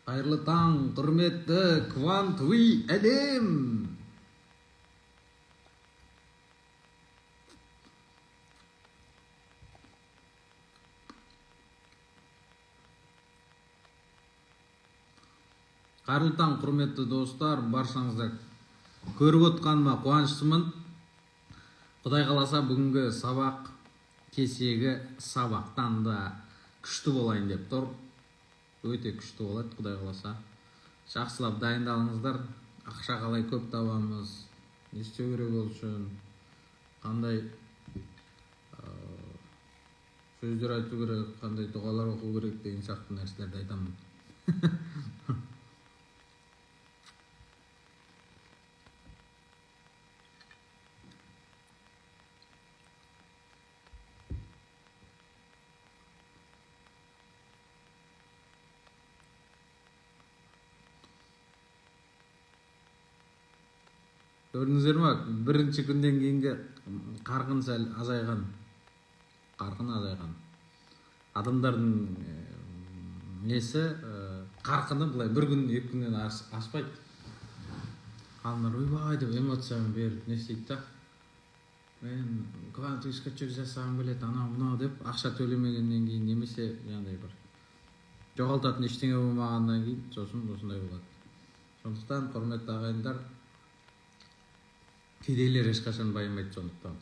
Қайырлы таң, құрметті квантовый әлем! Қайырлы таң, құрметті достар, баршаңызды көріп отқаныма қуаныштымын. Құдай қаласа бүгінгі сабақ кешегі сабақтан да күшті болайын деп тұр. Өте күшті болады, Құдай қаласа. Жақсылап дайындалыңыздар. Ақша қалай көп табамыз, не істеу керек ол үшін, қандай сөздер айту керек, қандай дұғалар оқу керек деген сияқты нәрселерді айтамын. Көрдіңіздер ме? Бірінші күнден кейінгі қарқын сәл азайған. Адамдардың несі, қарқыны былай бір күн, екі күннен аспайды. Адамдар ойбай деп эмоцияны беріп не істейді да. Мен квантовый скачок жасағым келеді, анау мынау деп ақша төлемегеннен кейін немесе жаңағыдай бір жоғалтатын ештеңе болмағаннан кейін сосын осындай болады. Сондықтан құрметті ағайындар, кедейлер ешқашан байымайды сондықтан.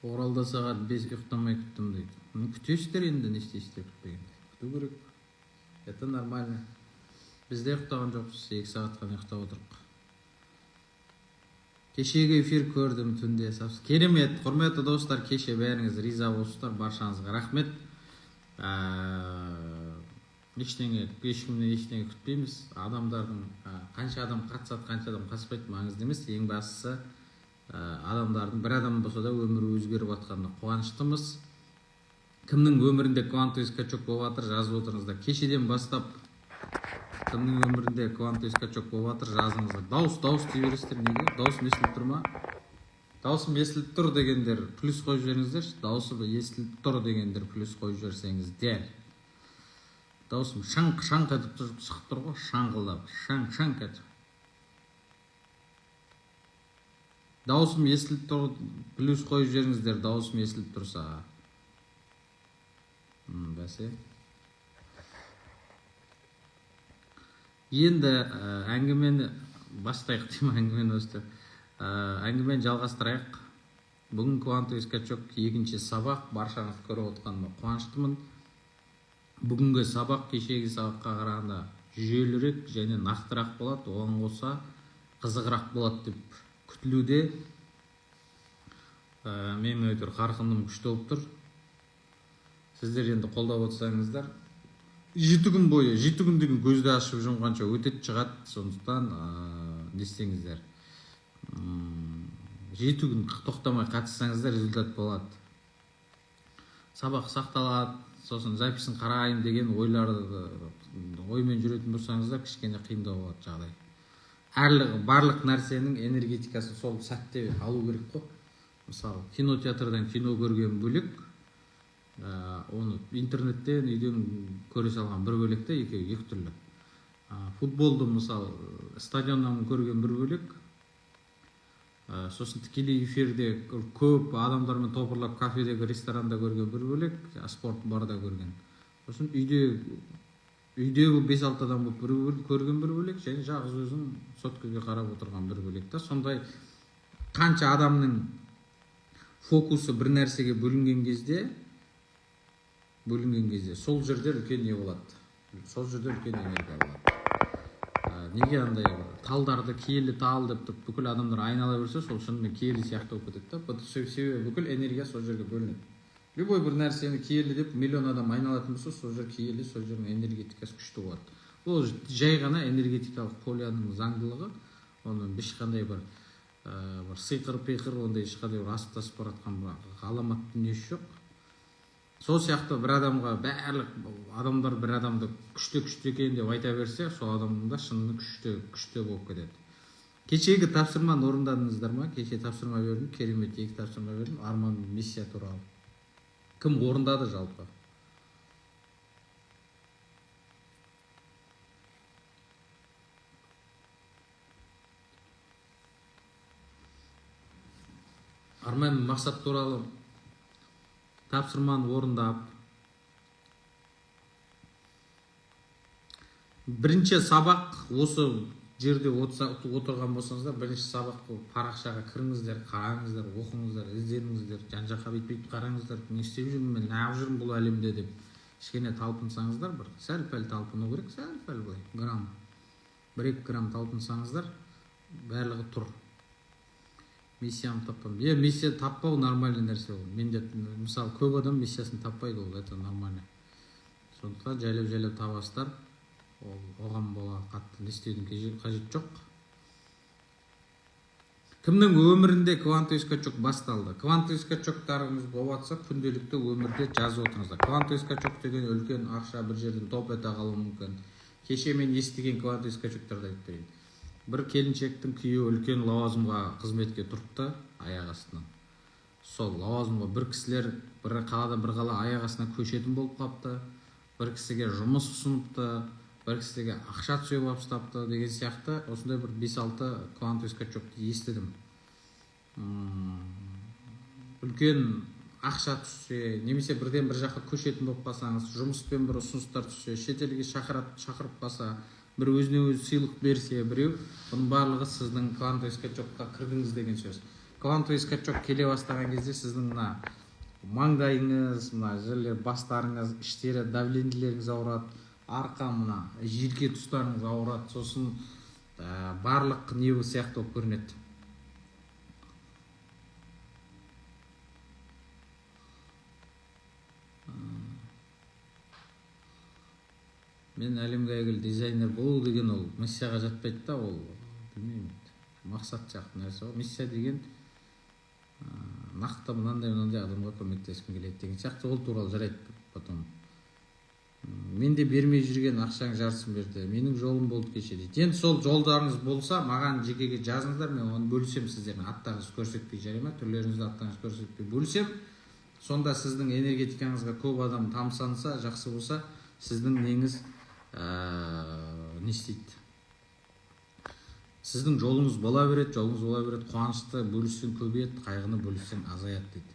Оралда сағат 5 ұйықтамай күттім дейді. Күтесіздер енді, не істейсіздер күтпегенде. Күту керек. Это нормально. Бізде ұйықтаған жоқпыз, 2 сағат қана ұйықтап отырық. Кешегі эфир көрдім түнде. Керемет, құрметті достар, кеше бәріңіз риза болсыздар, баршаңызға рахмет. Ешкімнен ештеңе күтпейміз. Адамдардың қанша адам қатысады, қанша адам қатыспайды маңызды емес. Ең бастысы адамдардың бір адам болса да өмірі өзгеріп жатқанына қуаныштымыз. Кімнің өмірінде квантовый скачок болып жатыр, жазып отырыңыздар. Кешеден бастап кімнің өмірінде квантовый скачок болып жатыр, жазыңыздар. Дауыс дей бересіздер. Неге? Дауысым естіліп тұр ма? Дауысым естіліп тұр дегендер плюс қойып жіберіңіздер. Дауысы естіліп тұр дегендер плюс қойып жіберсеңіздер. Дауысым шаңқ етіп шығып тұр ғой, шаңқылдап, шаңқ етіп. Дауысым естіліп тұр, плюс қойып жіберіңіздер, дауысым естіліп тұрса. Бәсе. Енді әңгімені бастайық деймін, әңгімені өсті. Әңгімені жалғастырайық. Бүгін квантовый скачок екінші сабақ, баршаңыз көріп отқаныма қуаныштымын. Бүгінгі сабақ кешегі сабаққа қарағанда жүйелірек және нақтырақ болады, оған қоса қызығырақ болады деп күтілуде. Менің өтір қарқыным күшті болып тұр. Сіздер енді қолдап отырсаңыздар, 7 күн бойы, 7 күн деген көзді ашып жұмғанша өтет шығады, сондықтан не істеңіздер. 7 күн тоқтамай қатыссаңыздар результат болады. Сабақ сақталады, сосын записін қарайын деген оймен жүретін болсаңыздар, кішкене қиындау болады жағдай. Барлық нәрсенің энергетикасы сол сәтте алу керек қой. Мысалы, кинотеатрдан кино көрген бөлек, оны интернеттен, үйден көре салған бір бөлек те, екі түрлі. Футболды мысалы стадионнан көрген бір бөлек, сосын тікелей эфирде көп адамдармен топырлап кафедегі, ресторанда көрген бір бөлек, спорт барда көрген. Сосын үйдегі 5-6 адам көрген бір бөлек, және жалғыз өзің соткіге қарап отырған бір бөлек. Сондай қанша адамның фокусы бір нәрсеге бөлінген кезде сол жерде үлкен не болады. Сол жерде үлкен энергия болады. Неге андай талдарды киелі тал деп бүкіл адамдар айнала берсе, сол шынымен киелі сияқты болып кетеді. Себебі бүкіл энергия сол жерге бөлінеді. Любой бір нәрсені киелі деп миллион адам айналатын болса, сол жер киелі, сол жердің энергетикасы күшті болады. Ол жай ғана энергетикалық полияның заңдылығы, оның ешқандай бір сиқыр-пиқыр, ондай ешқандай бір асып тасып баратқан ғаламат дүниесі жоқ. Сол сияқты бір адамға адамдар бір адамды күшті екен деп айта берсе, сол адамның да шынымен күшті болып кетеді. Кечеги тапсырманы орындадыңыздар ма? Кеше тапсырма бердім, керемет 2 тапсырма бердім. Арман миссия туралы. Кім орындады жалпы? Арман мақсат туралы тапсырманы орындап, бірінші сабақ осы жерде отырған болсаңыздар, бірінші сабақ парақшаға кіріңіздер, қараңыздар, оқыңыздар, ізденіңіздер, жан-жаққа бүйтіп қараңыздар, не істеп жүрмін мен, неғып жүрмін бұл әлемде деп кішкене талпынсаңыздар, бір сәл-пәл талпыну керек, сәл-пәл былай грамм, 1-2 грамм талпынсаңыздар, барлығы тұр. Миссияны таппам. Миссия таппау нормальный нәрсе ол. Менде мысалы көп адам миссиясын таппайды, ол это нормально. Сондықтан жайлап табасыздар. Оған бола қатты не істеудің қажет жоқ. Кімнің өмірінде квантовый скачок басталды? Квантовый скачоктарыңыз болып жатса, күнделікті өмірде жазып отырыңыздар. Квантовый скачок деген үлкен ақша бір жерден топ ете қалуы мүмкін. Кеше мен естіген квантовый скачоктарды айтып берейін. Бір келіншектің күйеуі үлкен лауазымға қызметке тұрыпты аяқ астынан. Сол лауазымға бір кісілер бір қаладан бір қала аяқ астынан көшетін болып қапты. Бір кісіге жұмыс ұсыныпты, бір кісіге ақша түсе болып ұстапты деген сияқты осындай бір 5-6 квантовый скачокты естідім. Үлкен ақша түссе, немесе бірден бір жаққа көшетін болып қалсаңыз, жұмыспен бір ұсыныстар түссе, шетелге шақырып қалса, бір өзіне өзі сыйлық берсе біреу, бұның барлығы сіздің квантовый скачокқа кірдіңіз деген сөз. Квантовый скачок келе бастаған кезде сіздің мына маңдайыңыз, мына жерлер, бастарыңыз, іштері, давлениелеріңіз ауырады, арқа мына желке тұстарыңыз ауырады, сосын барлық не сияқты болып көрінеді. Мен әлемге әйгілі дизайнер болу деген ол миссияға жатпайды да, ол білмеймін, мақсат сияқты нәрсе. Миссия деген нақты мынандай адамға көмектескім келеді деген сияқты, ол туралы жарайды потом. Менде бермей жүрген ақшаң жарсын берді, менің жолым болды кеше дейді. Енді сол жолдарыңыз болса, маған жекеге жазыңыздар, мен оны бөлісем сіздердің. Аттарыңыз көрсетпей жарай ма? Түрлеріңізді аттарыңыз көрсетпей бөлісем. Сонда сіздің энергетикаңызға көп адам тамсанса, жақсы болса, сіздің неңіз не істейді? Сіздің жолыңыз бола береді, қуанышты бөліссең көбейеді, қайғыны бөліссең азаяды дейді.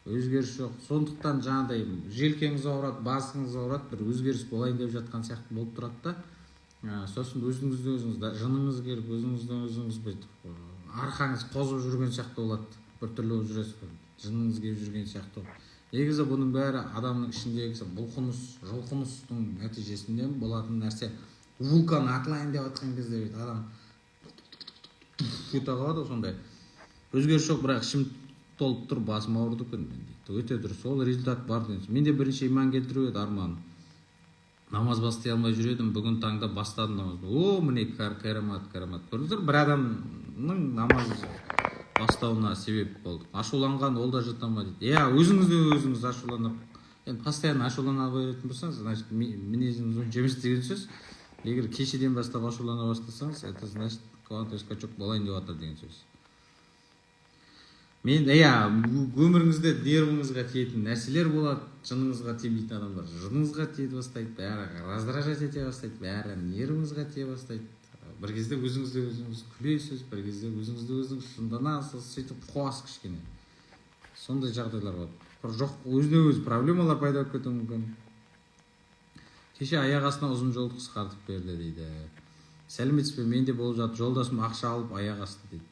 Өзгеріс жоқ. Сондықтан жаңағыдай желкеңіз ауырады, басыңыз ауырады, бір өзгеріс болайын деп жатқан сияқты болып тұрады да. Сосын өзіңізді өзіңіз жыныңыз келіп, өзіңізді өзіңіз арқаңыз қозып жүрген сияқты болады. Бір түрлі болып жүресіз, жыныңыз келіп жүрген сияқты. Негізі бұның бәрі адамның ішіндегі жұлқыныстың нәтижесінде болатын нәрсе. Вулкан атылайын деп жатқан кезде адам өте қалады, сондай. Өзгеріс жоқ, бірақ ішім толып тұр, басым ауырды күн дейді. Өте дұрыс, сол результат бар деген. Менде бірінші иман келтіру еді арман. Намаз бастай алмай жүр едім, бүгін таңда бастадым намазды. Міне карамат. Көрдіңіздер, бір адамның намаз бастауына себеп болды. Ашуланған ол да жата ма дейді. Өзіңіз ашуланып, енді постоянно ашулана беретін болсаңыз, значит, мінезіңіз онша емес деген сөз. Егер кешеден бастап ашулана бастасаңыз, это значит, квантовый скачок болайын деп жатыр деген сөз. Мен өміріңізде нервіңізға тиетін нәрселер болады, жыныңызға тимейтін адамдар жыныңызға тие бастайды, бәрі раздражать ете бастайды, бәрі нервіңізға тие бастайды. Бір кезде өзіңізді өзіңіз күлесіз, бір кезде өзіңізді өзіңіз шынданасыз, сөйтіп қуасыз кішкене. Сондай жағдайлар болады. Жоқ, өзіне өзі проблемалар пайда болып кетуі мүмкін. Кеше аяқ астына ұзын жолды қысқартып берді дейді. Сәлеметсіз бе, менде болып жатыр, жолдасым ақша алып аяқ асты дейді.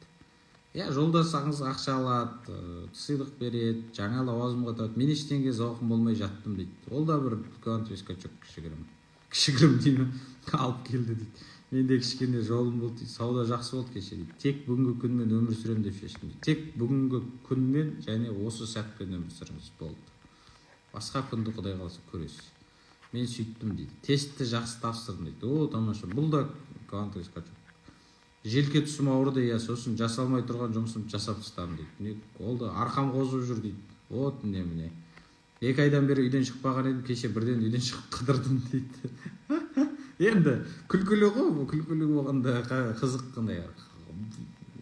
Жолдасыңыз ақша алады, сыйлық береді, жаңа лауазымға тұрады. Мен ештеңеге зауқым болмай жаттым дейді. Ол да бір квантовый скачок кішігірім деймін, алып келді дейді. Менде кішкене жолым болды дейді. Сауда жақсы болды кеше дейді. Тек бүгінгі күнмен өмір сүрем деп шештім дейді. Тек бүгінгі күнмен және осы сәтпен өмір сүріңіз болды. Басқа күнді Құдай қаласа көресіз. Мен сөйттім дейді. Тестті жақсы тапсырдым дейді. Тамаша. Бұл да квантовый скачок. Желке тұсым ауырды, сосын жасалмай тұрған жұмысым жасап тастадым дейді. Ол да арқам қозып жүр дейді. Міне. 2 айдан бері үйден шықпаған едім, кеше бірден үйден шығып қыдырдым дейді. Енді күлкілі ғой, күлкілі болғанда қызық қандай.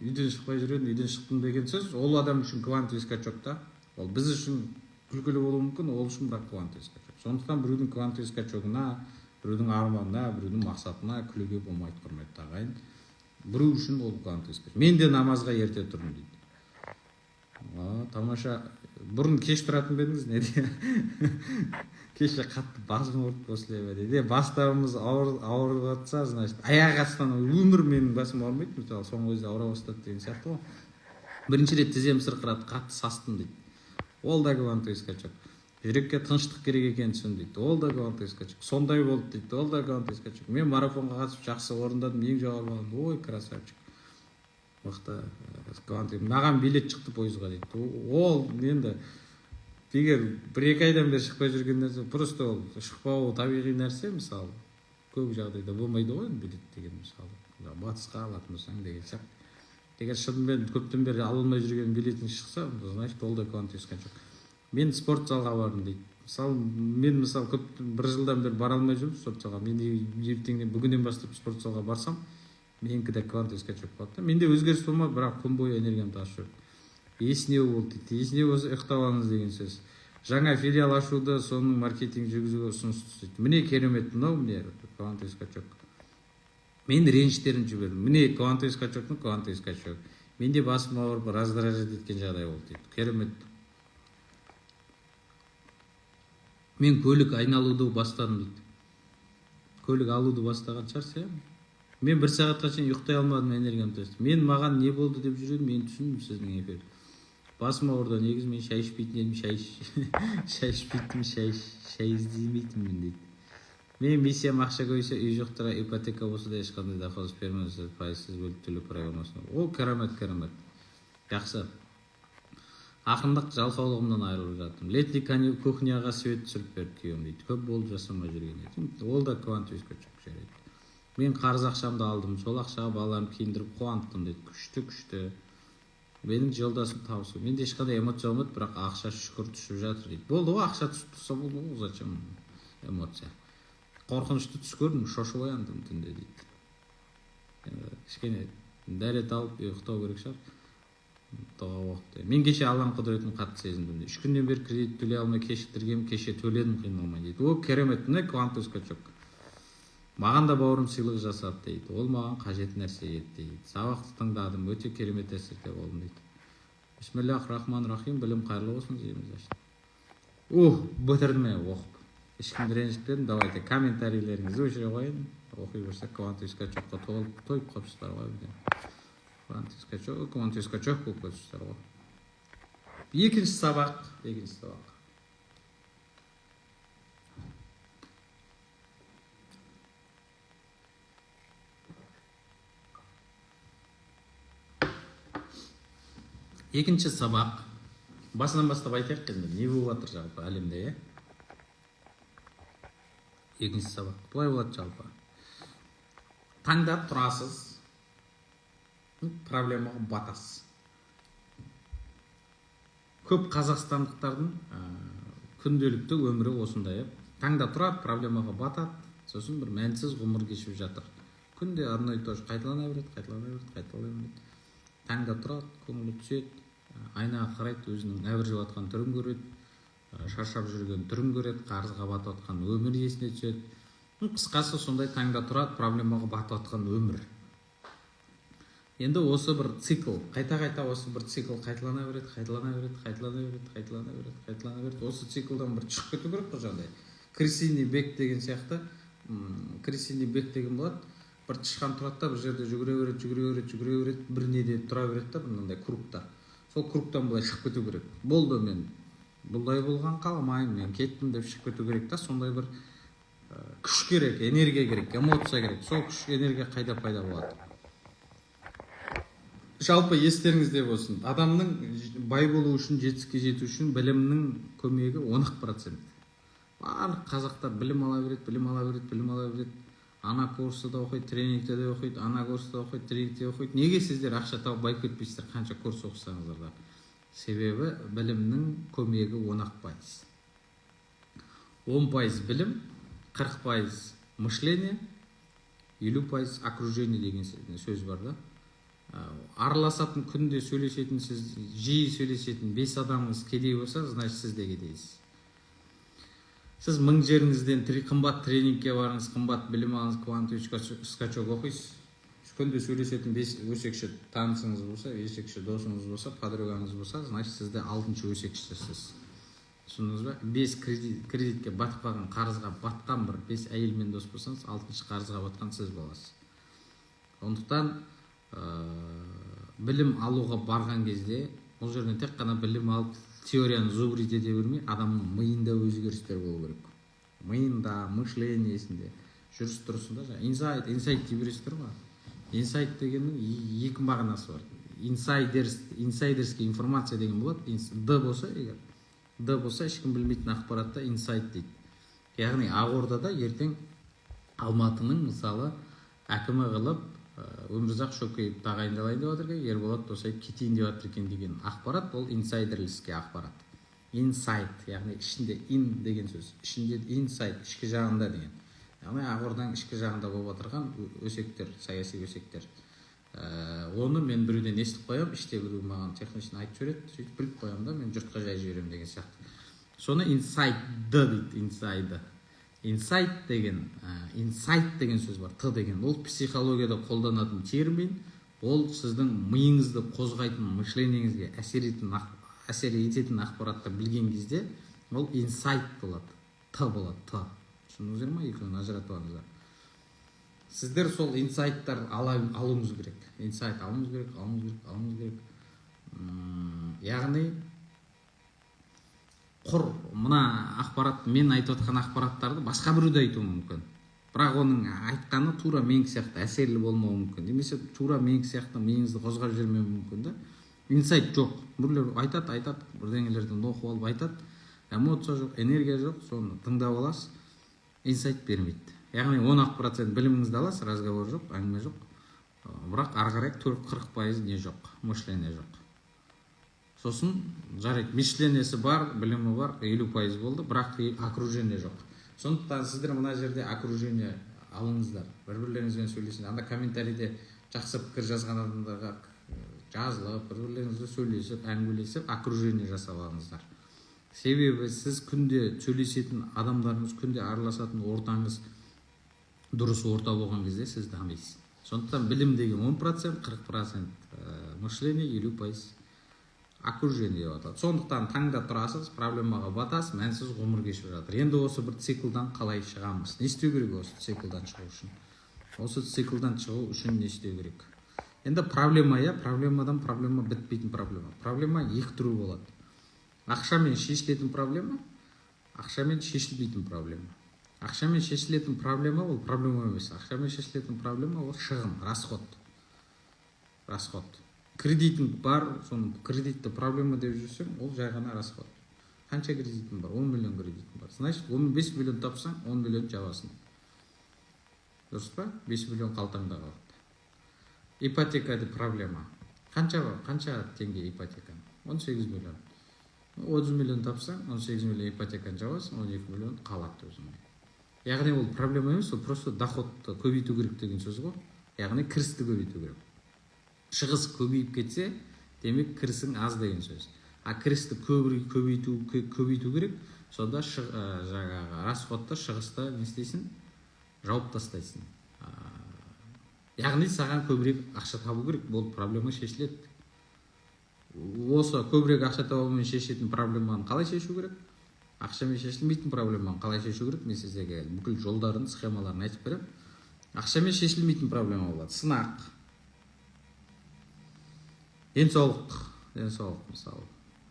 үйден шықпай жүрген, үйден шықтым деген сөз ол адам үшін квантовый скачок та. Ол біз үшін күлкілі болуы мүмкін, ол үшін бірақ квантовый скачок. Сондықтан біреудің квантовый скачогына, біреудің арманына, біреудің мақсатына күлуге болмайды, құрметті ағайын. Біреу үшін ол квантовый скачок. Мен де намазға ерте тұрдым дейді. Тамаша. Бұрын кеш тұратын ба едіңіз, не де? Кеше қатты басым ауырып осылай дейді. Бастарымыз ауырып жатса, значит, аяқ астынан өмір менің басым ауырмайды, мысалы соңғы кезде ауыра бастады деген сияқты ғой. Бірінші рет тізем сырқырады, қатты састым дейді. Ол да квантовый скачок. Жүрекке тыныштық керек екенін түсіндім дейді. Ол да квантовый скачок. Сондай болды дейді. Ол да квантовый скачок. Мен марафонға қатысып жақсы орындадым, ең жоғары болған. Ой, красавчик. Мықты квантовый. Маған билет шықты пойызға дейді. Ол енді егер 1-2 айдан бері шықпай жүрген нәрсе, просто ол шықпауы табиғи нәрсе, мысалы. Көп жағдайда болмайды ғой билет деген, мысалы. Батысқа алатын болсаң деген сияқты. Егер шынымен көптен бері ала алмай жүрген билетің шықса, значит, ол да квантовый скачок. Мен спорт залға бардым дейді. Мен бір жылдан бері бара алмай жүрмін спорт залға. Мен ертеңнен бүгіннен бастап спорт залға барсам, менікі де квантовый скачок болады. Менде өзгеріс болмады, бірақ күн бойы энергиямды ашып жүрмін. Есінеу болды дейді. Есінеу болса ұйықтап алыңыз деген сөз. Жаңа филиал ашуды, соның маркетинг жүргізуге ұсыныс түсті. Міне керемет, мынау міне квантовый скачок. Мен реніштерін жібердім. Міне квантовый скачоктың квантовый скачок. Менде басым ауырып раздражать еткен жағдай болды дейді. Керемет. Мен көлік айналуды бастадым дейді. Көлік алуды бастаған шығар. Мен 1 сағатқа шейін ұйықтай алмадым, энергиям тасты. Маған не болды деп жүрдім, мен түсіндім сіздің эфир. Басым ауырды, негізі мен шай ішпейтін едім, шай ішпейтін, шай іздемейтінмін дейді. Мен миссиям ақша көбейсе, үй жоқтарға ипотека болса да ешқандай доход бермеңіз, пайызсыз бөліп төлеу программасын. Ол керемет. Жақсы. Ақындық жалқаулығымнан айырылып жаттым. Летний кухняға свет түсіріп беріп күйеуім дейді. Көп болып жасамай жүрген едім. Ол да квантовый скачок жарайды. Мен қарыз ақшамды алдым, сол ақшаға балаларымды киіндіріп қуанттым дейді. Күшті. Менің жолдасым табысы. Менде ешқандай эмоция болмады, бірақ ақша шүкір түсіп жатыр дейді. Болды ғой, ақша түсіп тұрса болды ғой, зачем эмоция. Қорқынышты түс көрдім, шошып ояндым түнде дейді. Кішкене дәрет алып ұйықтау керек шығар. Дұға уақытта. Мен кеше Алланың құдіретін қатты сезіндім. 3 күннен бері кредит төлей алмай кешіктіргем, кеше төледім қиналмай дейді. О, керемет, міне квантовый скачок. Маған да бауырым сыйлық жасады дейді. Ол маған қажет нәрсе еді дейді. Сабақты тыңдадым, өте керемет әсерде болдым дейді. Бисмиллахир-рахманир-рахим, білім қайырлы болсын дейміз. Бітірдім оқып. Ешкімді ренжітпедім. Давайте комментарийлеріңізді өшіре қойын. Оқи берсек квантовый скачокқа тойып қапсыздар ғой. Квантовый скачок болып көзсіздер ғой. Екінші сабақ. Екінші сабақ. Басынан бастап айтайық енді, не болып жатыр жалпы әлемде, Екінші сабақ. Бұлай болады жалпы. Таңда тұрасыз, проблемаға батасыз. Көп қазақстандықтардың күнделікті өмірі осындай. Таңда тұрады, проблемаға батады, сосын бір мәнсіз ғұмыр кешіп жатыр. Күнде одно и то же қайталана береді. Таңда тұрады, көңілі түседі, айнаға қарайды, өзінің әбіржіп жатқан түрін көреді, шаршап жүрген түрін көреді, қарызға батып жатқан өмір есіне түседі. Қысқасы сондай таңда тұрады, проблемаға батып жатқан өмір. Енді осы бір цикл, қайта осы бір цикл қайталана береді. Осы циклдан бір шығып кету керек қой жағдай. Крысиный бег деген сияқты, крысиный бег деген болады. Бір тышқан тұрады да, бір жерде жүгіре береді, бір неде тұра береді да, мынандай кругта. Сол кругтан былай шығып кету керек. Болды, мен бұлдай болған қаламайым, мен кеттім деп шығып кету керек та, сондай бір күш керек, энергия керек, эмоция керек. Сол күш, энергия қайда пайда болады. Жалпы естеріңізде болсын, адамның бай болу үшін, жетістікке жету үшін білімнің көмегі 10%. Барлық қазақтар білім ала береді. Ана курсыда оқиды, тренингте де оқиды, ана курсыда оқиды, тренингте оқиды. Неге сіздер ақша тауып бай кетпейсіздер, қанша курс оқысаңыздар да? Себебі білімнің көмегі 10%. 10% білім, 40% мышление, 50% окружение деген сөз бар да. араласатын, күнде сөйлесетін, сіз жиі сөйлесетін 5 адамыңыз кедей болса, значит сіз де кедейсіз. Сіз 1000 жеріңізден қымбат тренингке барыңыз, қымбат білім алыңыз, квантовый скачок оқисыз. Күнде сөйлесетін 5 өсекші танысыңыз болса, өсекші досыңыз болса, подругаңыз болса, значит сізде 6-шы өсекшісіз. Түсіндіңіз ба? 5 кредитке батып қалған, қарызға батқан бір 5 әйелмен дос болсаңыз, 6-шы қарызға батқан сіз боласыз. Сондықтан білім алуға барған кезде, бұл жерден тек қана білім алып, теорияны зубрить ете бермей, адамның миында өзгерістер болу керек. Миында, мышлениесінде, жүріс-тұрысында, инсайт дей бересіздер ғой. Инсайт дегеннің екі мағынасы бар. Инсайдерский информация деген болады. Д болса, егер Д болса, ешкім білмейтін ақпаратта инсайт дейді. Яғни Ақордада ертең Алматының мысалы әкімі қылып Өмірзақ Шөкеев тағайындалайын деп жатыр екен, Ерболат Досаев кетейін деп жатыр екен деген ақпарат, ол инсайдерліске ақпарат. Инсайт, яғни ішінде ин деген сөз. Ішінде инсайт, ішкі жағында деген. Яғни Ақорданың ішкі жағында болып отырған өсектер, саяси өсектер. Оны мен біреуден естіп қоям, іште біреу маған техничный айтып жібереді, сөйтіп біліп қоям да, мен жұртқа жай жіберемін деген сияқты. Соны инсайт дейді, инсайды. Инсайт деген сөз бар, Т деген. Ол психологияда қолданатын термин, ол сіздің миыңызды қозғайтын, мышлениеңізге әсер ететін ақпаратты білген кезде, ол инсайт болады, Т болады, Т. Түсіндіңіздер ма? Екеуін ажыратып алыңыздар. Сіздер сол инсайттар алуыңыз керек. Инсайт алуыңыз керек. Яғни құр мына ақпарат, мен айтып отқан ақпараттарды басқа біреу де айтуы мүмкін. Бірақ оның айтқаны тура менің сияқты әсерлі болмауы мүмкін. Немесе тура менің сияқты миыңызды қозғап жібермеуі мүмкін да. Инсайт жоқ. Біреулер айтады, бірдеңелерден оқып алып айтады. Эмоция жоқ, энергия жоқ, соны тыңдап аласыз. Инсайт бермейді. Яғни 10% біліміңізді аласыз, разговор жоқ, әңгіме жоқ. Бірақ ары қарай 40% не жоқ, мышление жоқ. Сосын жарайды, мышлениесі бар, білімі бар, 50% болды, бірақ окружение жоқ. Сондықтан сіздер мына жерде окружение алыңыздар. Бір-бірлеріңізбен сөйлесін. Анда комментарийде жақсы пікір жазған адамдарға жазылып, бір-бірлеріңізбен сөйлесіп, әңгімелесіп, окружение жасап алыңыздар. Себебі сіз күнде сөйлесетін адамдарыңыз, күнде араласатын ортаңыз дұрыс орта болған кезде сіз дамисыз. Сондықтан білім деген 10%, 40% мышление, 50% окружение деп аталады. Сондықтан таңда тұрасыз, проблемаға батасыз, мәнсіз ғұмыр кешіп жатыр. Енді осы бір циклдан қалай шығамыз? Не істеу керек осы циклдан шығу үшін? Осы циклдан шығу үшін не істеу керек? Енді проблемадан проблема бітпейтін проблема. Проблема екі түрі болады. Ақшамен шешілетін проблема, ақшамен шешілмейтін проблема. Ақшамен шешілетін проблема ол проблема емес. Ақшамен шешілетін проблема ол шығын, расход. Кредитің бар, соны кредитті проблема деп жүрсең, ол жай ғана расход. Қанша кредитің бар? 10 миллион кредитің бар. Значит, 15 миллион тапсаң, 10 миллион жабасың. Дұрыс па? 5 миллион қалтаңда қалады. Ипотекада проблема. Қанша теңге ипотека? 18 миллион. 30 миллион тапсаң, 18 миллион ипотеканы жабасың, 12 миллион қалады өзіңе. Яғни ол проблема емес, ол просто доходты көбейту керек деген сөз ғой. Яғни кірісті көбейту керек. Шығыс көбейіп кетсе, демек кірісің аз деген сөз. Кірісті көбейту керек, сонда расходты, шығысты не істейсің? Жауып тастайсың. Яғни саған көбірек ақша табу керек, бұл проблема шешіледі. Осы көбірек ақша табумен шешетін проблеманы қалай шешу керек? Ақшамен шешілмейтін проблеманы қалай шешу керек? Мен сіздерге бүкіл жолдарын, схемаларын айтып беремін. Ақшамен шешілмейтін проблема болады. Сынақ. Денсаулық мысалы.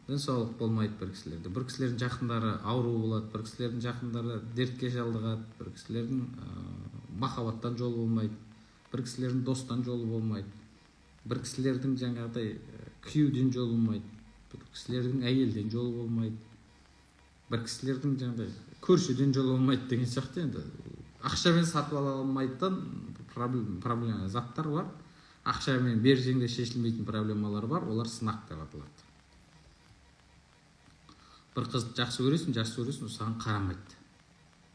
Денсаулық болмайды бір кісілерде. Бір кісілердің жақындары ауру болады, бір кісілердің жақындары дертке шалдығады, бір кісілердің махаббаттан жолы болмайды, бір кісілердің достан жолы болмайды, бір кісілердің жаңағыдай күйеуден жолы болмайды, бір кісілердің әйелден жолы болмайды, бір кісілердің жаңағыдай көршіден жолы болмайды деген сияқты. Енді ақшамен сатып ала алмайтын проблема заттар бар. Ақшамен берсеңде шешілмейтін проблемалар бар, олар сынақ деп аталады. Бір қызды жақсы көресің, саған қарамайды.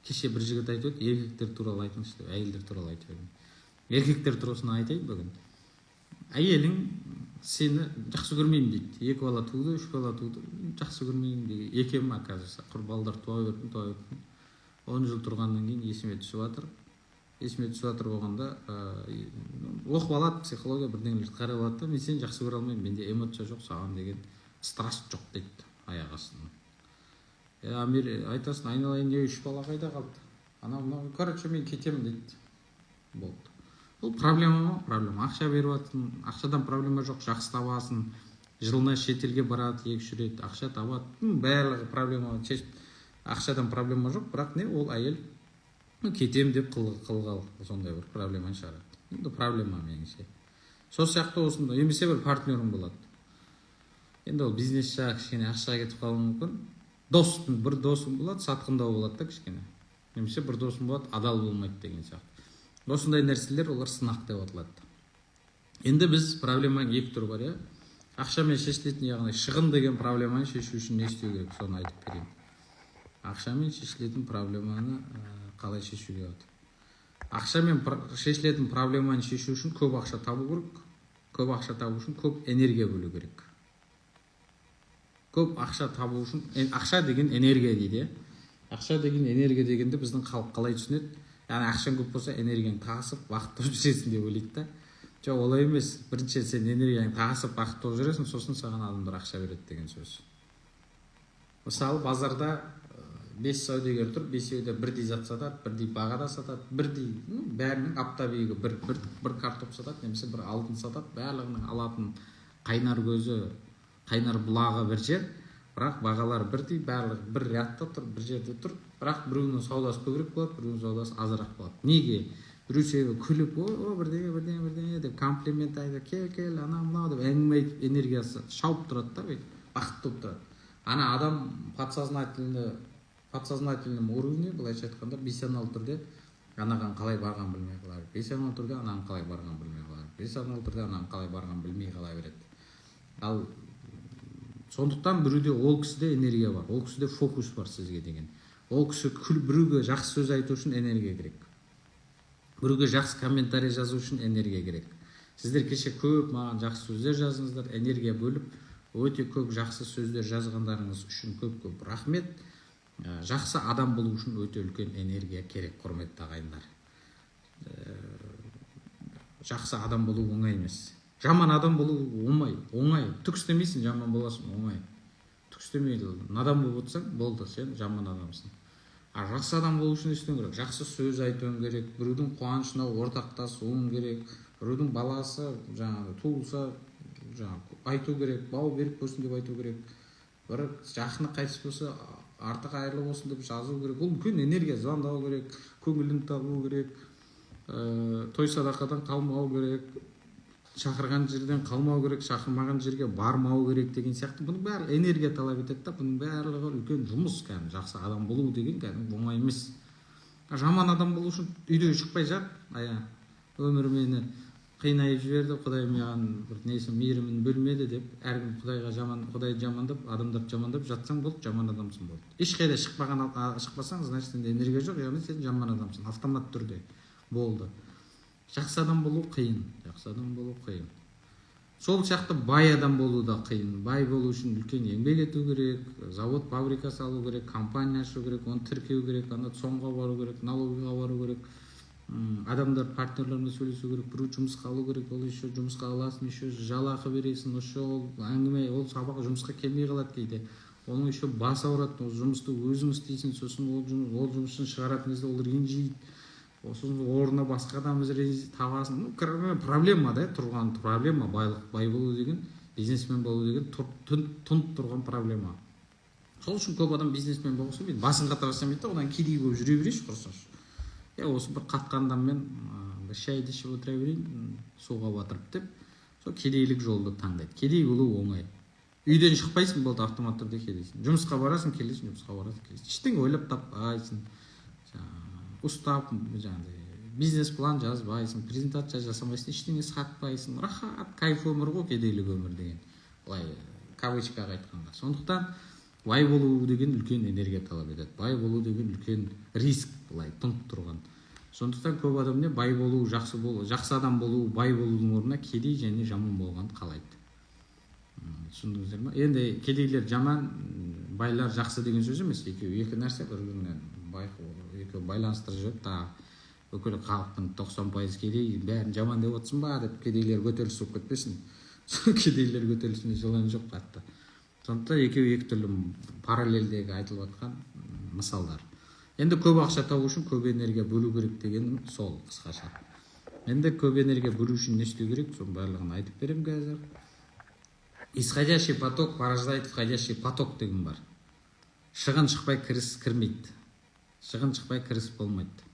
Кеше бір жігіт айтып еді, еркектер туралы айтыңызшы деп, әйелдер туралы айтып едім. Еркектер турасына айтайын бүгін. әйелің сені жақсы көрмеймін дейді, 2 бала туды, 3 бала туды, жақсы көрмеймін дейді. Екем оказывается, құр балдар туа бердім. 10 жыл тұрғаннан кейін есіме түсіп жатыр болғанда оқып алады, психология бірдеңелерді қарап алады да, мен сені жақсы көре алмаймын, менде эмоция жоқ, саған деген страсть жоқ дейді аяқ астынан. Айтасың, айналайын, 3 бала қайда қалды? Анау, короче, мен кетемін дейді. Болды. Бұл проблема ма? Проблема. Ақша беріп жатсың, ақшадан проблема жоқ, жақсы табасың. Жылына шетелге барады, 2-3 рет, ақша табады. Барлығы проблема. Ақшадан проблема жоқ, бірақ не, ол әйел кетем деп қылғал сондай бір проблеманы шығарады. Енді проблема меніңше. Сол сияқты осында емесе бір партнерің болады. Енді ол бизнес жағы кішкене ақшаға кетіп қалуы мүмкін. Бір досың болады, сатқындау болады да кішкене. Немесе бір досың болады, адал болмайды деген сияқты. Осындай нәрселер олар сынақ деп аталады. Енді біз проблеманың 2 түрі бар, иә. Ақшамен шешілетін, яғни шығын деген проблеманы шешу үшін не істеу керек, соны айтып берейін. Ақшамен шешілетін проблеманы қалай шешуге болады? Ақшамен шешілетін проблеманы шешу үшін көп ақша табу керек. Көп ақша табу үшін көп энергия бөлу керек. Көп ақша табу үшін, ақша деген энергия дейді. Ақша деген энергия дегенде біздің халық қалай түсінеді? Яғни ақшаң көп болса энергияң тасып, бақытты болып жүресің деп ойлайды да. Жоқ, олай емес. Бірінші сен энергияң тасып, бақытты болып жүресің, сосын саған адамдар ақша береді деген сөз. Мысалы, базарда 5 саудагер тұр, 5-еуде бірдей зат сатады, бірдей бағада сатады, бірдей, бәрінің аптабегі бір картоп сатады, немесе бір алтын сатады, барлығының алатын қайнар көзі, қайнар бұлағы бір жер, бірақ бағалар бірдей, барлығы бір рядта тұр, бір жерде тұр, бірақ біреуінің саудасы көбірек болады, біреуінің саудасы азырақ болады. Неге? Біреу себебі күліп, бірдеңе деп комплимент айтып, кел, анау деп әңгіме айтып, энергиясы шауып тұрады да, бақытты болып тұрады. Ана адам подсознательном уровне, былайша айтқанда, бейсаналы түрде анаған қалай барған білмей қала береді. Бейсаналы түрде ананың қалай барған білмей қала береді. Бейсаналы түрде ананың қалай барған білмей қала береді. Ал сондықтан біреуде ол кісіде энергия бар, ол кісіде фокус бар сізге деген. Ол кісі біреуге жақсы сөз айту үшін энергия керек. Біреуге жақсы комментарий жазу үшін энергия керек. Сіздер кеше көп маған жақсы сөздер жазыңыздар, энергия бөліп, өте көп жақсы сөздер жазғандарыңыз үшін көп рахмет. Жақсы адам болу үшін өте үлкен энергия керек, құрметті ағайындар. Жақсы адам болу оңай емес. Жаман адам болу оңай. Түк істемейсің, жаман боласың, оңай. Түк істемейді. Надан болып отырсаң, болды, сен жаман адамсың. Жақсы адам болу үшін істеуің керек. Жақсы сөз айтуың керек, біреудің қуанышына ортақтасуың керек, біреудің баласы туылса айту керек, бау беріп болсын деп айту керек. Бір жақыны қайтыс болса, артық айырлы болсын деп жазу керек. Бұл үлкен энергия, звондау керек, көңілін табу керек, той садақадан қалмау керек, шақырған жерден қалмау керек, шақырмаған жерге бармау керек деген сияқты. Бұның бәрі энергия талап етеді да, бұның барлығы үлкен жұмыс. Жақсы адам болу деген оңай емес. Жаман адам болу үшін үйден шықпай жат, өмір мені қинайып жіберді, Құдай маған бір мейірімін бөлмеді деп, әркім Құдайды жамандап, адамдарды жамандап жатсаң болды, жаман адамсың болды. Ешқайда шықпасаң, значит сенде энергия жоқ, яғни сен жаман адамсың, автомат түрде болды. Жақсы адам болу қиын. Сол сияқты бай адам болу да қиын. Бай болу үшін үлкен еңбек ету керек, завод, фабрика салу керек, компания ашу керек, оны тіркеу керек, ана цонға бару керек, налогыға бару керек, адамдар партнерлармен сөйлесу керек, біреу жұмысқа алу керек, ол еще жұмысқа аласың, еще жалақы бересің, еще ол әңгіме, ол сабақ жұмысқа келмей қалады кейде. Оның еще бас ауырады, ол жұмысты өзің істейсің, сосын ол жұмысын шығаратын кезде ол ренжиді. Сосын орнына басқа адам табасың. Проблема да, тұрған проблема. Бай болу деген, бизнесмен болу деген тұнып тұрған проблема. Сол үшін көп адам бизнесмен болғысы келмейді. Басын қатыра бастамайды, одан кедей болып жүре берейінші құрсашы. Осы бір қатқан адаммен бір шайды ішіп отыра берейін, суға батырып деп, сол кедейлік жолды таңдайды. Кедей болу оңай. Үйден шықпайсың, болды, автомат түрде кедейсің. Жұмысқа барасың, келесің, ештеңе ойлап таппайсың. Ұстап, бизнес план жазбайсың, презентация жасамайсың, ештеңе сатпайсың. Рахат, кайф өмір ғой, кедейлік өмір деген. Былай кавычкаға айтқанда. Сондықтан бай болу деген үлкен энергия талап етеді. Бай болу деген үлкен риск, былай тұнып тұрған. Сондықтан көп адам не бай болу, жақсы адам болу, бай болудың орнына кедей және жаман болғанды қалайды. Түсіндіңіздер ме? Енді кедейлер жаман, байлар жақсы деген сөз емес. Екеуі екі нәрсе, бір-бірінен екеуі байланыстырып жүреді. Тағы бүкіл халықтың 90% кедей, бәрін жаман деп отырсың ба деп кедейлер көтеріліс болып кетпесін. Кедейлер көтерілісіне жылан жоқ қатты. Сондықтан екеуі екі түрлі параллельдегі айтылып жатқан мысалдар. Енді көп ақша табу үшін көп энергия бөлу керек деген сол қысқаша. Енді көп энергия бөлу үшін не істеу керек? Соның барлығын айтып беремін қазір. Исходящий поток порождает входящий поток деген бар. Шығын шықпай кіріс кірмейді. Шығын шықпай кіріс болмайды.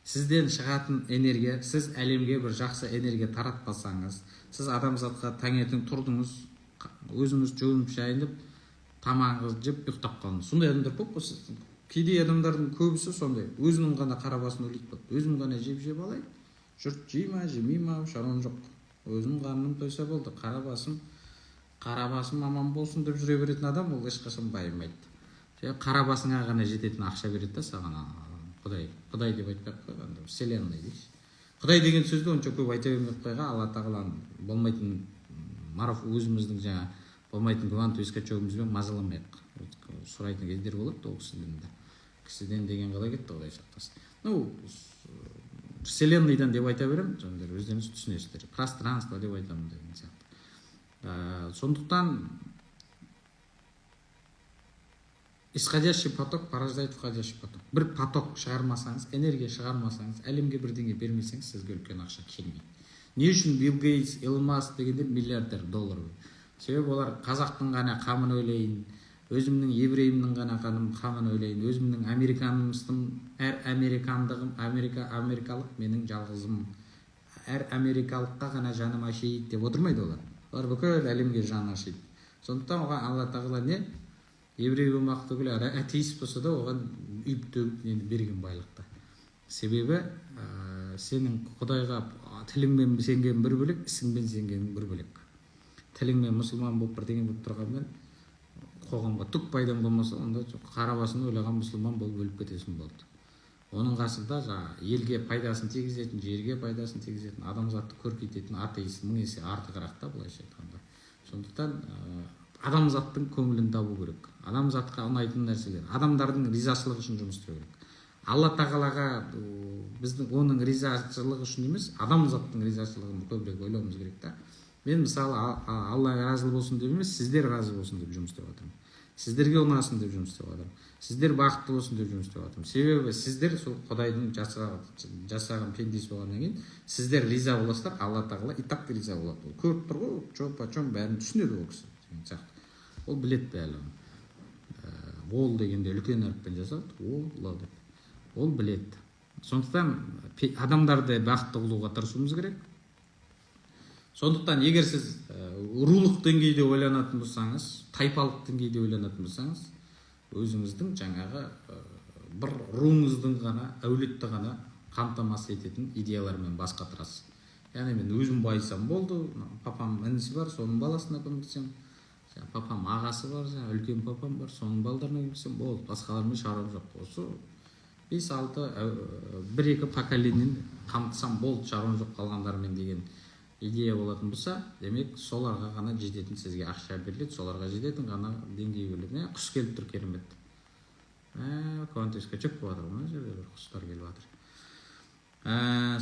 Сізден шығатын энергия, сіз әлемге бір жақсы энергия таратпасаңыз, сіз адамзатқа таңертең тұрдыңыз, өзіңіз жуынып шайынып, тамағыңызды жеп ұйықтап қалдыңыз. Сондай адамдар көп қой. Кедей адамдардың көбісі сондай. Өзінің ғана қара басын ойлайды болды. Өзім ғана жеп алайын. Жұрт жей ма, жемей ма, шаруам жоқ. Өзім қарным тойса болды. Қара басым аман болсын деп жүре беретін адам ол ешқашан байымайды. Қара басыңа ғана жететін ақша береді да саған Құдай деп айтпай қойған, вселенная дейсіз. Құдай деген сөзді онша көп айта бермей қойға, Алла тағаланың болмайтын өзіміздің жаңа болмайтын квантовый скачогымызбен мазаламайық. Сұрайтын кездер болады ол кісіден деген қалай кетті, Құдай сақтасын. Вселенныйдан деп айта беремін, жаңдар өздеріңіз түсінесіздер. Пространство деп айтамын деген сияқты. Сондықтан исходящий поток порождает входящий поток. Бір поток шығармасаңыз, энергия шығармасаңыз, әлемге бірдеңе бермесеңіз, сізге үлкен ақша келмейді. Не үшін Билл Гейтс, Илон Маск дегендер миллиардер доллар? Себебі олар қазақтың ғана қамын ойлайын, өзімнің еврейімнің ғана қамын ойлайын, өзімнің американымыздың әр американдығым, америкалық менің жалғызым, әр америкалыққа ғана жаным ашиды деп отырмайды олар. Олар бүкіл әлемге жаны ашиды. Сондықтан оған Алла тағала не? Еврей болмақ түгілі атеист болса да оған үйіп төгіп берген байлықта. Себебі сенің Құдайға тіліңмен сенген бір бөлек, ісіңмен сенген бір бөлек. Тіліңмен мұсылман болып бірдеңе болып тұрғанмен қоғамға түк пайдаң болмаса, онда қара басын ойлаған мұсылман болып өліп кетесің болды. Оның қасында елге пайдасын тигізетін, жерге пайдасын тигізетін, адамзатты көркейтетін атеист 1000 есе артығырақ та, былайша айтқанда. Сондықтан адамзаттың көңілін табу керек. Адамзатқа ұнайтын нәрселер, адамдардың ризашылығы үшін жұмыс істеу керек. Алла тағалаға біздің оның ризашылығы үшін емес, адамзаттың ризашылығын көбірек ойлауымыз керек та. Мен мысалы Алла разы болсын деп емес, сіздер разы болсын деп жұмыс істеп жатырмын. Сіздерге ұнасын деп жұмыс істеп жатырмын. Сіздер бақытты болсын деп жұмыс істеп жатырмын. Себебі сіздер сол Құдайдың жасаған пендесі болғаннан кейін сіздер риза боласыздар, Алла тағала и так риза болады. Ол көріп тұр ғой, чопа-чом бәрін түсінеді ол кісі деген сияқты. Ол біледі бәрін. Ол дегенде үлкен әріппен жазады, ол біледі. Сондықтан адамдарды бақытты қылуға тырысуымыз керек. Сондықтан егер сіз рулық деңгейде ойланатын болсаңыз, тайпалық деңгейде ойланатын болсаңыз, өзіңіздің жаңағы бір руыңыздың ғана, әулетті ғана қамтамасыз ететін идеялармен бас қатырасыз. Яғни мен өзім байысам болды, папам інісі бар, соның баласына көмектесем, папам ағасы бар, үлкен папам бар, соның балдарына көмектесем болды, басқалармен шаруам жоқ. Осы 5-6 1-2 поколенияны қамтысам болды, шаруам жоқ қалғандармен деген идея болатын болса, демек соларға ғана жететін сізге ақша беріледі, соларға жететін ғана деңгей беріледі. Құс келіп тұр, керемет. Квантовый скачок болып жатыр, мына жерде бір құстар келіп жатыр.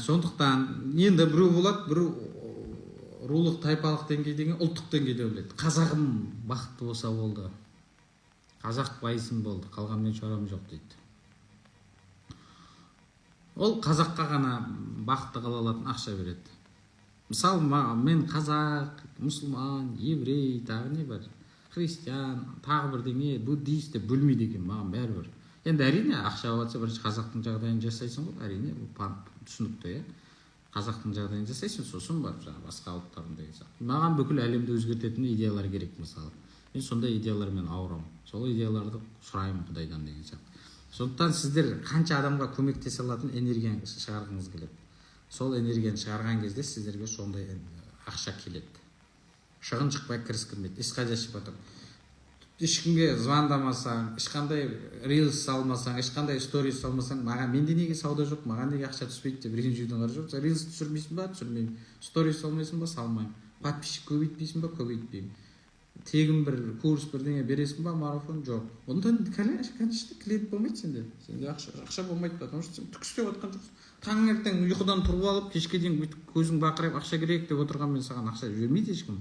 Сондықтан енді біреу болады, біреу рулық тайпалық деңгей деген ұлттық деңгейде біледі. Қазағым бақытты болса болды, қазақ байысын болды, қалғанмен шаруам жоқ дейді. Ол қазаққа ғана бақытты қыла алатын ақша береді. Мысалы, мен қазақ, мұсылман, еврей, тағы не бар, христиан, тағы бірдеңе, буддист деп бөлмейді екен, маған бәрібір. Енді әрине ақша болса бірінші қазақтың жағдайын жасайсың ғой, әрине түсінікті, қазақтың жағдайын жасайсың, сосын барып басқа ұлттардың деген сияқты. Маған бүкіл әлемді өзгертетін идеялар керек, мысалы. Мен сондай идеялармен ауырамын. Сол идеяларды сұраймын Құдайдан деген сияқты. Сондықтан сіздер қанша адамға көмектесе алатын энергияны шығарғыңыз келеді. Сол энергияны шығарған кезде сіздерге сондай ақша келеді. Шығын шықпай кіріс кірмейді. Исходящий поток. ешкімге звондамасаң, ешқандай рилс салмасаң, ешқандай сторис салмасаң, маған менде неге сауда жоқ, маған неге ақша түспейді деп ренжудің қажеті жоқ. Рилс түсірмейсің ба, түсірмеймін. Сторис салмайсың ба, салмаймын. Подписчик көбейтпейсің ба, көбейтпеймін. Тегін бір курс бірдеңе бересің ба, марафон жоқ. Онда конечно клиент болмайды сенде. Сенде ақша болмайды, потому что сен түк істеп жатқан жоқсың. Таңертең ұйқыдан тұрып алып, кешке дейін бүйтіп көзің бақырайып ақша керек деп отырғанмен саған ақша бермейді ешкім.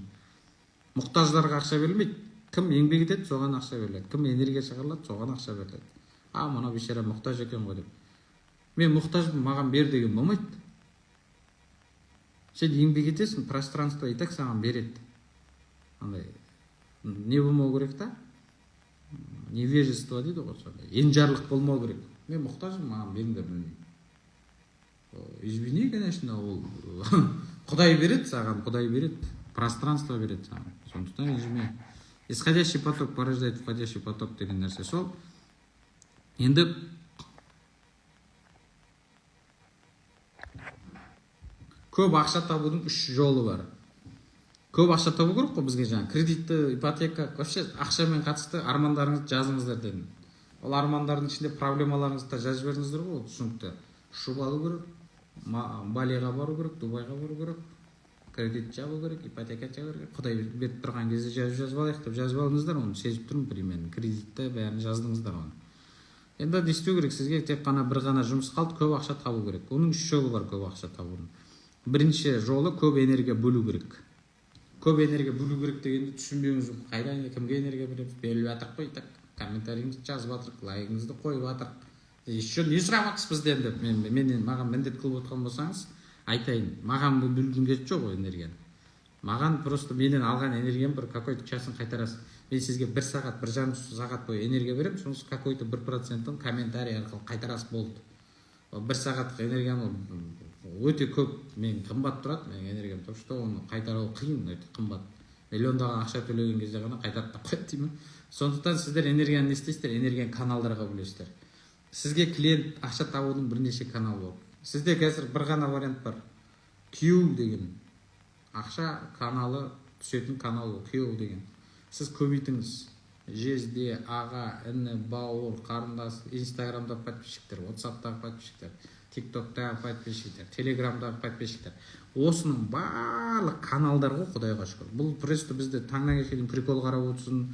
Мұқтаждарға ақша берілмейді. Кім еңбек етеді, соған ақша беріледі. Кім энергия шығарылады, соған ақша беріледі. Мына бейшара мұқтаж екен ғой деп. Мен мұқтажбын, маған бер деген болмайды. Сен еңбек етесің, пространство и так саған береді. Андай не болмау керек та? Невежество дейді ғой сондай. Енжарлық болмау керек. Мен мұқтажбын, маған беріңдер, білмеймін. Извини, конечно, ол Құдай береді саған, Құдай береді. Пространство береді саған. Сондықтан режиме. Исходящий поток порождает входящий поток деген нәрсе сол. Енді көп ақша табудың 3 жолы бар. Көп ақша табу керек қой бізге жаңа. Кредитті, ипотека, вообще ақшамен қатысты армандарыңызды жазыңыздар дедім. Ол армандардың ішінде проблемаларыңызды да жазып беріңіздер ғой, түсінікті. Ұшып алу керек, Балиға бару керек, Дубайға бару керек, кредит жабу керек, ипотека жабу керек. Құдай беріп тұрған кезде жазып алайық деп жазып алыңыздар, оны сезіп тұрмын примерно. Кредитті бәрін жаздыңыздар оны. Енді не істеу керек, сізге тек қана бір ғана жұмыс қалды, көп ақша табу керек. Оның 3 жолы бар көп ақша табудың. Бірінші жолы көп энергия бөлу керек. Көп энергия бөлу керек дегенді түсінбеуіңіз мүмкін. Қайдан кімге энергия береміз? Беріліп жатырық қой, так комментарийіңізді жазып жатырық, лайкыңызды қойып жатырық. Еще не сұрамақсыз бізден деп маған міндет қылып отқан болсаңыз, айтайын, маған бөлудің керегі жоқ ғой энергияны. Маған просто менен алған энергиям бір какой-то часын қайтарасыз. Мен сізге 1 сағат, 1,5 сағат бойы энергия беремін, сонысы какой-то 1%-ын комментарий арқылы қайтарасыз болды. 1 сағаттық энергияны өте көп, мен қымбат тұрады, менің энергиям, то что оны қайтару қиын, өте қымбат. Миллиондаған ақша төлеген кезде ғана қайтарып та қояды деймін. Сондықтан сіздер энергияны не істейсіздер? Энергияны каналдарға бөлесіздер. Сізге клиент ақша табудың бірнеше канал бар. Сізде қазір бір ғана вариант бар. Q деген ақша каналы түсетін канал Q деген. Сіз көбейтіңіз. Жезде, аға, іні, бауыр, қарындас, инстаграмда подписчиктер, ватсаптағы подписчиктер, тиктоктағы подписчиктер, телеграмдағы подписчиктер. Осының барлық каналдар ғой, Құдайға шүкір. Бұл просто бізді таңнан кешке дейін прикол қарап отырсын,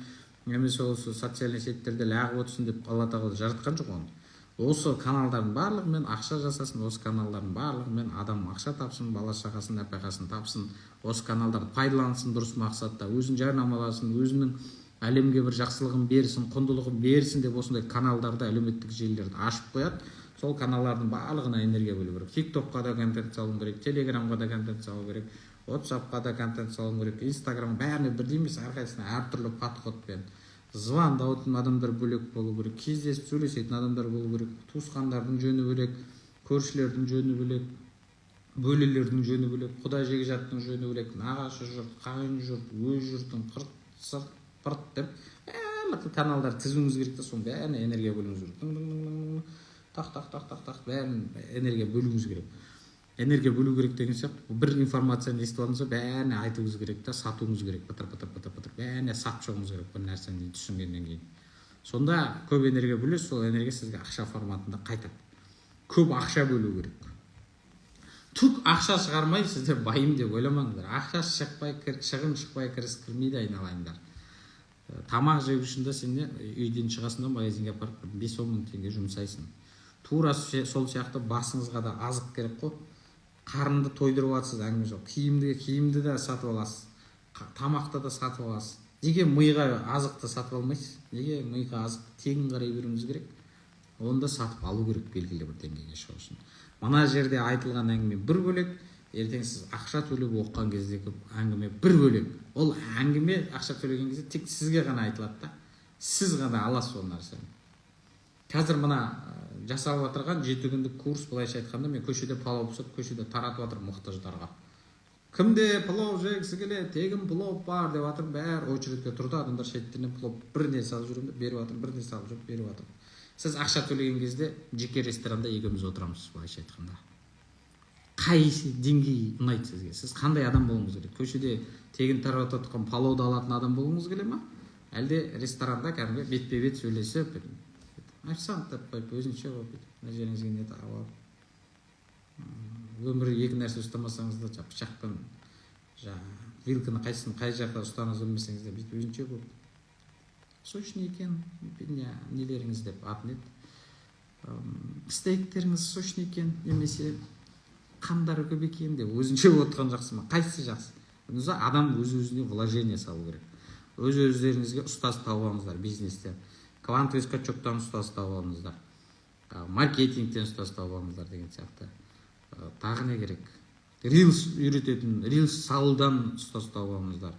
немесе осы социальный сеттерде лағып отырсын деп Алла тағала жаратқан жоқ оны. Осы каналдардың барлығымен ақша жасасын, осы каналдардың барлығымен адам ақша тапсын, бала шағасын, нәпақасын тапсын, осы каналдарды пайдалансын дұрыс мақсатта, өзін жарнамаласын, өзінің әлемге бір жақсылығын берсін, құндылығын берсін деп осындай каналдарды, әлеуметтік желілерді ашып қояды. Сол каналдардың барлығына энергия бөлу керек. Тиктокқа да контент салу керек, телеграмға да контент салу керек, ватсапқа да контент салу керек, инстаграм бәріне бірдей емес, әрқайсысына әртүрлі подходпен. Звондайтын адамдар бөлек болу керек, кездесіп сөйлесетін адамдар болу керек, туысқандардың жөні бөлек, көршілердің жөні бөлек, бөлелердің жөні бөлек, құда жекжаттың жөні бөлек, нағашы жұрт, қайын жұрт, өз жұртың, қырт, сырт, пырт деп барлық каналдар тізуіңіз керек та, соның бәріне энергия бөлуіңіз керек. Тақ, бәрін энергия бөлуіңіз керек. Энергия бөлу керек деген сияқты, бір информацияны естіп алдыңыз, бәріне айтуыңыз керек та, сатуыңыз керек, пытыр, бәріне сатып шығуыңыз керек бір нәрсені түсінгеннен кейін. Сонда көп энергия бөлесіз, сол энергия сізге ақша форматында қайтады. Көп ақша бөлу керек. Түк ақша шығармай сіздер байым деп ойламаңыздар. Ақша шықпай, шығын шықпай, кіріс кірмейді айналайындар. Тамақ жеу үшін де сен үйден шығасың да магазинге апарып 5-10 мың теңге жұмсайсың. Тура сол сияқты басыңызға да азық керек қой. Қарынды тойдырып аласыз, әңгіме жоқ. Киімді де сатып аласыз. Тамақты да сатып аласыз. Неге миға азықты сатып алмайсыз? Неге миға азық тегін қарай беруіңіз керек? Оны да сатып алу керек белгілі бір деңгейге шығу үшін. Мына жерде айтылған әңгіме бір бөлек, ертең сіз ақша төлеп оқыған кездегі әңгіме бір бөлек. Ол әңгіме ақша төлеген кезде тек сізге ғана айтылады да. Сіз ғана аласыз ол нәрсені. Қазір мына жасалып отырған 7 күндік курс, былайша айтқанда, мен көшеде палау пісіріп, көшеде таратып жатырмын мұқтаждарға. Кімде палау жегісі келеді, тегін палау бар деп жатыр, бәрі очередьке тұрды, адамдар шеттерінен палау біріне салып жүремін деп беріп жатыр, біріне салып жүріп беріп жатыр. Сіз ақша төлеген кезде жеке ресторанда екеуміз отырамыз, былайша айтқанда. Қайсы деңгей ұнайды сізге? Сіз қандай адам болуыңыз керек? Көшеде тегін таратып жатқан палауды алатын адам болуыңыз келе ма? әлде ресторанда кәдімгі бетпе бет сөйлесіп официант деп қойып өзінше болып мына жеріңізге не тағып алып өмірі екі нәрсе ұстамасаңыз да пышақпен вилканы қай жақта ұстаныңыз білмесеңіз де бүйтіп өзінше болып сочный екен нелеріңіз деп атын еді стейктеріңіз сочный екен немесе қандары көп екен деп өзінше болып отырған жақсы ма? Қайсысы жақсы? Адам өз-өзіне вложение салу керек. Өз-өздеріңізге ұстаз тауып алыңыздар бизнесте. Квантовый скачоктан ұстаз тауып алыңыздар. Маркетингтен ұстаз тауып алыңыздар деген сияқты. Тағы не керек? Рилс салудан ұстаз тауып алыңыздар.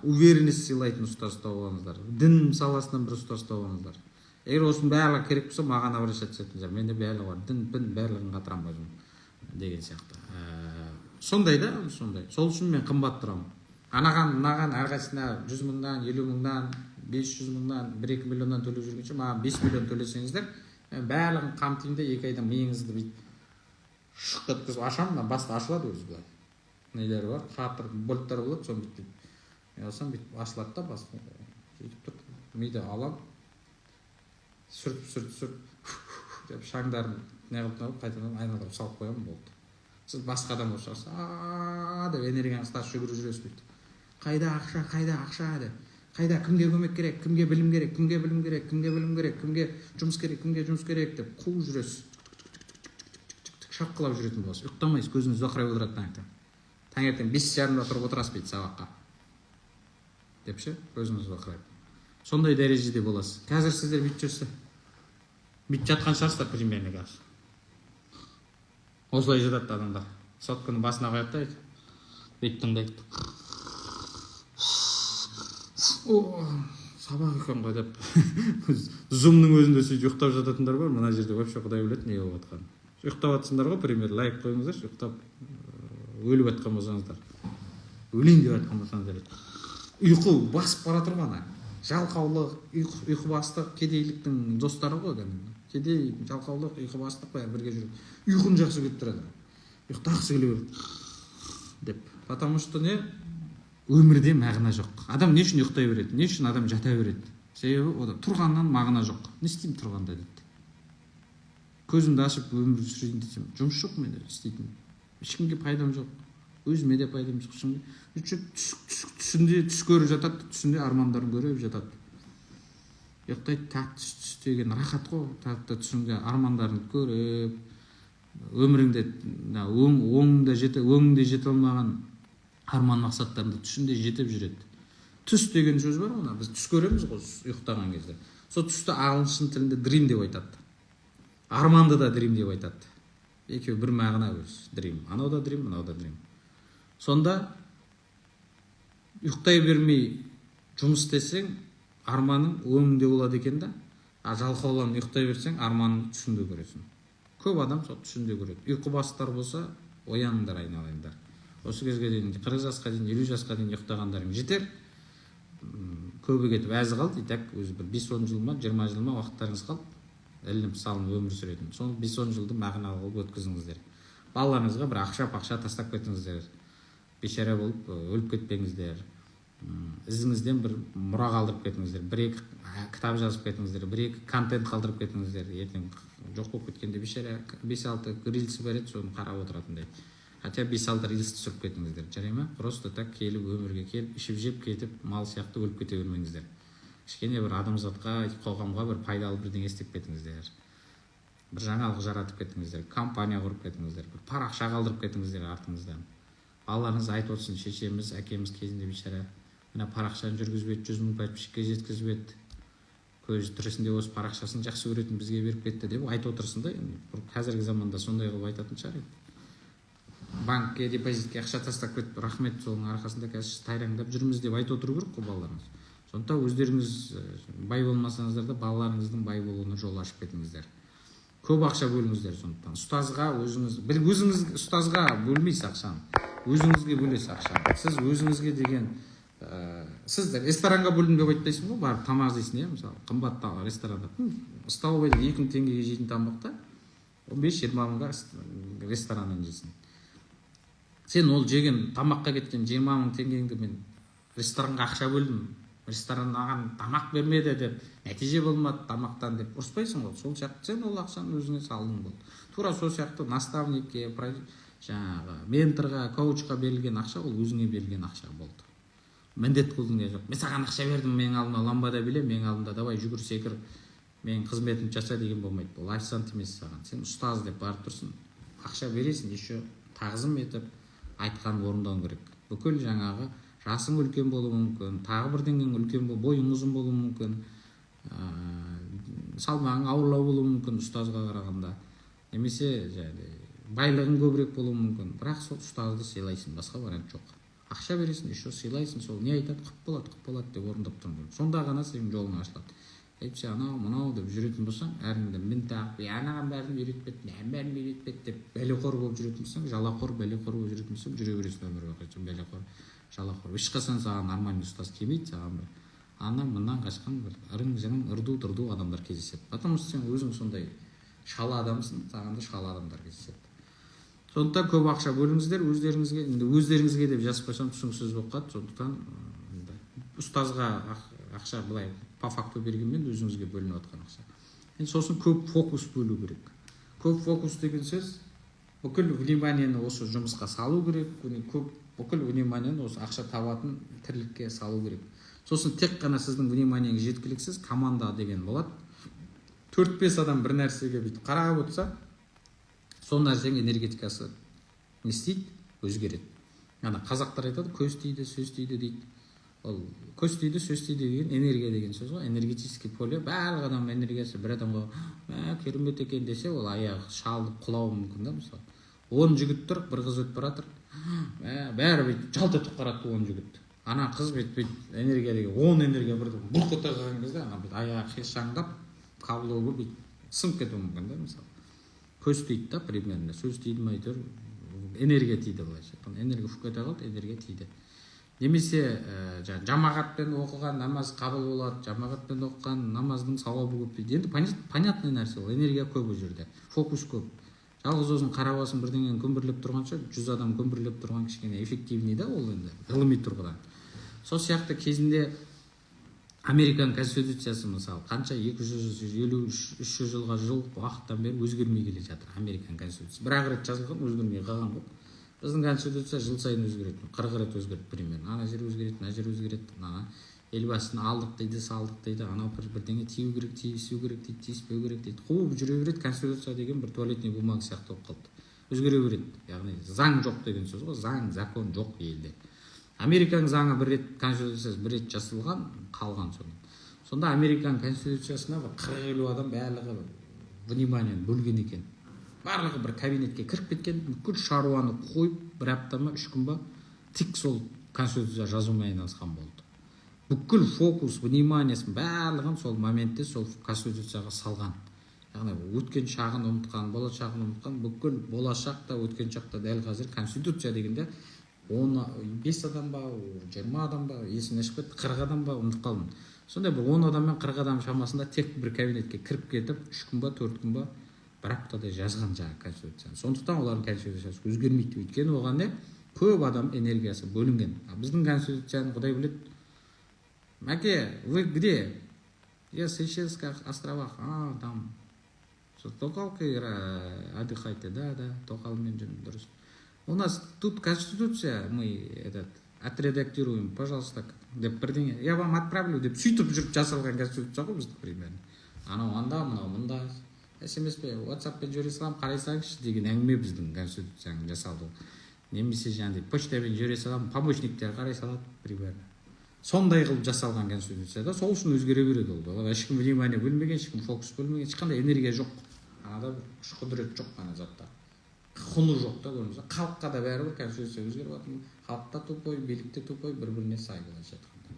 Уверенность сыйлайтын ұстаз тауып алыңыздар. Дін саласынан бір ұстаз тауып алыңыздар. Егер осының барлығы керек болса, маған обращаться етіңіздер. Менде барлығы бар. Дін барлығын қатырамын деген сияқты. Сондай да, сондай. Сол үшін мен қымбат тұрамын. Мынаған әрқайсысына 100 мыңнан, 50 мыңнан, 500 мыңнан, 1-2 миллионнан төлеп жүргенше, маған 5 миллион төлесеңіздер, мен барлығын қамтимын да 2 айда миыңызды бүйтіп шық еткізіп ашамын, баста ашылады өзі былай. Нелері бар, қатыр болттар болады, соны бүйтіп. Мен алсам бүйтіп ашылады да бас. Сөйтіп тұр, миды алам, сүртіп деп шаңдарын неғып қайтадан айналдырып салып қоямын, болды. Сіз басқа адам болып шығарса, деп энергияңыз тасып жүгіріп жүресіз бүйтіп. Қайда ақша деп. Қайда кімге көмек керек, кімге білім керек, кімге жұмыс керек деп қуып жүресіз. Шапқылап жүретін боласыз. Ұйықтамайсыз, көзіңіз зоқырай отырады таңертең. Таңертең 5:30-да тұрып отырасыз бүйтіп сабаққа. Деп ше, көзіңіз зоқырайды. Сондай дәрежеде боласыз. Қазір сіздер бүйтіп жүрсіз. Бүйтіп жатқан шығарсыздар примерно қазір. Осылай жатады адамдар. Сотканың басына қояды да бүйтіп тыңдайды. Сабақ екен ғой деп. Зумның өзінде сөйтіп ұйықтап жататындар бар. Мына жерде вообще құдай біледі не болып жатқанын. Ұйықтап жатсыңдар ғой, пример лайк қойыңыздаршы, ұйықтап өліп жатқан болсаңыздар. Өлейін деп жатқан болсаңыздар. Ұйқы басып бара тұрған. Жалқаулық, ұйқыбастық, кедейліктің достары ғой кәдімгі. Кедей, жалқаулық, ұйқыбастық бәрі бірге жүреді. Ұйқын жақсы көріп тұрады. Ұйықтағысы келе береді деп. Потому что не өмірде мағына жоқ. Адам не үшін ұйықтай береді? Не үшін адам жата береді? Себебі ода тұрғаннан мағына жоқ. Не істеймін тұрғанда дейді. Көзімді ашып өмір сүрейін десем, жұмыс жоқ менде істейтін. Ешкімге пайдам жоқ. Өзіме де пайдам жоқ. Түсінде түс көріп жатады, түсінде армандарын көріп жатады. Ұйықтайды, тәтті түс деген рахат қой. Тәтті түсінде армандарын көріп, өміріңде өңіңде жете алмаған арман мақсаттарында түсінде жетіп жүреді. Түс деген сөз бар ғой, біз түс көреміз ғой ұйықтаған кезде. Сол түсті ағылшын тілінде dream деп айтады. Арманды да dream деп айтады. Екеуі бір мағына өз. Dream. Анау да dream, мынау да dream. Сонда ұйықтай бермей жұмыс істесең, арманың өңінде болады екен да. Жалқауланып ұйықтай берсең, арманың түсінде көресің. Көп адам сол түсінде көреді. Ұйқы бастар болса, ояныңдар, айналайындар. Осы кезге дейін 40 жасқа дейін, 50 жасқа дейін ұйықтағандарың жетер. Көбі кетіп әзі қалды, так өзі бір 5-10 жыл ма, 20 жыл ма уақыттарыңыз қалды. Ілініп салынып өмір сүретін. Соны 5-10 жылды мағыналы қылып өткізіңіздер. Балаларыңызға бір ақша тастап кетіңіздер. Бейшара болып өліп кетпеңіздер. Ізіңізден бір мұра қалдырып кетіңіздер. 1-2 кітап жазып кетіңіздер. 1-2 контент қалдырып кетіңіздер. Ертең жоқ болып кеткенде бейшара 5-6 рилсі бар еді, соны қарап отыратындай. Хотя 5-6 рилс түсіріп кетіңіздер. Жарай ма? Просто так келіп өмірге келіп, ішіп жеп кетіп, мал сияқты өліп кете бермеңіздер. Кішкене бір адамзатқа, қоғамға бір пайдалы бірдеңе істеп кетіңіздер. Бір жаңалық жаратып кетіңіздер, компания құрып кетіңіздер, бір парақша қалдырып кетіңіздер артыңыздан. Балаларыңыз айтып отырсын, шешеміз, әкеміз кезінде бейшара мына парақшаны жүргізіп еді, 100 мың подписчикке жеткізіп еді. Көз тірісінде осы парақшасын жақсы көретін бізге беріп кетті деп айтып отырсын да. Қазіргі заманда сондай қылып айтатын шығар еді. Банкке, депозитке ақша тастап кетіп, рахмет, соның арқасында қазір тайраңдап жүрміз деп айтып отыру керек қой балаларыңыз. Сондықтан өздеріңіз бай болмасаңыздар да балаларыңыздың бай болуына жол ашып кетіңіздер. Көп ақша бөліңіздер сондықтан. Ұстазға өзіңіз ұстазға бөлмейсіз ақшаны. Өзіңізге бөлесіз ақшаны. Сіз өзіңізге деген сіз ресторанға бөлдім деп айтпайсың ғой, барып тамақ жейсің, мысалы, қымбат ресторанда. Столовойда 2000 теңгеге жейтін тамақта 15-20 мыңға рестораннан жейсің. Сен ол жеген тамаққа кеткен 20 мың теңгеңді мен ресторанға ақша бөлдім, ресторан маған тамақ бермеді деп, нәтиже болмады тамақтан деп ұрыспайсың ғой. Сол сияқты сен ол ақшаны өзіңе салдың болды. Тура сол сияқты наставникке, жаңағы менторға, коучқа берілген ақша ол өзіңе берілген ақша болды. Міндет қылдың жоқ. Мен саған ақша бердім, менің алдымда ламбада биле, менің алдымда давай жүгір секір, менің қызметімді жаса деген болмайды. Ол официант емес саған. Сен ұстаз деп барып тұрсың. Ақша бересің, еще тағзым етіп айтқанын орындауың керек. Бүкіл жаңағы жасың үлкен болуы мүмкін, тағы бірдеңең үлкен болуы, бойың ұзын болуы мүмкін, салмағың ауырлау болуы мүмкін ұстазға қарағанда, немесе байлығың көбірек болуы мүмкін, бірақ сол ұстазды сыйлайсың, басқа вариант жоқ. Ақша бересің, еще сыйлайсың, сол не айтады, құп болады деп орындап тұрың керек. Сонда ғана сенің жолың ашылады. Сен анау мынау деп жүретін болсаң, әріңді мін тағып, анаған бәрін үйретпеді, маған бәрін үйретпеді деп бәлеқор болып жүретін болсаң, жалақор, бәлеқор болып жүретін болсаң, жүре бересің өмір бақи. Бәлеқор, жалақор. Ешқашан саған нормальный ұстаз келмейді, саған бір аннан мындан қашқан бір ырың-жырың, ырду-дырду адамдар кездеседі. Потому что сен өзің сондай шала адамсың, саған да шала адамдар кездеседі. Сондықтан көп ақша бөліңіздер өздеріңізге деп жазып қойсам түсініксіз болып қалады. Сондықтан ұстазға ақша былай по факту бергенмен өзіңізге бөлініп жатқан ақша. Енді сосын көп фокус бөлу керек. Көп фокус деген сөз бүкіл вниманиені осы жұмысқа салу керек, бүкіл вниманиені осы ақша табатын тірлікке салу керек. Сосын тек қана сіздің вниманиеңіз жеткіліксіз команда деген болады. 4-5 адам бір нәрсеге бүйтіп қарап отырса, сол нәрсенің энергетикасы не істейді? Өзгереді. Ана қазақтар айтады, көз тиді, сөз тиді дейді. Ол көз тиді, сөз тиді деген энергия деген сөз ғой. Энергетический поле, барлық адам энергиясы бір адамға керемет екен десе, ол аяғы шалып құлауы мүмкін да, мысалы. 10 жігіт тұр, бір қыз өтіп баратыр. Бәрі бүйтіп жалт етіп қарады 10 жігіт. Ана қыз бүйтіп энергия деген 10 энергия бірден бұрқ ете қалған кезде, ана бүйтіп аяғы қишаңдап, қабылы бүйтіп сынып кетуі мүмкін да, мысалы. Көз тиді да, примерно. Сөз тиді ме әйтеуір, энергия тиді былайша. Энергия ұшып кете қалды, энергия тиді. Немесе жамағатпен оқыған намаз қабыл болады, жамағатпен оқыған намаздың сауабы көп дейді. Енді понятный нәрсе ол, энергия көп ол жерде, фокус көп. Жалғыз өзің қарабасын бірдеңені көмбірлеп тұрғанша, 100 адам көмбірлеп тұрған кішкене эффективный да ол енді, ғылыми тұрғыдан. Сол сияқты кезінде Американ конституциясы мысалы қанша 250-300 жылға жуық уақыттан бері өзгермей келе жатыр. Американ конституциясы бір-ақ рет жазылған, өзгермей қалған ғой. Біздің конституция жыл сайын өзгереді, 40 рет өзгереді примерно. Ана жер өзгереді, мына жер өзгереді. Ана елбасын алдық дейді, салдық дейді, анау бірдеңе тию керек, тиісу керек дейді, тиіспеу керек дейді. Қуып жүре береді. Конституция деген бір туалетный бумага сияқты болып қалды. Өзгере береді. Яғни заң жоқ деген сөз ғой. Заң, закон жоқ елде. Американың заңы бір рет, конституциясы бір рет жасалған, қалған соны. Сонда Американың конституциясына 40-50 адам барлығы вниманиені бөлген екен. Барлығы бір кабинетке кіріп кеткен, бүкіл шаруаны қойып, бір апта ма, 3 күн ба, тек сол конституция жазумен айналысқан болды. Бүкіл фокус, вниманиесін барлығын сол моментте сол конституцияға салған. Яғни өткен шағын ұмытқан, болашағын ұмытқан, бүкіл болашақта, өткен шақта дәл қазір конституция дегенде 5 адам ба, 20 адам ба, есімнен шығып кетті, 40 адам ба, ұмытып қалдым. Сондай бір 10 адам мен 40 адам шамасында тек бір кабинетке кіріп кетіп, 3 күн ба, 4 күн ба, бір аптада жазған жаңа конституцияны. Сондықтан олардың конституциясы өзгермейді. Өйткені оған не? Көп адам энергиясы бөлінген. Біздің конституцияны Құдай біледі. Мәке, вы где? Я в Сейшельских островах. Там. Тоқалка отдыхайте. Да, тоқалмен жүрмін, дұрыс. У нас тут конституция, мы отредактируем, пожалуйста, деп бірдеңе. Я вам отправлю деп сөйтіп жүріп жасалған конституция ғой біздің примерно. Анау анда, мынау мында. SMS-пе, WhatsApp-пен жүре салам, қарайсаңызшы деген әңгіме біздің конституцияның жасалды. Немесе жаңағыдай почтамен жүре салам, помощниктер қарай салады примерно. Сондай қылып жасалған конституцияда сол үшін өзгере береді ол. Ешкім внимание бөлмеген, ешкім фокус бөлмеген, ешқандай энергия жоқ. Анада күш құдірет жоқ ана затта. Құны жоқ та көрдіңіз. Халыққа да бәрібір конституция өзгеріп жатыр. Халық та тупой, билік те тупой, бір-біріне сай былайша айтқанда.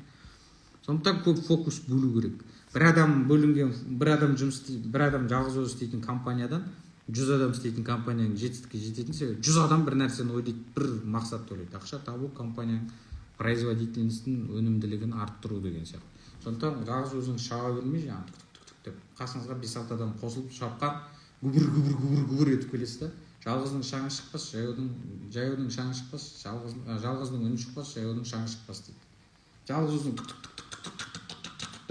Сондықтан көп фокус бөлу керек. Бір адам бөлінген, бір адам жұмыс істейді, бір адам жалғыз өзі істейтін компаниядан 100 адам істейтін компанияның жетістікке жететін себебі 100 адам бір нәрсені ойлайды, бір мақсатты ойлайды. Ақша табу, компанияның производительностін, өнімділігін арттыру деген сияқты. Сондықтан жалғыз өзің шаға бермей, жаңағы деп қасыңызға 5-6 адам қосылып шапқан гүбір етіп келесіз да. Жалғыздың шаңы шықпас, жаяудың шаңы шықпас, жалғыздың үні шықпас, жаяудың шаңы шықпас дейді. Жалғыз өзің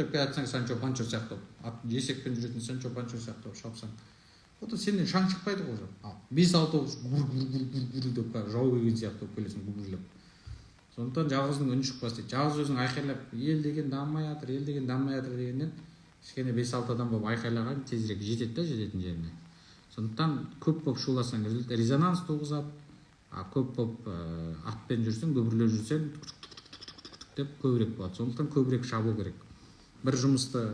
деп келе жатсаң Санчо Панчо сияқты есекпен жүретін Санчо Панчо сияқты шапсаң одан сенен шаң шықпайды ғой уже. Ал 5-6 гур деп жау келген сияқты болып келесің гүбірлеп. Сондықтан жалғыздың үні шықпас дейді. Жалғыз өзің айқайлап ел деген дамымай жатыр, ел деген дамымай жатыр дегеннен кішкене 5-6 адам болып айқайлаған тезірек жетеді да жететін жеріне. Сондықтан көп болып шуласаң резонанс туғызады. Көп болып атпен жүрсең, гүбірлеп жүрсең деп көбірек болады. Сондықтан көбірек шабу керек. Бір жұмысты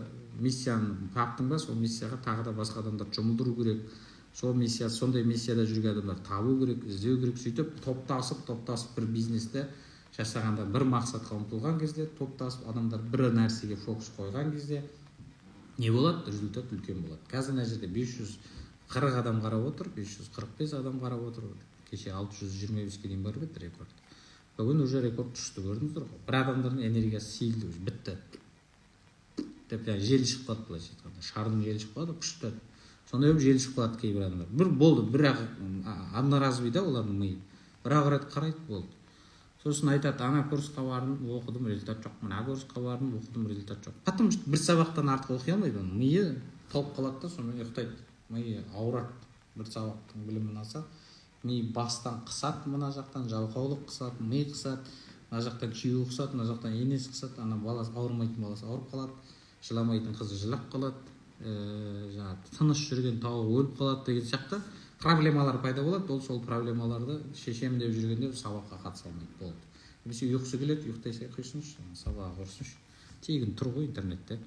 миссияны таптың ба, сол миссияға тағы да басқа адамдар жұмылдыру керек. Сондай миссияда жүрген адамдар табу керек, іздеу керек. Сөйтіп топтасып бір бизнесті жасағанда, бір мақсатқа ұмтылған кезде, топтасып адамдар бір нәрсеге фокус қойған кезде не болады? Результат үлкен болады. Қазір мына жерде 540 адам қарап отыр, 545 адам қарап отыр. Кеше 625-ке дейін барып еді рекорд. Бүгін уже рекорд тұшты, көрдіңіздер ғой. Бір адамдардың энергиясы сейілді, бітті. Деп желі шығып қалады, былайша айтқанда. Шардың желі шығып қалады, күшті. Сондай болып желі шығып қалады кейбір адамдар. Бір болды, бірақ одноразовый да олардың миы. Бір-ақ рет қарайды, болды. Сосын айтады, ана курсқа бардым, оқыдым, результат жоқ. Мына курсқа бардым, оқыдым, результат жоқ. Потому что бір сабақтан артық оқи алмайды, оның миы толып қалады да, сонымен ұйықтайды. Миы ауырады. Бір сабақтың білімін алса, ми бастан қысады, мына жақтан жалқаулық қысады, ми қысады, мына жақтан күйеуі қысады, мына жақтан енесі қысады, ана баласы ауырмайтын баласы ауырып қалады, жыламайтын қызы жылап қалады, тыныш жүрген тауы өліп қалады деген сияқты проблемалар пайда болады. Ол сол проблемаларды шешемін деп жүргенде сабаққа қатыса алмайды, болды. Немесе ұйқысы келеді, ұйықтай қойсыншы, сабаққа құрсыншы. Тегін тұр ғой интернетте.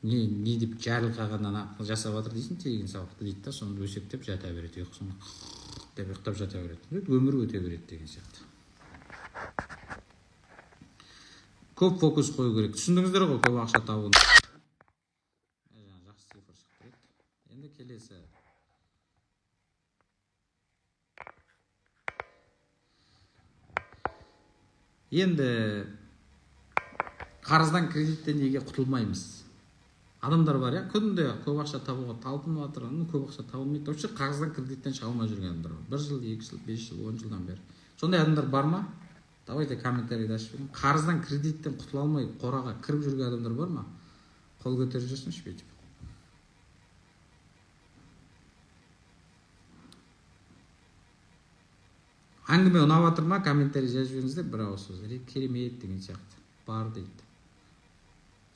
Не деп жарылқағаннан жасап жатыр дейсің, тегін сабақты дейді да, соны өсектеп жата береді, ұйқысын деп ұйықтап жата береді. Өмір өте береді деген сияқты. Көп фокус қою керек. Түсіндіңіздер ғой, көп ақша табуын. Жақсы цифр шықты. Енді келесі. Енді қарыздан, кредиттен неге құтылмаймыз? Адамдар бар, күнде көп ақша табуға талпынып жатыр, көп ақша табылмайды. Вообще қарыздан, кредиттен шыға алмай жүрген адамдар бар. 1 жыл, 2 жыл, 5 жыл, 10 жылдан бері. Сондай адамдар бар ма? Давайте комментарийді ашып беріңіз. Қарыздан, кредиттен құтыла алмай қораға кіріп жүрген адамдар бар ма? Қол көтеріп жүрсінші бүйтіп. Әңгіме ұнап жатыр ма? Комментарий жазып жіберіңіздер, бір ауыз сөз. Керемет деген сияқты. Бар дейді.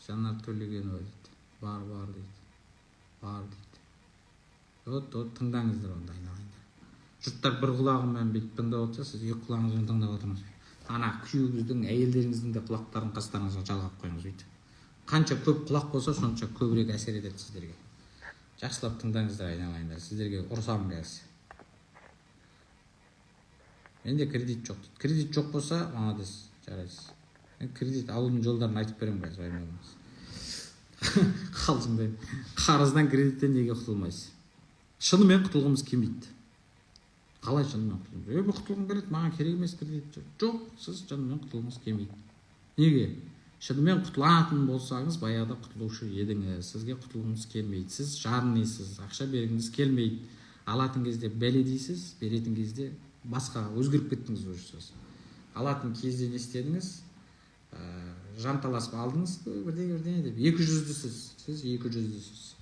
Жанар Төлегенова дейді. Бар дейді. Бар дейді. Вот тыңдаңыздар онда, айналайындар. Жұрттар бір құлағымен бүйтіп тыңдап отырса, сіз екі құлағыңызбен тыңдап отырыңыз. Ана күйеуіңіздің, әйелдеріңіздің де құлақтарын қастарыңызға жалғап қойыңыз бүйтіп. Қанша көп құлақ болса, сонша көбірек әсер етеді сіздерге. Жақсылап тыңдаңыздар, айналайындар. Сіздерге ұрсам қазір. Менде кредит жоқ дейді. Кредит жоқ болса, молодец, жарайсыз. Мен кредит алудың жолдарын айтып беремін қазір, уайымдамаңыз. Қалжыңдаймын. Қарыздан, кредиттен неге құтылмайсыз? Шынымен құтылғымыз келмейді. Қалай шынымен құтылғымыз? Мен құтылғым келеді, маған керек емес кредит. Жоқ, сіз шынымен құтылғыңыз келмейді. Неге? Шынымен құтылатын болсаңыз, баяғыда құтылушы едіңіз. Сізге құтылғыңыз келмейді. Сіз жарнайсыз, ақша бергіңіз келмейді. Алатын кезде бәле дейсіз, беретін кезде басқа өзгеріп кеттіңіз өшсіз. Алатын кезде не істедіңіз? Жанталасып алдыңыз, бірдеңе деп. 200-сіз, сіз 200-сіз.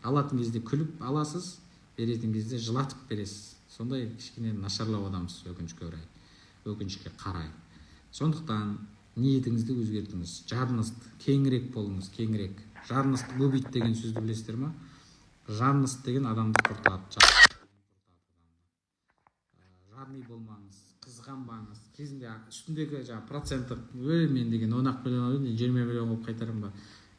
Алатын кезде күліп аласыз, беретін кезде жылатып бересіз. Сондай кішкене нашарлау адамсыз, өкінішке қарай. Сондықтан ниетіңізді өзгертіңіз, жарнысты кеңірек болыңыз, кеңірек. Жарнысты көбейт деген сөзді білесіздер ма? Жарныс деген адамды құртады. Жарный болмаңыз, қызғанбаңыз. Кезінде үстіндегі проценті, мен деген 10 миллион, 20 миллион қылып қайтарым ба?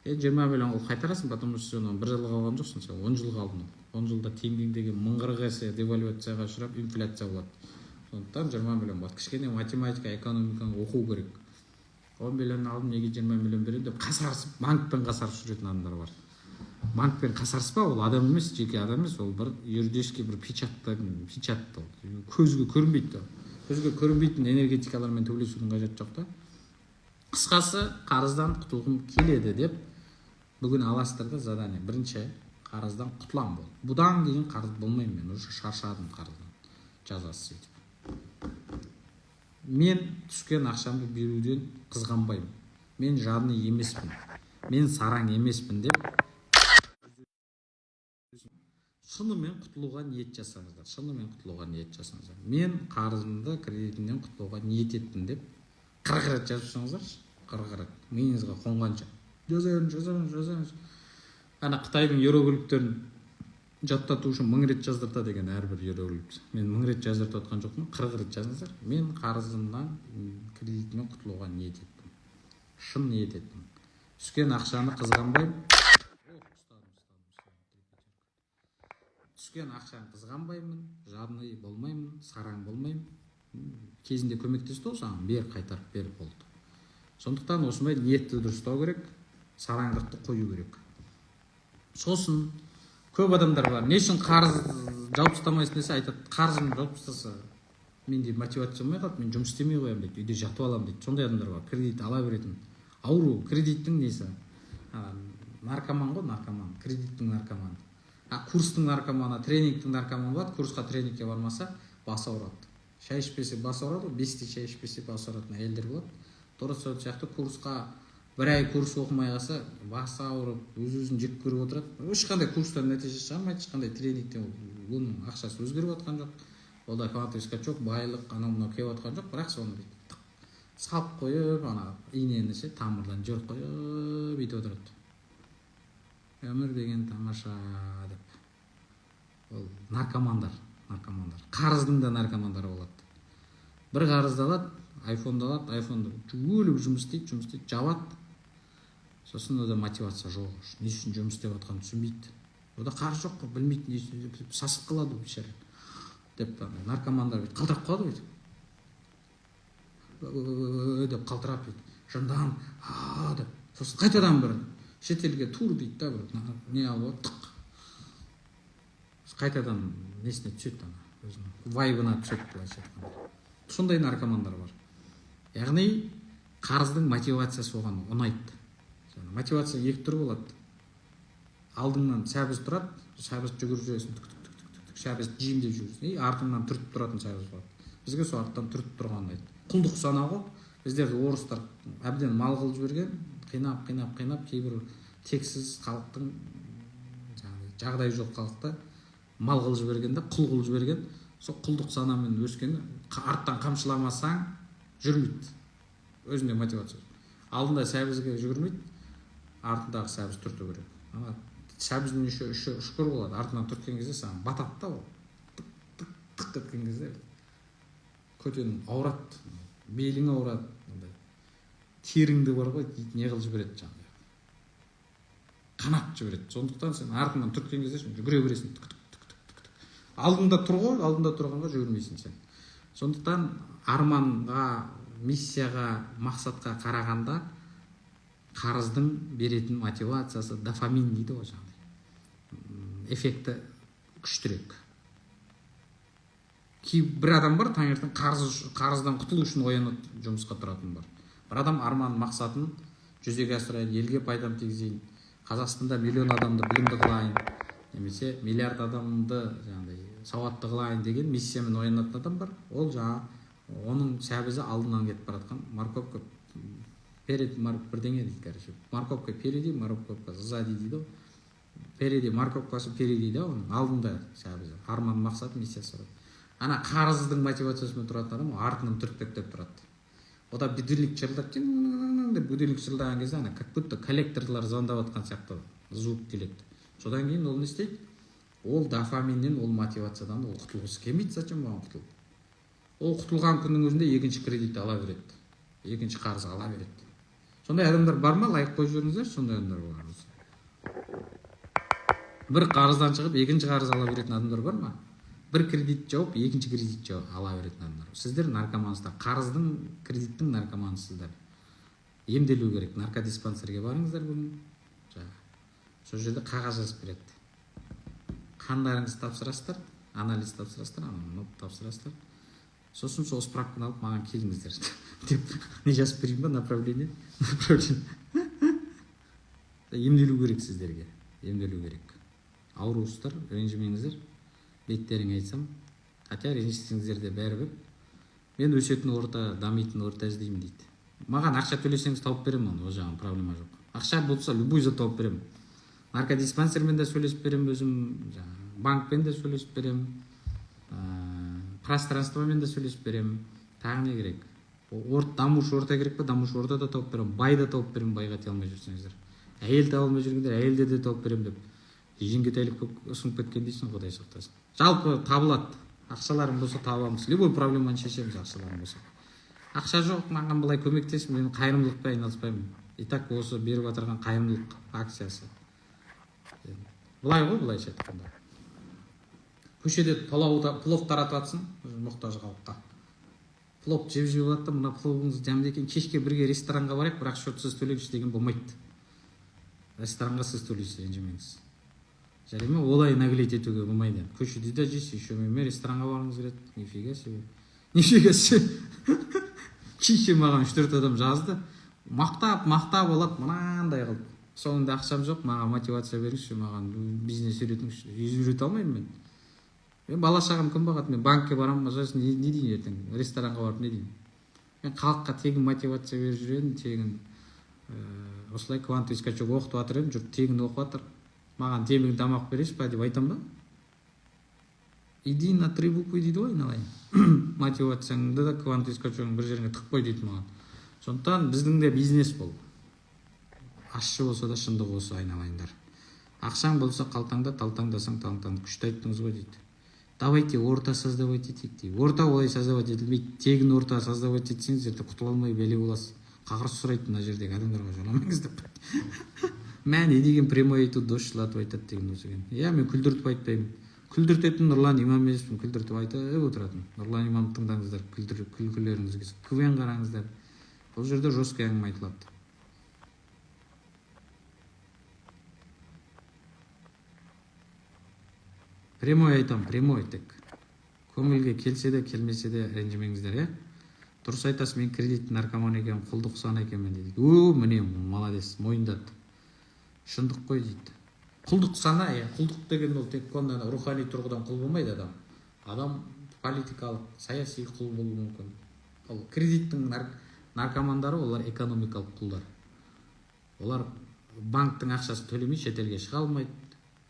20 миллион қылып қайтарасың, потому что сен 1 жылға қалған жоқсың, сен 10 жылға алдың. 10 жылда теңгеңдегі мыңғырғасы девальвацияға ұшырап, инфляция болады. Сондықтан 20 миллион болады. Кішкене математика, экономиканы оқу керек. 10 миллион алдым, неге 20 миллион берем деп қасарысып, банкпен қасарысып жүретін адамдар бар. Банкпен қасарыспа, ол адам емес, жеке адам емес, ол бір юридический бір печатты, көзге көрінбейді. Көзге көрінбейтін энергетикалармен төлесудің қажеті жоқ та. Қысқасы, қарыздан құтылғым келеді деп бүгін аластырды задание. Бірінші, қарыздан құтылам бол. Бұдан кейін қарыз болмаймын, мен уже шаршадым қарыздан. Жазасы сөйтіп. Мен түскен ақшамды беруден қызғанбаймын. Мен жарны емеспін. мен сараң емеспін деп шынымен құтылуға ниет жасаңыздар. Шынымен құтылуға ниет жасаңыздар. Мен қарызымды, кредитімнен құтылуға ниет еттім деп 40 рет жазып тұрсаңыздаршы, 40 рет миыңызға қонғанша жаза. Ана Қытайдың иероглифтерін жаттату үшін 1000 рет жаздырта деген әрбір иероглиф. Мен 1000 рет жаздыртып отқан жоқпын, 40 рет жазыңыздар. Мен қарызымнан, кредитімнен құтылуға ниет еттім. Шын ниет еттім. Түскен ақшаны қызғанбаймын. Түскен ақшаны қызғанбаймын, жадный болмаймын, сараң болмаймын. Кезінде көмектесті ғой саған, бер, қайтарып бер болды. Сондықтан осындай ниетті дұрыстау керек, сараңдықты қою керек. Сосын көп адамдар бар. Не үшін қарыз жауып тастамайсың десе, айтады, қарызым жауып тастаса, менде мотивация болмай қалды, мен жұмыс істемей қоямын дейді, үйде жатып аламын дейді. Сондай адамдар бар. Кредит ала беретін. Ауру, кредиттің несі? Наркоман ғой, наркоман. Кредиттің наркоманы. Курстың наркоманы, тренингтің наркоманы болады. Курсқа, тренингке бармаса, басы ауырады. Шай ішпесе басы ауырады, 5 шай ішпесе басы ауыратын әйелдер болады. Дұрыс сол сияқты курсқа бір ай курс оқымай қалса, басы ауырып, өз-өзін жек көріп отырады. Ешқандай курстан нәтиже шығармайды, ешқандай тренингтен оның ақшасы өзгеріп жатқан жоқ. Ол да квантовый скачок, байлық, анау-мынау келіп жатқан жоқ, бірақ соны салып қойып, ана инені тамырдан жырып қойып бүйтіп отырады. Өмір деген тамаша деп. Ол наркомандар. Қарыздың да наркомандары болады. Бір қарызды алады, айфонды алады, айфонды өліп жұмыс істейді, жабады. Сосын ода мотивация жоқ. Не үшін жұмыс істеп жатқанын түсінбейді. Ода қарыз жоқ қой, білмейді, не үшін сасып қалады бейшара. Деп наркомандар бүйтіп қалтырап қалады бүйтіп. Деп қалтырап бүйтіп. Жындан, деп. Сосын қайтадан бір шетелге тур дейді да, бір не алып тық. Қайтадан несіне түседі, өзінің вайбына түседі былайша айтқанда. Сондай наркомандар бар. Яғни қарыздың мотивациясы оған ұнайды. Мотивация екі түр болады. Алдыңнан сәбіз тұрады, сәбіз жүгіріп жүресің, сәбіз жеймін деп жүресің. Артыңнан түртіп тұратын сәбіз болады. Бізге сол арттан түртіп тұрған ұнайды. Құлдық санау, біздерді орыстар әбден мал қылып жіберген, қинап, кейбір тексіз халықтың, жағдай жоқ халықты мал қылып жіберген де, құл қылып жіберген. Сол құлдық санамен өскені, арттан қамшыламасаң жүрмейді. Өзінде мотивация. Алдында сәбізге жүгірмейді, артындағы сәбіз түрту керек. Ана сәбіздің үші ұшқыр болады, артынан түрткен кезде саған батады да ол. Тық еткен кезде көтенің ауырады, белің ауырады, теріңді бар ғой, не қылып жібереді жаңағы. Қанат жібереді. Сондықтан сен артынан түрткен кезде жүгіре бересің. Алдында тұр ғой, алдында тұрғанға жүгірмейсің сен. Сондықтан арманға, миссияға, мақсатқа қарағанда қарыздың беретін мотивациясы дофамин дейді ғой жаңағыдай. Эффекті күштірек. Бір адам бар, таңертең қарыздан құтылу үшін оянып жұмысқа тұратын бар. Бір адам арман мақсатын жүзеге асырайын, елге пайдам тигізейін, Қазақстанда миллион адамды білімді қылайын, немесе миллиард адамды сауатты қылайын деген миссиямен оянатын адам бар. Ол оның сәбізі алдынан кетіп баратқан морковка перед бірдеңе дейді, короче. Морковка переди, морковка сзади дейді. Переди морковкасы переди да, оның алдында сәбізі. Арман мақсат миссиясы бар. Ана қарыздың мотивациясымен тұратын адам артынан түртпектеп тұрады. Ода будильник шырылдап, деп будильник шырылдаған кезде ана как будто коллекторлар звондап отқан сияқты звук келеді. Содан кейін ол не істейді? Ол дофаминнен, ол мотивациядан ол құтылғысы келмейді, зачем оған құтылды? Ол құтылған күннің өзінде екінші кредит ала береді. Екінші қарыз ала береді. Сондай адамдар бар ма? Лайк қойып жүріңіздер, сондай адамдар бар. Бір қарыздан шығып, екінші қарыз ала беретін адамдар бар ма? Бір кредит жауып, екінші кредит ала беретін адамдар. Сіздер наркомансыздар. Қарыздың, кредиттің наркомансыздар. Емделу керек. Наркодиспансерге барыңыздар бүгін. Сол жерде қағаз жазып береді. Қандарыңызды тапсырасыздар, анализ тапсырасыздар, ананы тапсырасыздар. Сосын сол справканы алып маған келіңіздер деп не жазып берейін ба? Направление. Емделу керек сіздерге. Емделу керек. Аурусыздар, ренжімеңіздер. Беттерін айтсам, хотя ренжісеңіздер де бәрібір. Мен өсетін орта, дамитын орта іздеймін дейді. Маған ақша төлесеңіз тауып беремін оны, ол жағын проблема жоқ. Акча болсо любой зат алып берем. Наркодиспансермен де сөйлесіп берем өзім, банкпен де сөйлесіп берем, пространствомен де сөйлесіп берем. Тағы не керек? Дамушы орта керек па? Дамушы орта да тауып берем, бай да тауып берем, байға тие алмай жүрсеңіздер. Әйел таба алмай жүргендер әйелде де тауып берем деп. Жеңгетайлық болып ұсынып кеткен дейсің, Құдай сақтасын. Жалпы табылады. Ақшаларың болса табамыз. Любой проблеманы шешеміз ақшаларың болса. Ақша жоқ, маған былай көмектес, мен қайырымдылықпен айналыспаймын. И так осы беріп жатырған қайырымдылық акциясы. Былай ғой, былайша айтқанда. Көшеде плов таратып жатсың, мұқтаж халыққа. Плов жеп жатты, мына пловыңыз дәмді екен, кешке бірге ресторанға барайық, бірақ счетсыз төлеңізші деген болмайды. Ресторанға сіз төлейсіз, ренжімеңіз. Жарай ма? Олай наглеть етуге болмайды. Көшеде де жейсіз, еще мен ресторанға барғыңыз келеді. Нифига себе. Нифига себе. Кеше маған 3-4 адам жазды. Мақтап алады, мынандай қылып. Соңында ақшам жоқ, маған мотивация беріңізші, маған бизнес үйретіңізші. Үйрете алмаймын мен. Мен бала шағам кім бағады? Мен банкке барамын, не дейін ертең? Ресторанға барып не дейін? Мен халыққа тегін мотивация беріп жүремін, тегін осылай квантовый скачок оқытып жатыр едім, жұрт тегін оқып жатыр. Маған темекі тамақ бересіз ба деп айтам ба? Иди на 3 буквы дейді ғой, айналайын. Мотивацияңды да квантовый скачогың бір жеріңе тықпай қой дейді маған. Сондықтан біздің де бизнес бол. Ащы болса да шындық осы, айналайындар. Ақшаң болса қалтаңда, талтаңдасаң талантанды. Күшті айттыңыз ғой дейді. Давайте орта создавать етейік дейді. Орта олай создавать етілмейді. Тегін орта создавать етсеңіз, ерте құтыла алмай бәле боласыз. Қағыр сұрайды мына жердегі адамдарға, жоламаңыз деп. Мә не деген прямой айту, досшылатып айтады деген осы екен. Иә, мен күлдіртіп айтпаймын. Күлдіртетін Нұрлан имам емеспін, күлдіртіп айтып отыратын. Нұрлан имам тыңдаңыздар, күлкілеріңізге, КВН қараңыздар. Бұл жерде жестко әңгіме айтылады. Прямой айтам, прямой тек. Көңілге келсе де, келмесе де ренжімеңіздер, иә? Дұрыс айтасыз, мен кредит наркоман екенмін, құлдық сан екенмін дейді. Міне, молодец, мойындады. Шындық қой дейді. Құлдық сана, құлдық деген ол тек қана рухани тұрғыдан құл болмайды адам. Адам политикалық, саяси құл болуы мүмкін. Ол кредиттің наркомандары, олар экономикалық құлдар. Олар банктың ақшасын төлемей шетелге шыға алмайды,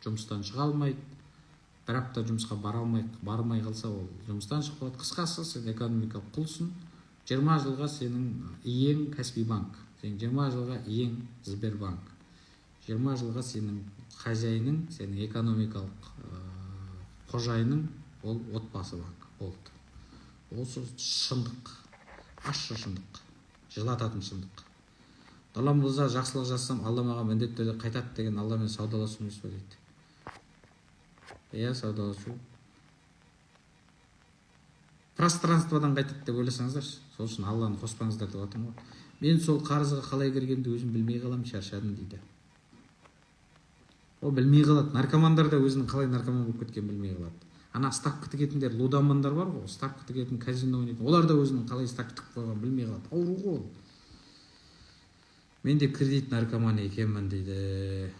жұмыстан шыға алмайды. Бір апта жұмысқа бармай қалса, ол жұмыстан шығып қалады. Қысқасы, сен экономикалық құлсың. 20 жылға сенің иең Каспий банк, сен 20 жылға иең Сбербанк. 20 жылға сенің хозяйның, сенің экономикалық қожайының ол отбасы банк болды. Осы шындық, ащы шындық, жылататын шындық. Нұрлан мырза, жақсылық жасасам, Алла маған міндетті түрде қайтады деген Алламен саудаласу емес пе дейді. Иә, саудаласу. Пространстводан қайтады деп ойласаңыздар, сол үшін Алланы қоспаңыздар деп жатырмын ғой. Мен сол қарызға қалай кіргенімді өзім білмей қалам, шаршадым дейді. Ол білмей қалады. Наркомандар да өзінің қалай наркоман болып кеткенін білмей қалады. Ана ставка тігетіндер, лудомандар бар ғой, ставка тігетін, казино ойнайтын. Олар да өзінің қалай ставка тігіп қойғанын білмей қалады. Ауру ғой ол. Мен де кредит наркоман екенмін дейді.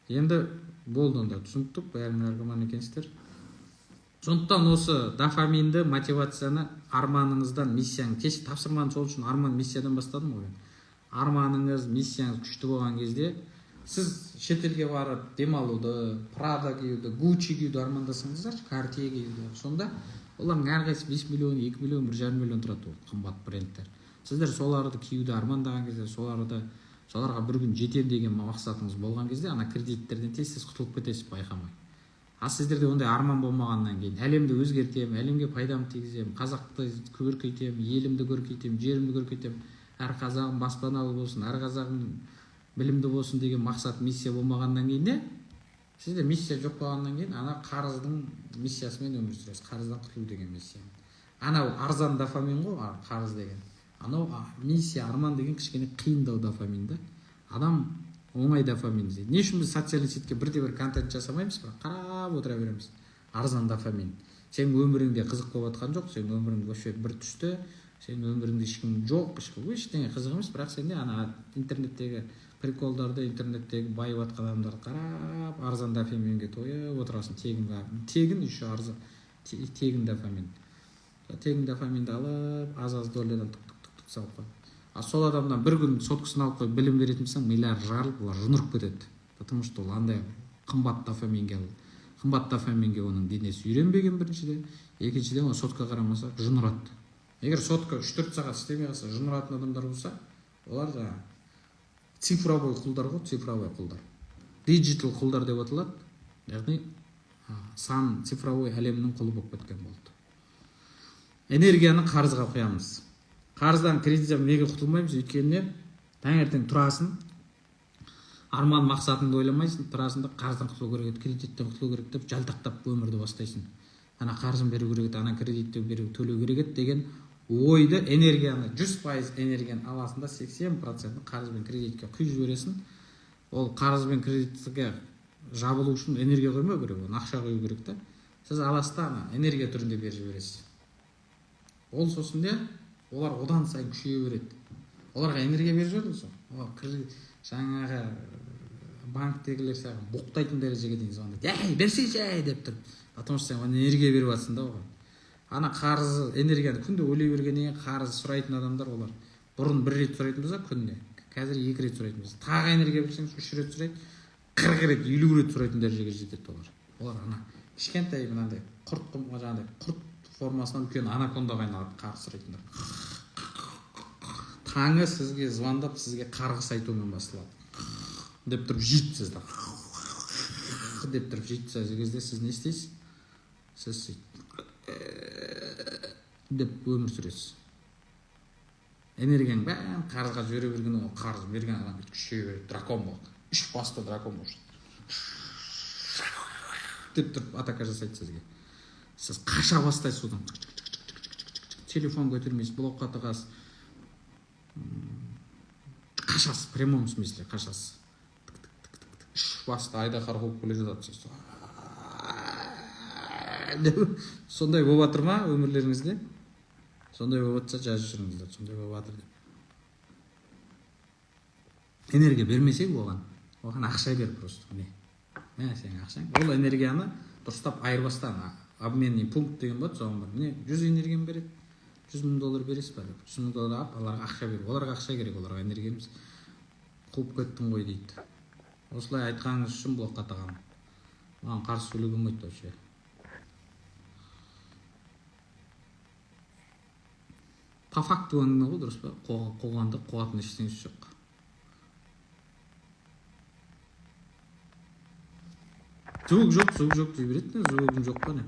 Енді болды, онда түсінттік, бәрін наркоман екенсіздер. Сондықтан осы дофаминді, мотивацияны арманыңыздан, миссияң, кеше тапсырманы сол үшін арман, миссиядан бастадым ғой. Арманыңыз, миссияңыз күшті болған кезде, сіз шетелге барып демалуды, Прада киюді, Гуччи киюді армандасаңыздар, Cartier киюді, сонда олардың әрқайсысы 5 миллион, 2 миллион, 1,5 миллион тұрады, қымбат брендтер. Сіздер соларды киюді армандаған кезде, соларға бір күн жетем деген мақсатыңыз болған кезде, ана кредиттерден тез құтылып кетесіз байқамай. А сіздерде ондай арман болмағаннан кейін, әлемді өзгертем, әлемге пайдам тигізем, қазақты көркейтем, елімді көркейтем, жерімді көркейтем, әр қазағым баспаналы болсын, әр қазағым білімді болсын деген мақсат, миссия болмағаннан кейін де, сізде миссия жоқ болғаннан кейін, ана қарыздың миссиясымен өмір сүресіз, қарыздан құтылу деген миссия. Анау арзан дофамин ғой, қарыз деген. Анау миссия, арман деген кішкене қиындау дофамин да. Адам оңай дофамин іздейді. Не үшін біз социальный сетке бірде-бір контент жасамаймыз, бірақ қарап отыра береміз. Арзан дофамин. Сен өміріңде қызық болып жатқан жоқ, сен өміріңде вообще бір түсті, сен өміріңде ешкім жоқ, ештеңе қызық емес, бірақ сенде ана интернеттегі приколдарды, интернеттегі байып жатқан адамдарды қарап, арзан дофаминге тойып отырасың, тегін еще арзан, тегін дофамин. тегін дофаминді алып аз долядан тұк салып қойып. А сол адамдан бір күн соткасын алып қойып білім беретін болсаң, миллиард жарылып олар жын кетеді. Потому что ол андай қымбат дофаминге оның денесі үйренбеген біріншіден, екіншіден ол сотка қарамаса жын ұрады. Егер сотка 3-4 сағат істемей қалса жын ұратын адамдар болса, олар жаңағы цифровой құлдар ғой, цифровой құлдар. Digital құлдар деп аталады. Яғни сан цифровой әлемнің құлы болып кеткен болды. Энергияны қарызға құямыз. Қарыздан, кредиттен неге құтылмаймыз? Өйткені таңертең тұрасың, арман мақсатыңды ойламайсың, тұрасың да қарыздан құтылу керек, кредиттен құтылу керек деп жалтақтап өмірді бастайсың. Ана қарызын беру керек, ана кредитті төлеу керек деген ойды, энергияны, 100% энергияны аласың да 80% қарыз бен кредитке құйып жібересің. Ол қарыз бен кредитке жабылу үшін энергия құймау керек, оны ақша құю керек та. Сіз аласыз да ана энергия түрінде беріп жібересіз. Ол сосын де олар одан сайын күшейе береді. Оларға энергия беріп жібердіңіз ғой. Олар жаңағы банктегілер саған боқтайтын дәрежеге дейін звондайды. Әй, берсейші әй деп тұр. Потому что сен энергия беріп жатсың да оған. Ана қарызы, энергияны күнде ойлай бергеннен кейін қарыз сұрайтын адамдар олар. Бұрын 1 рет сұрайтын болса күнде, қазір 2 рет сұрайтын болса. Тағы энергия берсеңіз 3 рет сұрайды, 40 рет, 50 рет сұрайтын дәрежеге жетеді олар. Олар ана кішкентай мынандай құрт формасынан үлкен анакондаға айналады қарыз сұрайтындар. Таңы сізге звондап, сізге қарғыс айтумен басталады. Деп тұрып жейді сізді. Деп тұрып жейді сіз кезде сіз не істейсіз? Сіз деп өмір сүресіз. Энергияң бәрін қарызға жібере бергенде ол қарыз берген адам күшейе береді, дракон болады. 3 басты дракон болады. Деп тұрып атака жасайды сізге. Сіз қаша бастайсыз одан. Телефон көтермейсіз, блокқа тығасыз. Қашасыз, прямом смысле қашасыз. 3 басты айдаһар қуып келе жатасыз. Сондай болып жатыр ма өмірлеріңізде? Сондай болып жатса жазып жүріңіздер, сондай болып жатыр деп. Энергия бермесек оған ақша бер просто. Міне сенің ақшаң. Ол энергияны дұрыстап айырбастан, обменный пункт деген болады, соған бар. Міне 100 энергияны береді. $100,000 бересіз ба деп. $100,000 алып, оларға ақша бер. Оларға ақша керек, оларға энергия емес. Қуып кеттің ғой дейді. Осылай айтқаныңыз үшін блокқа тығамын. Маған қарсы сөйлеуге болмайды вообще. По факту әңгіме ғой, дұрыс па? Қоғамды қуатын ештеңесі жоқ. Звук жоқ дей береді, звугым жоқ па не?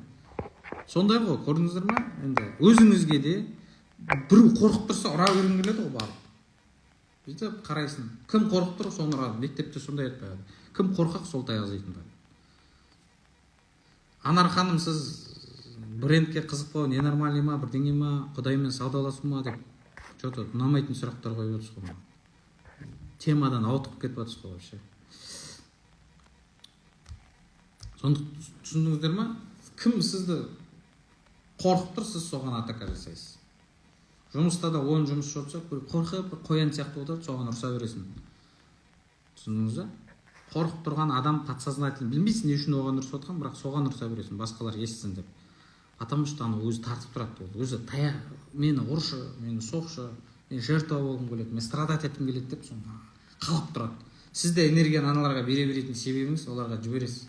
Сондай ғой, көрдіңіздер ма? Енді өзіңізге де біреу қорқып тұрса ұра бергің келеді ғой барып. Бүйтіп қарайсың. Кім қорқып тұр, соны ұрады. Мектепте сондай айтпайды. Кім қорқақ, сол таяқ жейтін бар. Анар ханым, сіз брендке қызықпау, ненормальный ма, бірдеңе ма, құдаймен саудаласу ма деп что-то ұнамайтын сұрақтар қойып отырсыз ғой. Темадан ауытқып кетіп жатсыз ғой вообще. Сонда түсіндіңіздер ма? Кім сізді қорқып тұр, сіз соған атака жасайсыз. Жұмыста да 10 жұмыс жатса, қорқып қоян сияқты отырып, соған ұрса бересің. Түсіндіңіз ба? Қорқып тұрған адам подсознательно білмейсің не үшін оған ұрсып отқан, бірақ соған ұрса бересің, басқалар естісін деп. Потому что аны өзі тартып тұрады, өзі таяқ, мені ұршы, мені соқшы, мен жертва болғым келеді, мен страдать еткім келеді деп соны қалап тұрады. Сіз де энергияны аналарға бере беретін себебіңіз оларға жібересіз.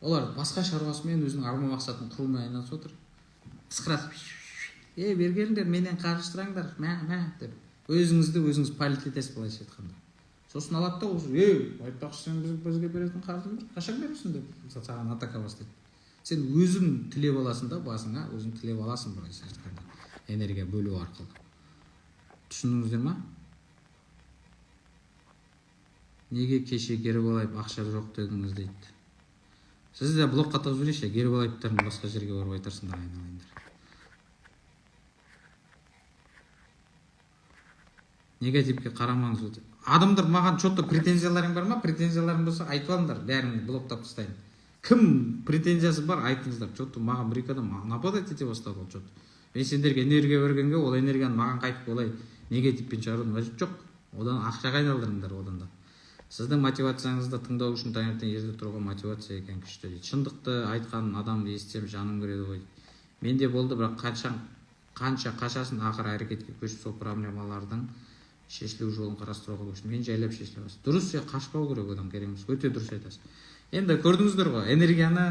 Олар басқа шаруасымен өзінің арман мақсатын құрумен айналысып отыр. Ысқырасып, бергендер, менен қаржыстыраңдар, мә деп. Өзіңізді өзіңіз полит етесіз былайша айтқанда. Сосын алады да, айтпақшы сен бізге беретін қаржың бар, қашан бересің деп саған атака бастайды. Сен өзің тілеп аласың да басыңа, өзің тілеп аласың былайша айтқанда. Энергия бөлу арқылы. Түсіндіңіздер ма? Неге кеше Кербалаев ақша жоқ дедіңіз дейді. Сіз де блокқа тығып жіберейінші, Кербалаевтардың басқа жерге барып айтарсыңдар, айналайындар. Негативке қарамаңыз өте. Адамдар маған что-то претензияларың бар ма? Претензияларың болса айтып алыңдар, бәрін блоктап тастайын. Кім претензиясы бар, айтыңыздар. Что-то маған бір-екі адам нападать ете бастады ол что-то. Мен сендерге энергия бергенге, ол энергияны маған қайтып олай негативпен шығарудың қажеті жоқ. Одан ақшаға айналдырыңдар одан да. Сіздің мотивацияңызды тыңдау үшін таңертең ерте тұруға мотивация екен күшті дейді. Шындықты айтқан адамды естсем жаным кіреді ғой. менде болды, бірақ қанша қашасын ақыры әрекетке көшіп сол проблемалардың шешілу жолын қарастыруға көштім. Мен жайлап шешіле бастадым. Дұрыс, қашпау керек, одан керек емес. Өте дұрыс айтасыз. Енді көрдіңіздер ғой, энергияны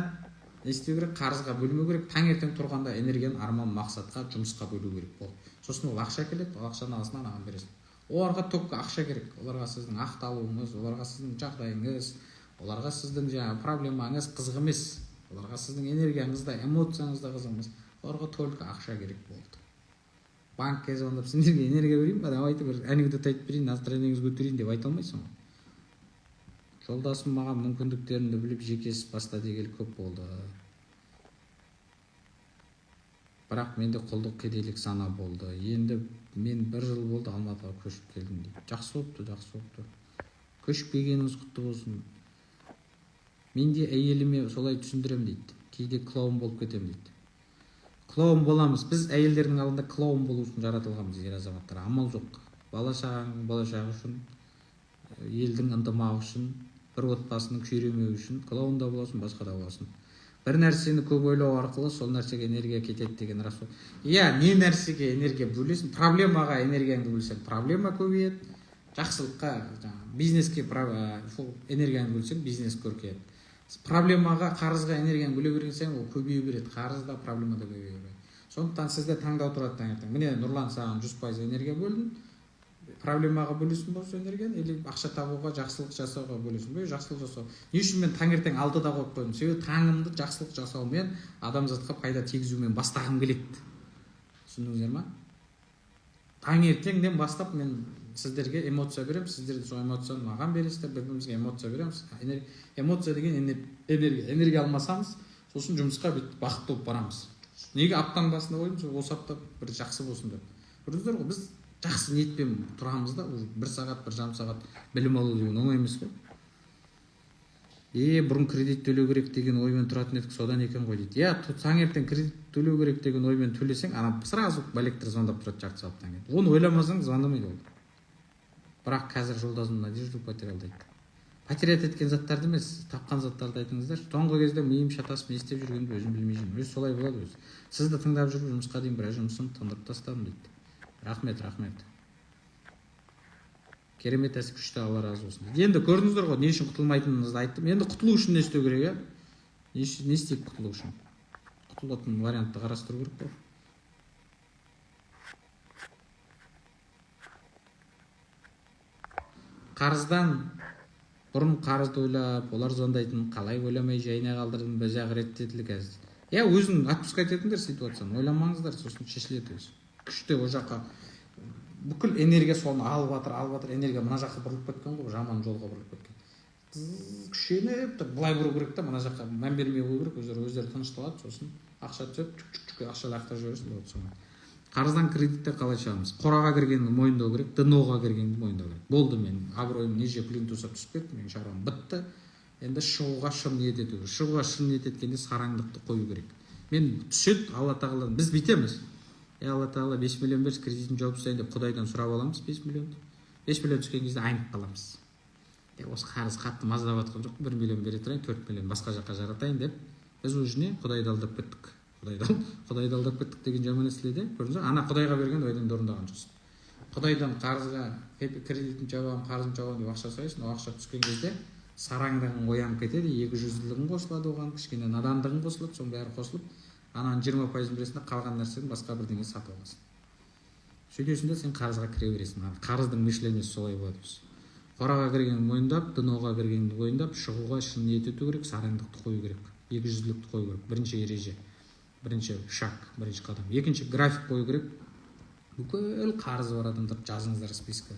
не істеу керек? Қарызға бөлмеу керек. Таңертең тұрғанда энергияны арман, мақсатқа, жұмысқа бөлу керек болды. Сосын ол ақша келеді, ол ақшаны аласың, анаған бересің. Оларға топқа ақша керек. Оларға сіздің ақталуыңыз, оларға сіздің жағдайыңыз, оларға сіздің жаңағы проблемаңыз қызық емес. Оларға сіздің энергияңыз да, эмоцияңыз да қызық емес. Оларға только ақша керек болды. Банкке звондап, сендерге энергия берейін ба, давайте бір анекдот айтып берейін, настроениеңізді көтерейін деп айта алмайсың ғой. Жолдасым маған мүмкіндіктерімді біліп жекесі баста дегелі көп болды. Бірақ менде құлдық, кедейлік сана болды. Енді мен 1 жыл болды Алматыға көшіп келдім дейді. Жақсы болыпты. Көшіп келгеніңіз құтты болсын. Мен де әйеліме солай түсіндірем дейді. Кейде клоун болып кетем дейді. Клоун боламыз. Біз әйелдердің алдында клоун болу үшін жаратылғанбыз, ер азаматтар. Амал жоқ. Бала-шағаның болашағы үшін, елдің ынтымағы үшін, бір отбасының күйремеуі үшін клоун да боласың, басқа да боласың. Бір нәрсені көп ойлау арқылы сол нәрсеге энергия кетеді деген рас. Не нәрсеге энергия бөлесің? Проблемаға энергияңды бөлсең, проблема көбейеді. Жақсылыққа, бизнеске энергияңды бөлсең, бизнес көркейеді. Проблемаға, қарызға энергияны бөле берсең, ол көбейе береді. Қарыз да, проблема да көбейе береді. Сондықтан сізде таңдау тұрады таңертең. Міне, Нұрлан, саған 100% энергия бөлдім. Проблемаға бөлесің ба осы энергияны, или ақша табуға, жақсылық жасауға бөлесің бе? Жақсылық жасау. Не үшін мен таңертең 6-да қойып қойдым? Себебі таңымды жақсылық жасаумен, адамзатқа пайда тигізумен бастағым келеді. Түсіндіңіздер ма? Таңертеңнен бастап мен сіздерге эмоция беремін, сіздер сол эмоцияны маған бересіздер, бір-бірімізге эмоция береміз. Эмоция деген энергия алмасамыз, сосын жұмысқа бақытты болып барамыз. Неге аптаның басында қойдым, осы апта бір жақсы болсын деп. Көрдіңіздер ғой, біз жақсы ниетпен тұрамыз да, 1 сағат, 1,5 сағат білім алу деген оңай емес қой. Бұрын кредит төлеу керек деген оймен тұратын едік, содан екен ғой дейді. Таңертең кредит төлеу керек деген оймен төлесең, ана сразу коллектор звондап тұрады жарты сағаттан кейін. Оны ойламасаң звондамайды ол. Бірақ қазір жолдасым надежду потерял дейді. Потерять еткен заттарды емес, тапқан заттарды айтыңыздар. Соңғы кезде миым шатасып, не істеп жүргенімді өзім білмей жүрмін. Өзі солай болады өзі. Сізді тыңдап жүріп, жұмысқа дейін біраз жұмысын тындырып тастадым дейді. Рахмет. Керемет, күшті, Алла разы болсын. Енді көрдіңіздер ғой, не үшін құтылмайтыныңызды айттым. Енді құтылу үшін не істеу керек? Не істейік құтылу үшін? Құтылатын вариантты қарастыру керек қой. Қарыздан бұрын қарызды ойлап, олар звондайтын, қалай ойламай жайына қалдырдым, бір жағы реттетілді қазір. Өзің отпускать етіңдер ситуацияны, ойламаңыздар, сосын шешіледі өзі. Күшті о жаққа бүкіл энергия соны алып жатыр, энергия мына жаққа бұрылып кеткен ғой, жаман жолға бұрылып кеткен. Күшеніп, былай бұру керек та, мына жаққа мән бермей қою керек, өздері тынышталады, сосын ақша түсіп, ақша лақтырып жібересің. Қарыздан кредитте қалай шығамыз? Қораға кіргенді мойындау керек, дноға кіргенді мойындау керек. Болды, мен абыройым неже плинтусқа түсіп кетті, мен шаруам бітті. Енді шығуға шын ниет ету керек. Шығуға шын ниет еткенде сараңдықты қою керек. Мен түседі, Алла тағала, біз бүйтеміз. Алла тағала 5 миллион берсін, кредитін жауып тастайын деп Құдайдан сұрап аламыз 5 миллионды. 5 миллион түскен кезде айнып қаламыз. Осы қарыз қатты маздап жатқан жоқ, 1 миллион бере тұрайын, 4 миллион басқа жаққа жаратайын деп, біз уже Құдайды алдап кеттік. Құдайды алдап кеттік деген жаман естіледі. Көрдіңіз бе? Ана Құдайға берген ойдан орындаған жоқсың. Құдайдан қарызға кредитін жабамын, қарызын жабамын деп ақша сұрайсың, ол ақша түскен кезде сараңдығың оянып кетеді, 200-лігің қосылады, оған кішкене надандығың қосылады, соның бәрі қосылып, ананың 20% бересің, қалған нәрсені басқа бірдеңе сатып аласың. Сөйтесің де сен қарызға кіре бересің. Қарыздың мышлениесі солай болады. Қораға кіргенді мойындап, дноға кіргенді мойындап, шығуға шын ниет ету керек, сараңдықты қою керек, 200-лікті қою керек. Бірінші ереже, бірінші шаг, бірінші қадам. Екінші график қою керек. Бүкіл қарызы бар адамдар жазыңыздар списке.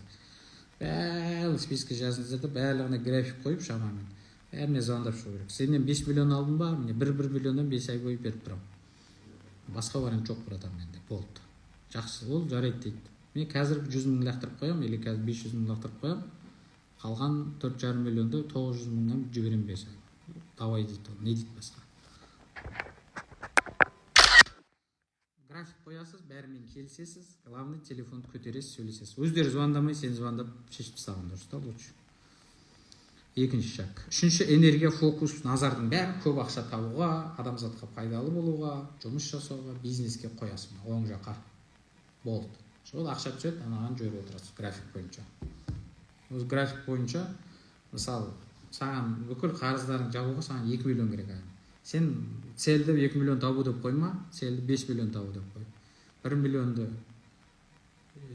Бәрі списке жазыңыздар да барлығына график қойып шамамен. Бәріне звондап шығу керек. Сенен 5 миллион алдым ба, міне 1 миллионнан 5 ай бойы беріп тұрамын. Басқа вариант жоқ братан менде. Болды. Жақсы, ол жарайды дейді. Мен қазір 100 мың лақтырып қоямын, или қазір 500 мың лақтырып қоямын. Қалған 4,5 миллионды 900 мыңнан жіберем 5 ай. Давай дейді ол. Не дейді басқа? График қоясыз, бәрімен келісесіз. Главный телефонды көтересіз, сөйлесесіз. Өздері звондамай, сен звондап шешіп тастаған дұрыс та лучше. екінші шаг. Үшінші, энергия, фокус, назардың бәрін көп ақша табуға, адамзатқа пайдалы болуға, жұмыс жасауға, бизнеске қоясың, оң жаққа. Болды. Сол ақша түседі, анаған жіберіп отырасыз график бойынша. Осы график бойынша, мысалы, саған бүкіл қарыздарың жабуға саған 2 миллион керек. Сен цельді 2 миллион табу деп қойма, цельді 5 миллион табу деп қой. 1 миллионды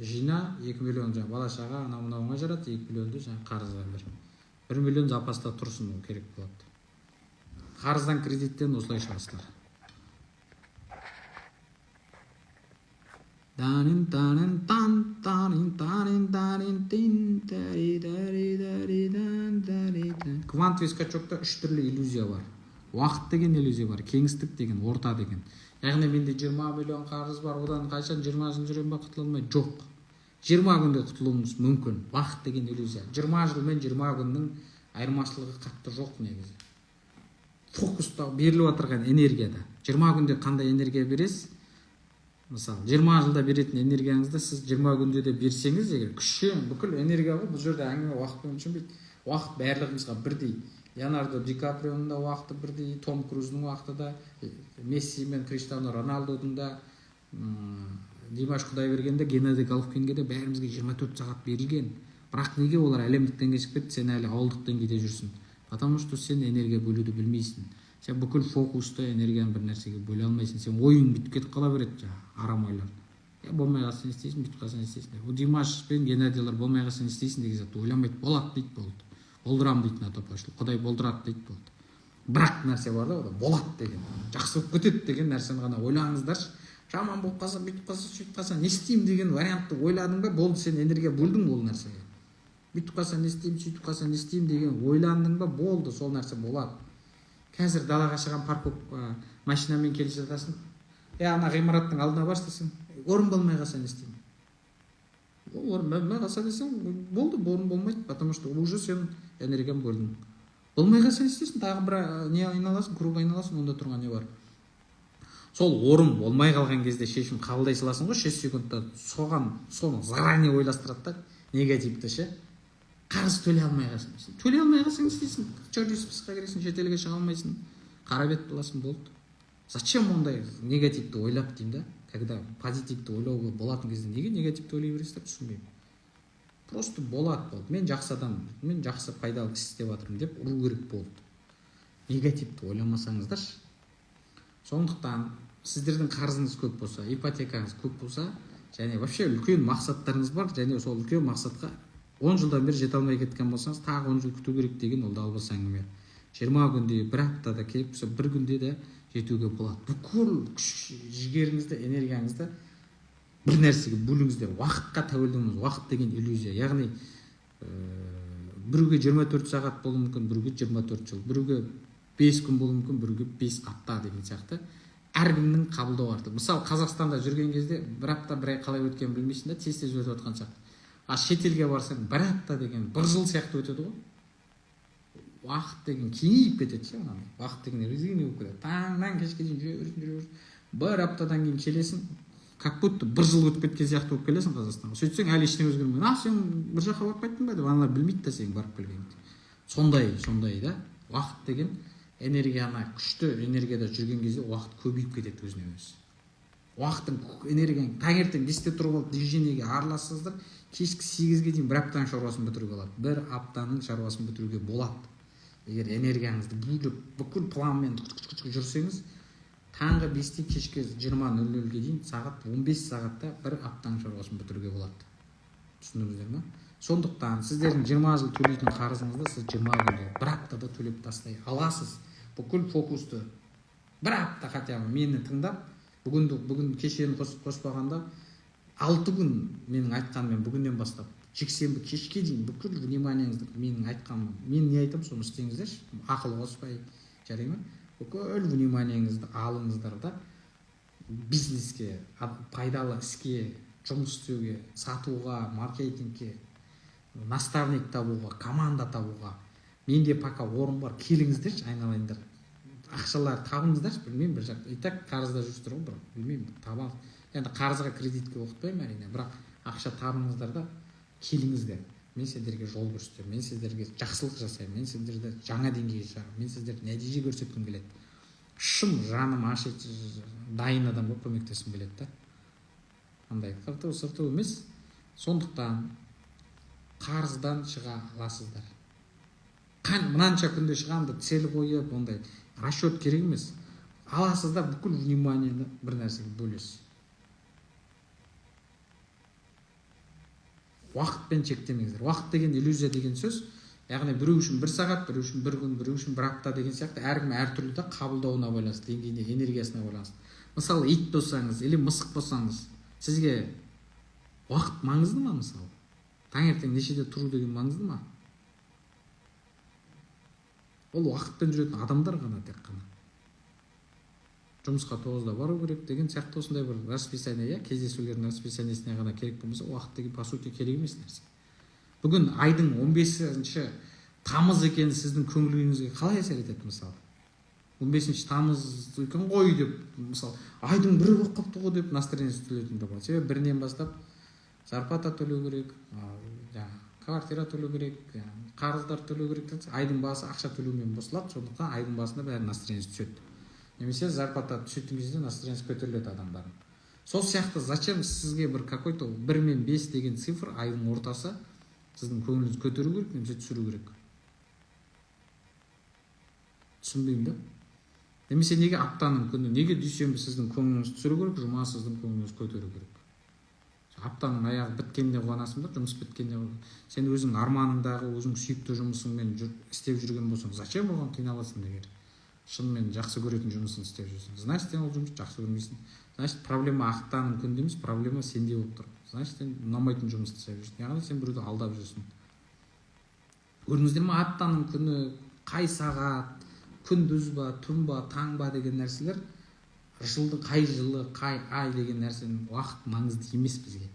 жина, 2 миллион бала шаға анау-мынауыңа жарат, 2 миллионды қарызға бер. 1 миллион запаста тұрсын, ол керек болады. Қарыздан, кредиттен осылай шығасыздар. Квантовый скачокта 3 түрлі иллюзия бар. Уақыт деген иллюзия бар, кеңістік деген, орта деген. Яғни менде 20 миллион қарыз бар, одан қашан 20 жыл жүрем ба, құтыла алмай? Жоқ. 20 күнде құтылуымыз мүмкін. Уақыт деген иллюзия. 20 жыл мен 20 күннің айырмашылығы қатты жоқ негізі. Фокуста беріліп отырған энергияда. 20 күнде қандай энергия бересіз? Мысалы, 20 жылда беретін энергияңызды сіз 20 күнде де берсеңіз, егер күшен бүкіл энергия ғой, бұл жерде әңгіме уақытпен өлшенбейді. Уақыт барлығымызға бірдей. Леонардо Ди Каприоның да уақыты бірдей, Том Круздың уақыты да, Месси мен Криштиану Роналдудың да, Димаш Құдайбергенде, Геннадий Головкинге де бәрімізге 24 сағат берілген. Бірақ неге олар әлемдік деңгейге шығып кетті, сен әлі ауылдық деңгейде жүрсің? Потому что сен энергия бөлуді білмейсің. Сен бүкіл фокусты, энергияны бір нәрсеге бөле алмайсың. Сен ойың бітіп кетіп қала береді, арам ойлар. Болмай қалса не істейсің, бүйтіп қалса не істейсің. Димаш пен Геннадийлар болмай қалса не істейсің деген затты ойламайды. Болады дейді, болды. Болдырам дейді натопашыл. Құдай болдырады дейді, болды. Бірақ нәрсе бар да, болады деген, жақсы болып кетеді деген нәрсені ғана ойлаңыздаршы. Жаман болып қалса, бүйтіп қалса, сөйтіп қалса, не істеймін деген вариантты ойладың ба, болды, сен энергия бөлдің ол нәрсеге. Бүйтіп қалса не істеймін, сөйтіп қалса не істеймін деген ойландың ба, болды, сол нәрсе болады. Қазір далаға шығған парковка машинамен келе жатасың. Ана ғимараттың алдына баршы десең, орын болмай қалса не істеймін? Орын болмай қалса десең, болды, орын болмайды, потому что уже сен энергияны бөлдің. Болмай қалса не істейсің? Тағы бір не айналасың, круг айналасың, онда тұрған не бар? Сол орын болмай қалған кезде шешім қабылдай саласың ғой, 6 секундта соны заранее ойластырады да, негативті ше. Қарыз төлей алмай қалсың. Төлей алмай қалсың не істейсің? Черный списокқа кіресің, шетелге шыға алмайсың, қара бет боласың, болды. Зачем ондай негативті ойлап деймін да? Когда позитивті ойлауға болатын кезде неге негативті ойлай бересіздер, түсінбеймін. Просто болады, болды. Мен жақсы адаммын, мен жақсы пайдалы іс істеп жатырмын деп ұру керек болды. Негативті ойламасаңыздаршы. Сондықтан сіздердің қарызыңыз көп болса, ипотекаңыз көп болса, және вообще үлкен мақсаттарыңыз бар, және сол үлкен мақсатқа 10 жылдан бері жете алмай кеткен болсаңыз, тағы 10 жыл күту керек деген ол далбас әңгіме. 20 күнде, бір аптада келіп болса, бір күнде де жетуге болады. Бүкіл күш жігеріңізді, энергияңызды бір нәрсеге бөліңіздер. Уақытқа тәуелдіміз. Уақыт деген иллюзия. Яғни біреуге 24 сағат болуы мүмкін, біреуге 24 жыл, біреуге 5 күн болуы мүмкін, біреуге 5 апта деген сияқты. Әркімнің қабылдауы артық. Мысалы, Қазақстанда жүрген кезде бір апта, бір ай қалай өткенін білмейсің да, тез өтіп жатқан сияқты. А шетелге барсаң, бір апта деген бір жыл сияқты өтеді ғой. Уақыт деген кеңейіп кетеді ше, уақыт деген резина болып кетеді. Таңнан кешке дейін жүресің. Бір аптадан кейін келесің, как будто бір жыл өтіп кеткен сияқты болып келесің Қазақстанға. Сөйтсең әлі ештеңе өзгермеген. Сен бір жаққа барып қайттың ба деп, аналар білмейді да сенің барып келгеніңді. Сондай да. Уақыт деген энергияны, күшті энергияда жүрген кезде уақыт көбейіп кетеді өзіне өзі. Уақыттың энергияң таңертең 5-те тұрып алып движениеге аралассаңыздар, кешкі 8-ге дейін бір аптаның шаруасын бітіруге болады. Бір аптаның шаруасын бітіруге болады. Егер энергияңызды бөліп, бүкіл планмен жүрсеңіз, таңғы 5-те кешкі 20:00-ге дейін сағат 15 сағатта бір аптаның шаруасын бітіруге болады. Түсіндіңіздер ме? Сондықтан сіздердің 20 жыл төлейтін қарызыңызды сіз 20 күнде, бір аптада төлеп тастай аласыз. Бүкіл фокусты бір апта хотя бы мені тыңдап, бүгін кешені қоспағанда 6 күн менің айтқаныммен бүгіннен бастап жексенбі кешке дейін бүкіл вниманиеңізді менің айтқаным, мен не айтамын соны істеңіздерші, ақыл қоспай, жарай ма? Бүкіл вниманиеңізді алыңыздар да бизнеске, пайдалы іске, жұмыс істеуге, сатуға, маркетингке, наставник табуға, команда табуға. Менде пока орын бар, келіңіздерші, айналайындар. Ақшалар табыңыздаршы, білмеймін, бір жақта. Итак, қарызда жүрсіздер ғой, бірақ білмеймін, табамыз. Енді қарызға кредитке оқытпаймын әрине, бірақ ақша табыңыздар да келіңіздер. мен сендерге жол көрсетемін, мен сендерге жақсылық жасаймын, мен сендерді жаңа деңгейге шығарамын, мен сендерге нәтиже көрсеткім келеді. Шын жаным ашып дайын адамға көмектескім келеді да. Андай қырту сырту емес. Сондықтан қарыздан шыға аласыздар. Мынанша күнде шығамды цель қойып, ондай расчет керек емес. Аласыздар, бүкіл вниманиені бір нәрсеге бөлесіз. Уақытпен шектемеңіздер. Уақыт деген иллюзия деген сөз, яғни біреу үшін 1 сағат, біреу үшін 1 күн, біреу үшін 1 апта деген сияқты әркім әртүрлі де қабылдауына байланысты, деңгейіне, энергиясына байланысты. Мысалы, ит болсаңыз, или мысық болсаңыз, сізге уақыт маңызды ма мысалы? Таңертең нешеде тұру деген маңызды ма? Ол уақытпен жүретін адамдар ғана тек қана. Жұмысқа 9-да бару керек деген сияқты осындай бір расписание, кездесулердің расписаниесіне ғана керек болмаса, уақыт деген по сути керек емес нәрсе. Бүгін айдың 15-ші тамыз екені сіздің көңіліңізге қалай әсер етеді мысалы? 15-ші тамыз екен ғой деп, мысалы, айдың 1-і болып қалыпты ғой деп настроениесі түзелетіндер бар. Себебі 1-нен бастап зарплата төлеу керек, квартира төлеу керек, қарыздар төлеу керек, айдың басы ақша төлеумен босылады, сондықтан айдың басында бәрі настроениесі түседі. Немесе зарплата түсетін кезде настроениесі көтеріледі адамдардың. Сол сияқты зачем сізге бір какой-то 1 мен 5 деген цифр айдың ортасы сіздің көңіліңізді көтеру керек, немесе түсіру керек? Түсінбеймін да. Немесе неге аптаның күні, неге дүйсенбі сіздің көңіліңізді түсіру керек, жұма сіздің көңіліңізді көтеру керек? Аптаның аяғы біткенде қуанасың да, жұмыс біткенде. Сен өзің арманыңдағы, өзің сүйікті жұмысыңмен істеп жүрген болсаң, зачем оған қиналасың егер? Шынымен жақсы көретін жұмысын істеп жүрсің. Значит, сен ол жұмысты жақсы көрмейсің. Значит, проблема аптаның күнінде емес, проблема сенде болып тұр. Значит, сен ұнамайтын жұмысты істеп жүрсің. Яғни сен біреуді алдап жүрсің. Көрдіңіздер ме, аптаның күні, қай сағат, күндіз ба, түн ба, таң ба деген нәрселер, жылдың қай жылы, қай ай деген нәрсенің уақыт маңызды емес бізге.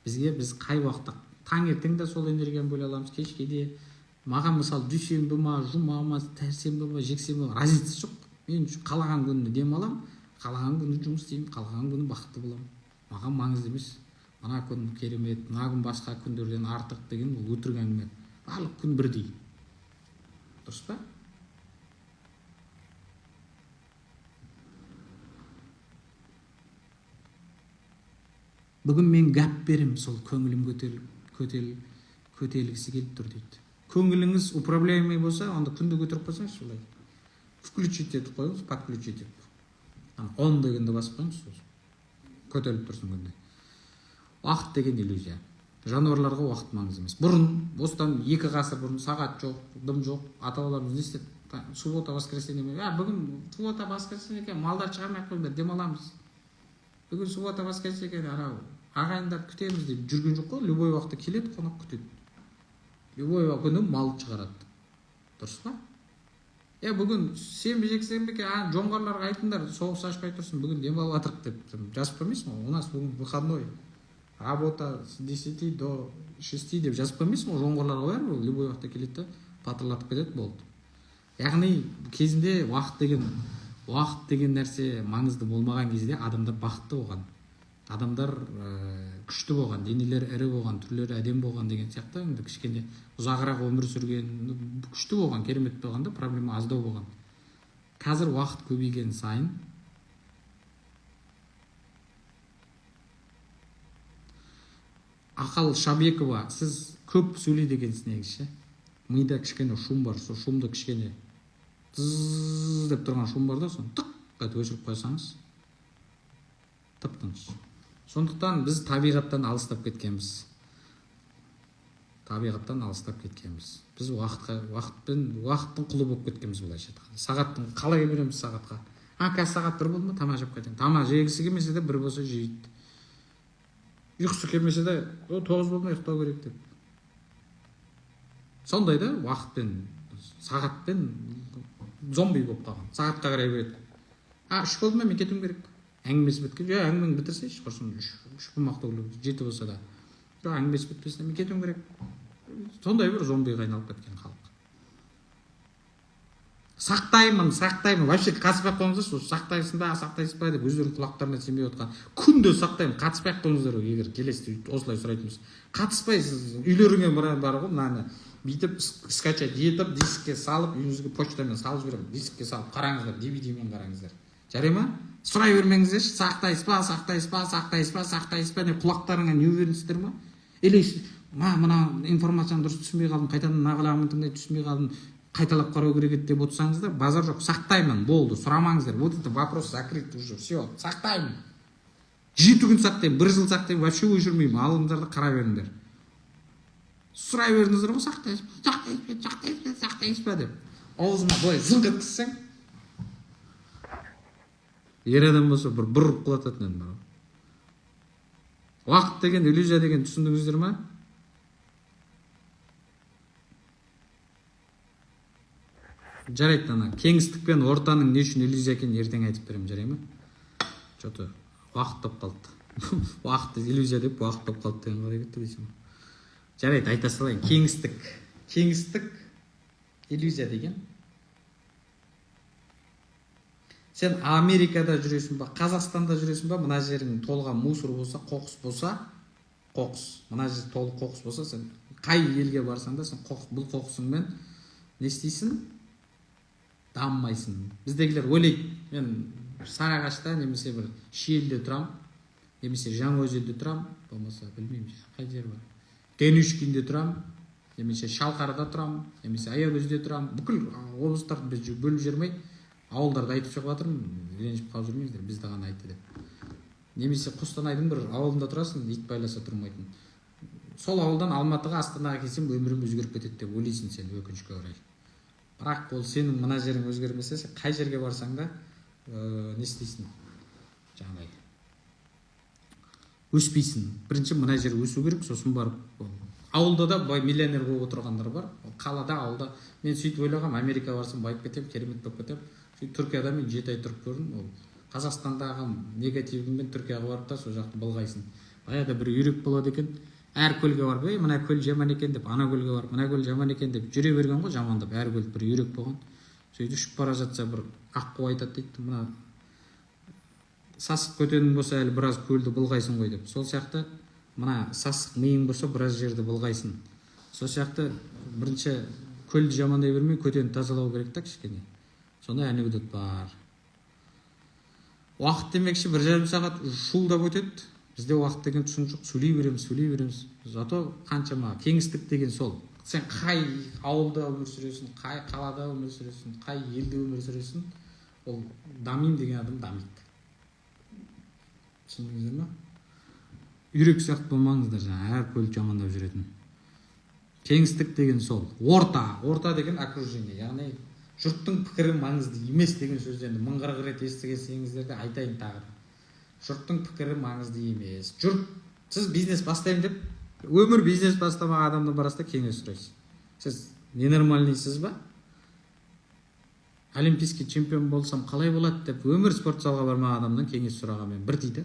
Біз қай уақытта, таңертең де сол энергияны бөле аламыз, кешке де. Маған мысалы дүйсенбі ма, жұма ма, сәрсенбі ма, жексенбі ма, разница жоқ. Мен қалаған күні демалам, қалаған күні жұмыс істеймін, қалаған күні бақытты боламын. Маған маңызды емес. Мына күн керемет, мына күн басқа күндерден артық деген ол өтірік әңгіме. Барлық күн бірдей. Дұрыс па? Бүгін мен гәп берем, сол көңілім көтерілгісі келіп тұр дейді. Көңіліңіз управляемый болса, онда күнді көтеріп қойсаңыз солай. Включить етіп қойыңыз, подключить етіп. 10 дегенді басып қойыңыз, көтеріліп тұрсын күнде. Уақыт деген иллюзия. Жануарларға уақыт маңызды емес. Бұрын, осыдан 2 ғасыр бұрын сағат жоқ, дым жоқ, ата-бабаларымыз не істеді? Суббота, воскресенье. Бүгін суббота, воскресенье екен, малдар шығармай қойыңдар, демаламыз. Бүгін суббота, воскресенье екен, ағайындар күтеміз деп жүрген жоқ қой. Любой уақытта келеді, қонақ күтеді. Любой күні мал шығарады. Дұрыс па? Бүгін сенбі жексенбі екен, жоңғарларға айтыңдар, соғыс ашпай тұрсын, бүгін демалып жатырық деп жазып қоймайсың ғой. У нас бүгін выходной. Работа с 10 до 6 деп жазып қоймайсың ғой. Жоңғарларға бәрі любой уақытта келеді да, патырлатып кетеді, болды. Яғни кезінде уақыт деген нәрсе маңызды болмаған кезде адамдар бақытты болған. Адамдар күшті болған, денелері ірі болған, түрлері әдем болған деген сияқты, енді кішкене ұзағырақ өмір сүрген, күшті болған, керемет болған да, проблема аздау болған. Қазір уақыт көбейген сайын Ақал Шабекова, сіз көп сөйлейді екенсіз негізі. Мида кішкене шум бар, сол шумды кішкене зззз деп тұрған шум бар да, соны тық қайтып өшіріп қойсаңыз, тып-тыныш. Сондықтан біз табиғаттан алыстап кеткенбіз. Біз уақыттың құлы болып кеткенбіз былайша айтқанда. Сағаттың қалай береміз сағатқа? Қазір сағат 1 болды ма, тамақ жеп кетемін. Тамақ жегісі келмесе де 1 болса жейді. Ұйқысы келмесе де 9 болды ма ұйықтау керек деп. Сондай да уақытпен, сағатпен зомби болып қалған. Сағатқа қарай береді. 3 болды ма, мен кетуім керек. Әңгімесі біткен. Әңгімені бітірсейші, құрсын 3 болмақ толы, 7 болса да. Әңгімесі бітпесіне мен кетуім керек. Сондай бір зомбиға айналып кеткен халық. сақтаймын вообще қатыспай ақ қойыңыздаршы, сақтайсың ба сақтайсың ба деп өздерінің құлақтарына сенбей отқан күнде сақтаймын, қатыспай ақ қойыңыздар. Егер келесі осылай сұрайтын болса, қатыспайсыз, үйлеріңе бар ғой мынаны бүйтіп скачать етіп дискке салып, үйіңізге почтамен салып жіберемін, дискке салып қараңыздар, DVD-мен қараңыздар, жарай ма? Сұрай бермеңіздерші, сақтайсыз ба деп құлақтарыңа не беріңіздер ма? Или мына информацияны дұрыс түсінбей қалдым, қайтадан мына құлағыммен тыңдап түсінбей қалдым, қайталап қарау керек еді деп отырсаңыздар, базар жоқ, сақтаймын, болды, сұрамаңыздар. Вот это вопрос закрыт уже, все, сақтаймын. 7 күн сақтаймын, 1 жыл сақтаймын, вообще өшірмеймін, алыңдар да қара беріңдер. Сұрай беріңіздер ғой, сақтайсыз ба деп. Аузыма былай зыңқ еткізсең, ер адам болса бір ұрып құлататын едім. Уақыт деген, иллюзия деген түсіндіңіздер ма? Жарайды, ана кеңістік пен ортаның не үшін иллюзия екенін ертең айтып беремін, жарай ма? Что-то уақыт топ қалды. Уақытты иллюзия деп уақыт топ қалды деген қалай кетті дейсің. Жарайды, айта салайын. Кеңістік иллюзия деген. Сен Америкада жүресің ба, Қазақстанда жүресің ба, мына жерің толған мусор болса, қоқыс болса, мына жер толық қоқыс болса, сен қай елге барсаң да, сен бұл қоқысыңмен не істейсің? Дамымайсың. Біздегілер ойлайды, мен Сарыағашта немесе бір Шиелде тұрам, немесе Жаңаөзенде тұрам, болмаса білмеймін, қай жер бар. Генюшкинде тұрам, немесе Шалқарда тұрам, немесе Аягөзде тұрам. Бүкіл облыстарды біз бөліп жүрмей, ауылдарды айтып шығып жатырмын, ренжіп қалып жүрмеңіздер, бізді ғана айтты деп. Немесе Қостанайдың бір ауылында тұрасың, ит байласа тұрмайтын. Сол ауылдан Алматыға, Астанаға келсем, өмірім өзгеріп кетеді деп ойлайсың сен, өкінішке орай. Бірақ ол сенің мына жерің өзгермесе, сен қай жерге барсаң да не істейсің? Жаңағыдай өспейсің. Бірінші мына жер өсу керек, сосын барып. Ауылда да миллионер болып отырғандар бар. Қалада, ауылда. Мен сөйтіп ойлағам, Америка барсам байып кетем, керемет болып кетем. Түркияда мен 7 ай тұрып көрдім. Ол Қазақстандағы негативіңмен Түркияға барып та сол жақты былғайсың. Баяғыда бір үйрек болады екен. Әр көлге барып, мына көл жаман екен деп, ана көлге барып, мына көл жаман екен деп жүре берген ғой, жамандап. Әр көл бір үйрек болған. Сөйтіп ұшып бара жатса бір аққу айтады дейді, мына сасық көтенің болса әлі біраз көлді былғайсың ғой деп. Сол сияқты мына сасық миың болса біраз жерді былғайсың. Сол сияқты бірінші көлді жамандай бермей көтені тазалау керек та кішкене. Сонда анекдот бар. Уақыт демекші 1,5 сағат шуылдап өтеді. Бізде уақыт деген түсін жоқ, сөйлей береміз. Зато қаншама кеңістік деген сол. Сен қай ауылда өмір сүресің, қай қалада өмір сүресің, қай елде өмір сүресің, ол дамимын деген адам дамиды. Түсіндіңіздер ма? Үйрек сияқты болмаңыздар, жаңа әр көлді жамандап жүретін. Кеңістік деген сол. Орта деген окружение, яғни жұрттың пікірі маңызды емес деген сөздерді 1000 рет естігенсеңіздер де айтайын тағы. Жұрттың пікірі маңызды емес. Сіз бизнес бастаймын деп, өмір бизнес бастамаған адамдан барасыз да кеңес сұрайсыз. Сіз ненормальныйсыз ба? Олимпийский чемпион болсам қалай болады деп, өмір спортзалға бармаған адамнан кеңес сұрағанмен бір дейді.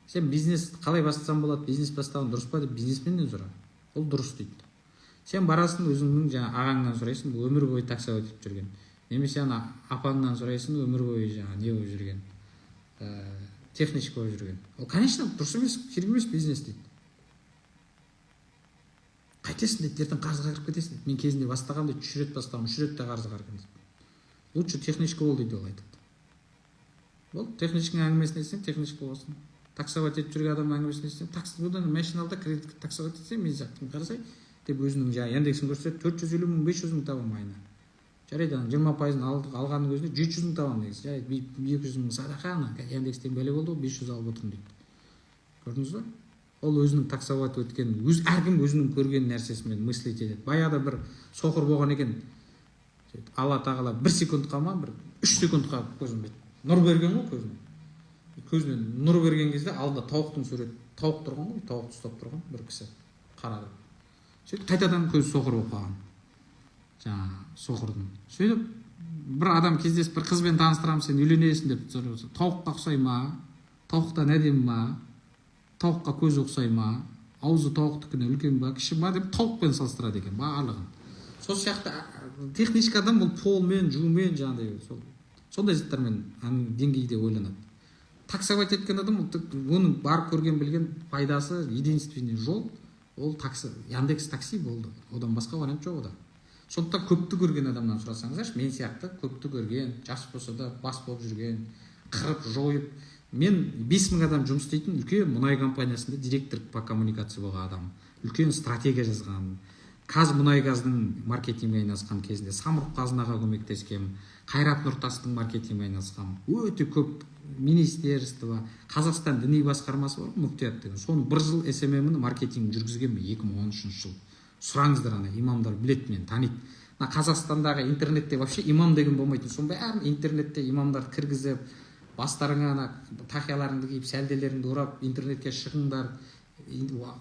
Сен бизнес қалай бастасам болады, бизнес бастаған дұрыс па деп бизнесменнен сұра. Ол дұрыс дейді. Сен барасың өзіңнің жаңа ағаңнан сұрайсың, өмір бойы такса өтіп жүрген. Немесе ана апаңнан сұрайсың, өмір бойы жаңа не болып жүрген, техничка болып жүрген. Ол, конечно, дұрыс емес, керек емес бизнес дейді. Қайтесің дейді, ертең қарызға кіріп кетесің дейді. Мен кезінде бастағам дейді, 3 рет бастағам, 3 рет те қарызға кірдім дейді. Лучше техничка бол дейді, ол айтады. Бол, техничканың әңгімесін естісең, техничка болсын. Таксовать етіп жүрген адам әңгімесін естісең, одан машиналда кредитке таксовать етсең, мен сияқтымын, қарасай, деп өзінің жаңа Яндексін көрсетеді, 450 мың, 500 мың табам айына. Жарайды, 20% алғанның өзінде 700 мың табам негізі. Жарайды, 200 мың садақа, Яндекстен бәле болды, 500 алып отырмын дейді. Көрдіңіз ба? Ол өзінің таксовать өткен, әркім өзінің көрген нәрсесімен мыслить етеді. Баяғыда бір соқыр болған екен, Алла тағала 1 секундқа ма, 3 секундқа көзін бет. Нұр берген ғой көзіне. Көзінен нұр берген кезде алдында тауықтың суреті, тауық тұрған ғой, тауықты ұстап тұрған бір кісі қарады. Сөйтіп қайтадан көзі соқыр болып қалған. Жаңа соқырдың. Сөйтіп бір адам кездесіп бір қызбен таныстырамын, сен үйленесің деп сұраса, тауыққа ұқсай ма? Тауықтан әдемі ма? Тауыққа көзі ұқсай ма? Аузы тауықтікіне үлкен ба, кіші ма деп тауықпен салыстырады екен барлығын. сол сияқты технический адам бұл полмен жуумен жаңағыдай сондай заттармен деңгейде ойланады. Таксовать еткен адам оның барып көрген білген пайдасы единственный жол ол такси, Яндекс такси болды, одан басқа вариант жоқ ода. Сондықтан көпті көрген адамнан сұрасаңыздаршы, мен сияқты көпті көрген, жас болса да бас болып жүрген, қырып жойып, мен 5000 адам жұмыс істейтін үлкен мұнай компаниясында директор по коммуникация болған адам, үлкен стратегия жазған, Қазмұнайгаздың маркетингімен айналысқан кезінде Самұрық Қазынаға көмектескен, Қайрат Нұртастың маркетингімен айналысқан, өте көп министерство, Қазақстан діни басқармасы бар, Мұқтият деген. Соны бір жыл SMM-ні маркетинг жүргізген 2013 жыл. Сұраңыздар, ана имамдар білет мен таниды. Қазақстандағы интернетте вообще имам деген болмайтын. Соның бәрін интернетте имамдар кіргізіп, бастарыңа ана тақияларыңды киіп, сәлделеріңді орап, интернетке шығыңдар.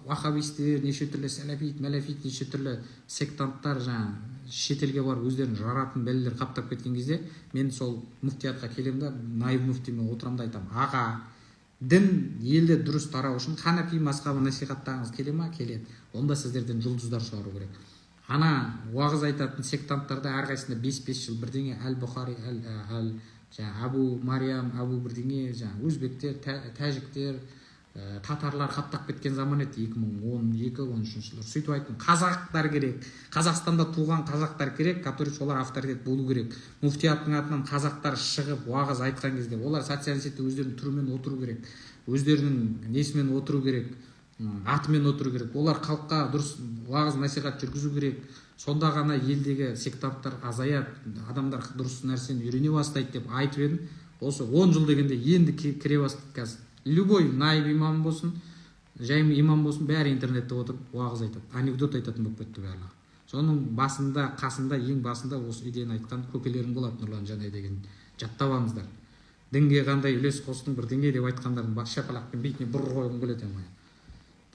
Вахабистер, неше түрлі сәләфит, мәләфит, неше түрлі сектанттар шетелге барып өздерін жаратын бәлелер қаптап кеткен кезде, мен сол мұфтиятқа келемін да, наиб мұфтимен отырамын да айтамын: аға, дін елде дұрыс тарау үшін Ханафи мазхабын насихаттағыңыз келе ма? Келеді. Онда сіздерден жұлдыздар шығару керек. Ана уағыз айтатын сектанттарда әрқайсысында 5-5 жыл бірдеңе Әл-Бұхари, Абу Мариям, Абу бірдеңе, өзбектер, тәжіктер, татарлар қаптап кеткен заман еді 2012-13 жылдар. Сөйтіп айттым, қазақтар керек, Қазақстанда туған қазақтар керек, который солар авторитет болу керек. Муфтияттың атынан қазақтар шығып уағыз айтқан кезде олар социальный сетте өздерінің түрімен отыру керек, өздерінің несімен отыру керек, атымен отыру керек. Олар халыққа дұрыс уағыз насихат жүргізу керек. Сонда ғана елдегі сектанттар азаяды, адамдар дұрыс нәрсені үйрене бастайды деп айтып едім. Осы 10 жыл дегенде енді кіре бастады қазір. Любой наиб имам болсын, жайым имам болсын, бәрі интернетте отырып уағыз айтады, анекдот айтатын болып кетті барлығы. Соның басында, қасында, ең басында осы идеяны айтқан көкелерің болады, Нұрлан Жанай деген. Жаттап алыңыздар. Дінге қандай үлес қостың, бірдеңе деп айтқандардың шапалақпен бетіне бұр қойғым келеді.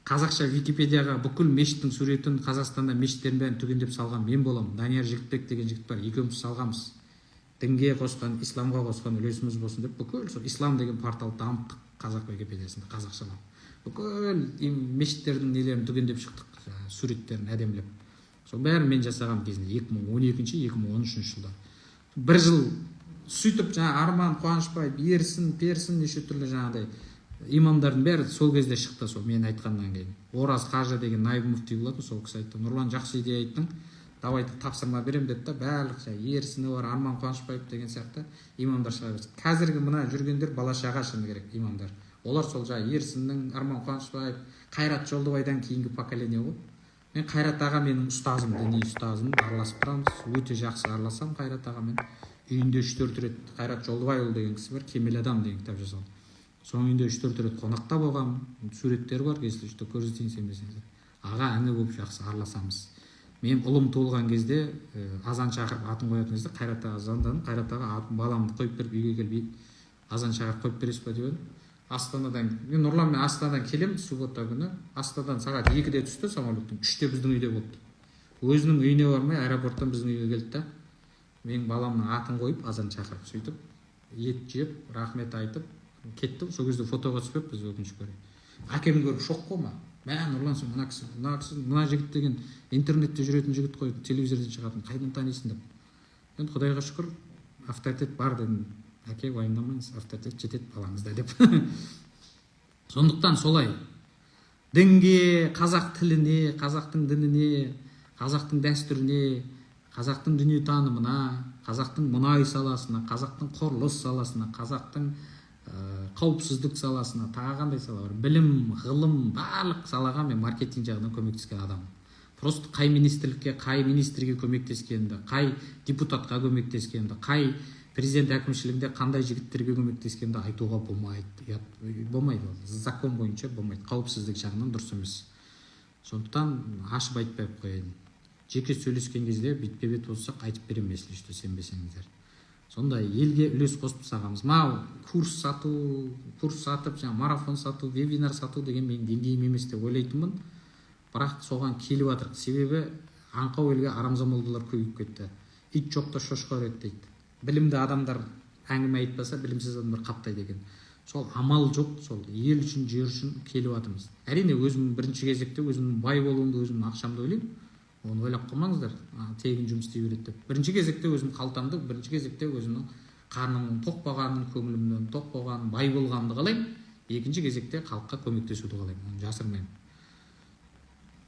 Қазақша Википедияға бүкіл мешіттің суретін, Қазақстанда мешіттердің бәрін түгендеп салған мен боламын. Данияр Жігітбек деген жігіт бар, екеуміз салғанбыз. Дінге қосқан, исламға қосқан үлесіміз болсын деп бүкіл сол ислам деген порталды дамыттық. Қазақ Википедиясында қазақшалап бүкіл мешіттердің нелерін түгендеп шықтық, суреттерін әдемілеп. Сол бәрін мен жасаған кезінде 2012-2013 жылда. Бір жыл сөйтіп Арман Қуанышбаев, Ерсін, Персін, неше түрлі жаңағыдай имамдардың бәрі сол кезде шықты, сол мен айтқаннан кейін. Ораз Қажы деген наиб мүфти болады, сол кісі айтты: Нұрлан, жақсы идея айттың, давай тапсырма берем деді да, барлық Ерсіні бар, Арман Қуанышбаев деген сияқты имамдар шыға берді. Қазіргі мына жүргендер бала шаға шыны керек имамдар. Олар сол Ерсіннің, Арман Қуанышбаев, Қайрат Жолдыбайдан кейінгі поколение ғой. Мен Қайрат аға менің ұстазым, діни ұстазым, араласып тұрамыз, өте жақсы араласам Қайрат ағамен. Үйінде 3-4 рет Қайрат Жолдыбайұлы деген кісі бар, Кемел адам деген кітап жазған. Соның үйінде 3-4 рет қонақта болғам, суреттер бар, если что көрсетейін сенбесеңіздер. Аға іні болып жақсы араласамыз. Мен ұлым туылған кезде, азан шақырып атын қоятын кезде Қайрат аға звондадым. Қайрат аға, баламды қойып беріп үйге келіп азан шақырып қойып бересіз ба деп едім. Астанадан, мен Нұрланмен Астанадан келем, суббота күні. Астанадан сағат 2-де түсті самолеттің, 3-те біздің үйде болды. Өзінің үйіне бармай аэропорттан біздің үйге келді да, менің баламның атын қойып азан шақырып, сөйтіп ет жеп, рахмет айтып кеттім. Сол кезде фотоға түспеп біз өкінішке орай. Әкем көріп шоқ қой ма? Мә, Нұрлан, сен мына жігіт деген интернетте жүретін жігіт қой, телевизордан шығатын, қайдан танисың деп. Енді Құдайға шүкір, авторитет бар дедім. Әке, уайымдамаңыз, авторитет жетеді балаңызда деп. Сондықтан солай дінге, қазақ тіліне, қазақтың дініне, қазақтың дәстүріне, қазақтың дүниетанымына, қазақтың мұнай саласына, қазақтың құрылыс саласына, қазақтың қауіпсіздік саласына, тағы қандай сала бар, білім, ғылым, барлық салаға мен маркетинг жағынан көмектескен адаммын. Просто қай министрлікке, қай министрге көмектескенді, қай депутатқа көмектескенді, қай президент әкімшілігінде қандай жігіттерге көмектескенді айтуға болмайды. Болмайды, закон бойынша болмайды. Қауіпсіздік жағынан дұрыс емес. Сондықтан ашып айтпай қояйын. Жеке сөйлескен кезде бетпе-бет болсақ айтып беремін, если что сенбесеңіздер. Сондай елге үлес қосып сағамыз. Мау курс сатып, марафон сату, вебинар сату деген менің деңгейім емес деп ойлайтынмын. Бірақ соған келіп жатыр. Себебі аңқау елге арамзамолдылар көбейіп кетті. Ит жоқта шошқа үреді дейді. Білімді адамдар әңгіме айтпаса, білімсіз адамдар қаптайды екен. Сол амал жоқ, сол ел үшін, жер үшін келіп жатырмыз. Әрине өзім бірінші кезекте өзімнің бай болуымды, өзімнің ақшамды ойлаймын. Оны ойлап қалмаңыздар, тегін жұмыс істей береді деп. Бірінші кезекте өзім қалтамды, бірінші кезекте өзімнің қарнымның тоқ болғанын, көңілімнің тоқ болғанын, бай болғанымды қалаймын. Екінші кезекте халыққа көмектесуді қалаймын. Оны жасырмаймын.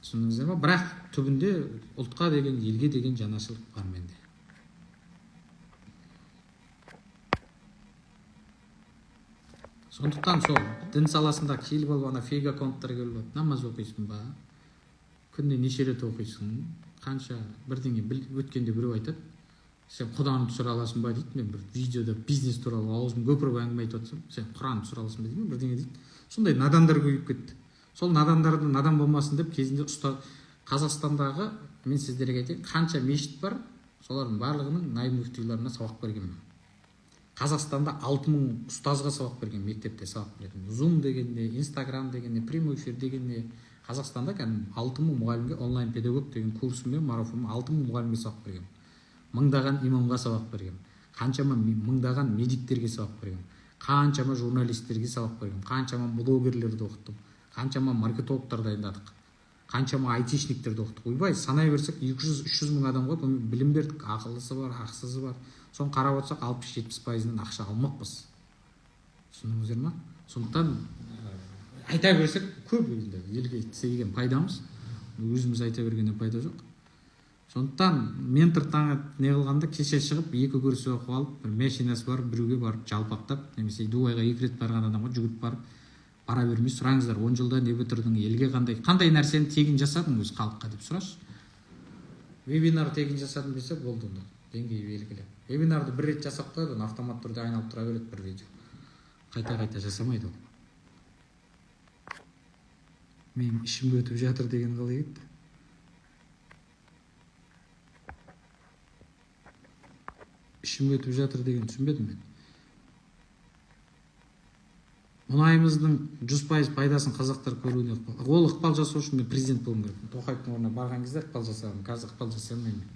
Түсіндіңіздер ме? Бірақ түбінде ұлтқа деген, елге деген жанашырлық бар менде. Сондықтан сол дін саласында келіп алып ана фейк аккаунттар келіп алып, намаз оқисың ба? Күнде неше рет оқисың? Қанша бірдеңе өткенде біреу айтады, сен Құданы түсіре аласың ба дейді. Мен бір видеода бизнес туралы аузым көпіріп әңгіме айтып жатсам, сен Құранды түсіре аласың ба дейді, бірдеңе дейді. Сондай надандар көбейіп кетті. Сол надандарды надан болмасын деп кезінде Қазақстандағы, мен сіздерге айтайын, қанша мешіт бар, солардың барлығының наиб мүфтиларына сабақ бергенмін. Қазақстанда 6000 ұстазға сабақ берген, мектепте сабақ берген. Zoom дегенде, Instagram дегенде, прямой эфир дегенде, Қазақстанда кәдімгі 6000 мұғалімге онлайн педагог деген курсымен, марафонмен 6000 мұғалімге сабақ берген. Мыңдаған имамға сабақ берген. Қаншама мыңдаған медиктерге сабақ берген. Қаншама журналистерге сабақ берген. Қаншама блогерлерді оқыттым. Қаншама маркетологтар дайындадық. Қаншама айтишниктерді оқыттық. Ойбай, санай берсек 200-300 мың адамға білім бердік. Ақыллысы бар, ақысызы бар. Соны қарап отырсақ 60-70%-дан ақша алмақпыз. Түсіндіңіздер ме? Сондықтан айта берсек көп, елге істеген пайдамыз. Өзіміз айта бергенде пайда жоқ. Сондықтан ментор таңы не қылғанда кеше шығып екі көрсе оқып алып, бір машинасы бар, біреуге барып жалпақтап, немесе Дубайға 2 рет барған адамға жүгіріп барып бара бермей сұраңыздар, 10 жылда не бітірдің, елге қандай нәрсені тегін жасадың өз халыққа деп сұрашы. Вебинар тегін жасадым десе болды, онда деңгейі белгілі. Вебинарды 1 рет жасап қойды, оны автомат түрде айналып тұра береді бір видео. Қайта жасамайды ол. Мен ішім өтіп жатыр деген қалай еді? Ішім өтіп жатыр деген түсінбедім мен. Мұнайымыздың 100% пайдасын қазақтар көруіне ықпал. Ол ықпал жасау үшін мен президент болуым керек. Тоқаевтың орнына барған кезде ықпал жасадым. Қазір ықпал жасай алмаймын.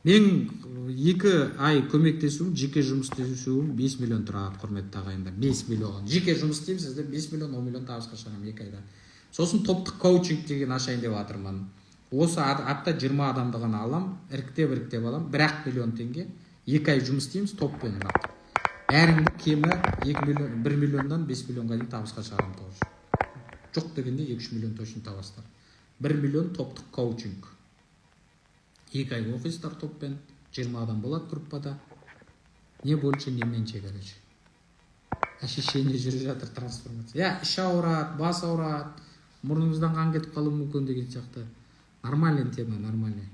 Мен 2 ай көмектесуім, жеке жұмыс істесуім 5 миллион тұрады, құрметті ағайындар. 5 миллион. Жеке жұмыс істеймін, сізде 5 миллион, 10 миллион табысқа шығамын 2 айда. Сосын топтық коучинг деген ашайын деп жатырмын. Осы апта 20 адамды ғана алам, іріктеп алам, 1 миллион теңге, 2 ай жұмыс істейміз топпен. Бәріңді кемі 1 миллиондан 5 миллионға дейін табысқа шығарам тоже. Жоқ дегенде 2-3 миллион точно табасыздар. 1 миллион топтық коучинг. 2 ай оқисыздар топпен, 20 адам болады группада. Не больше, не меньше, короче. Ощущение жүріп жатыр трансформация. Іш ауырады, бас ауырады, мұрныңыздан қан кетіп қалуы мүмкін деген сияқты. Нормальный тема, нормальный.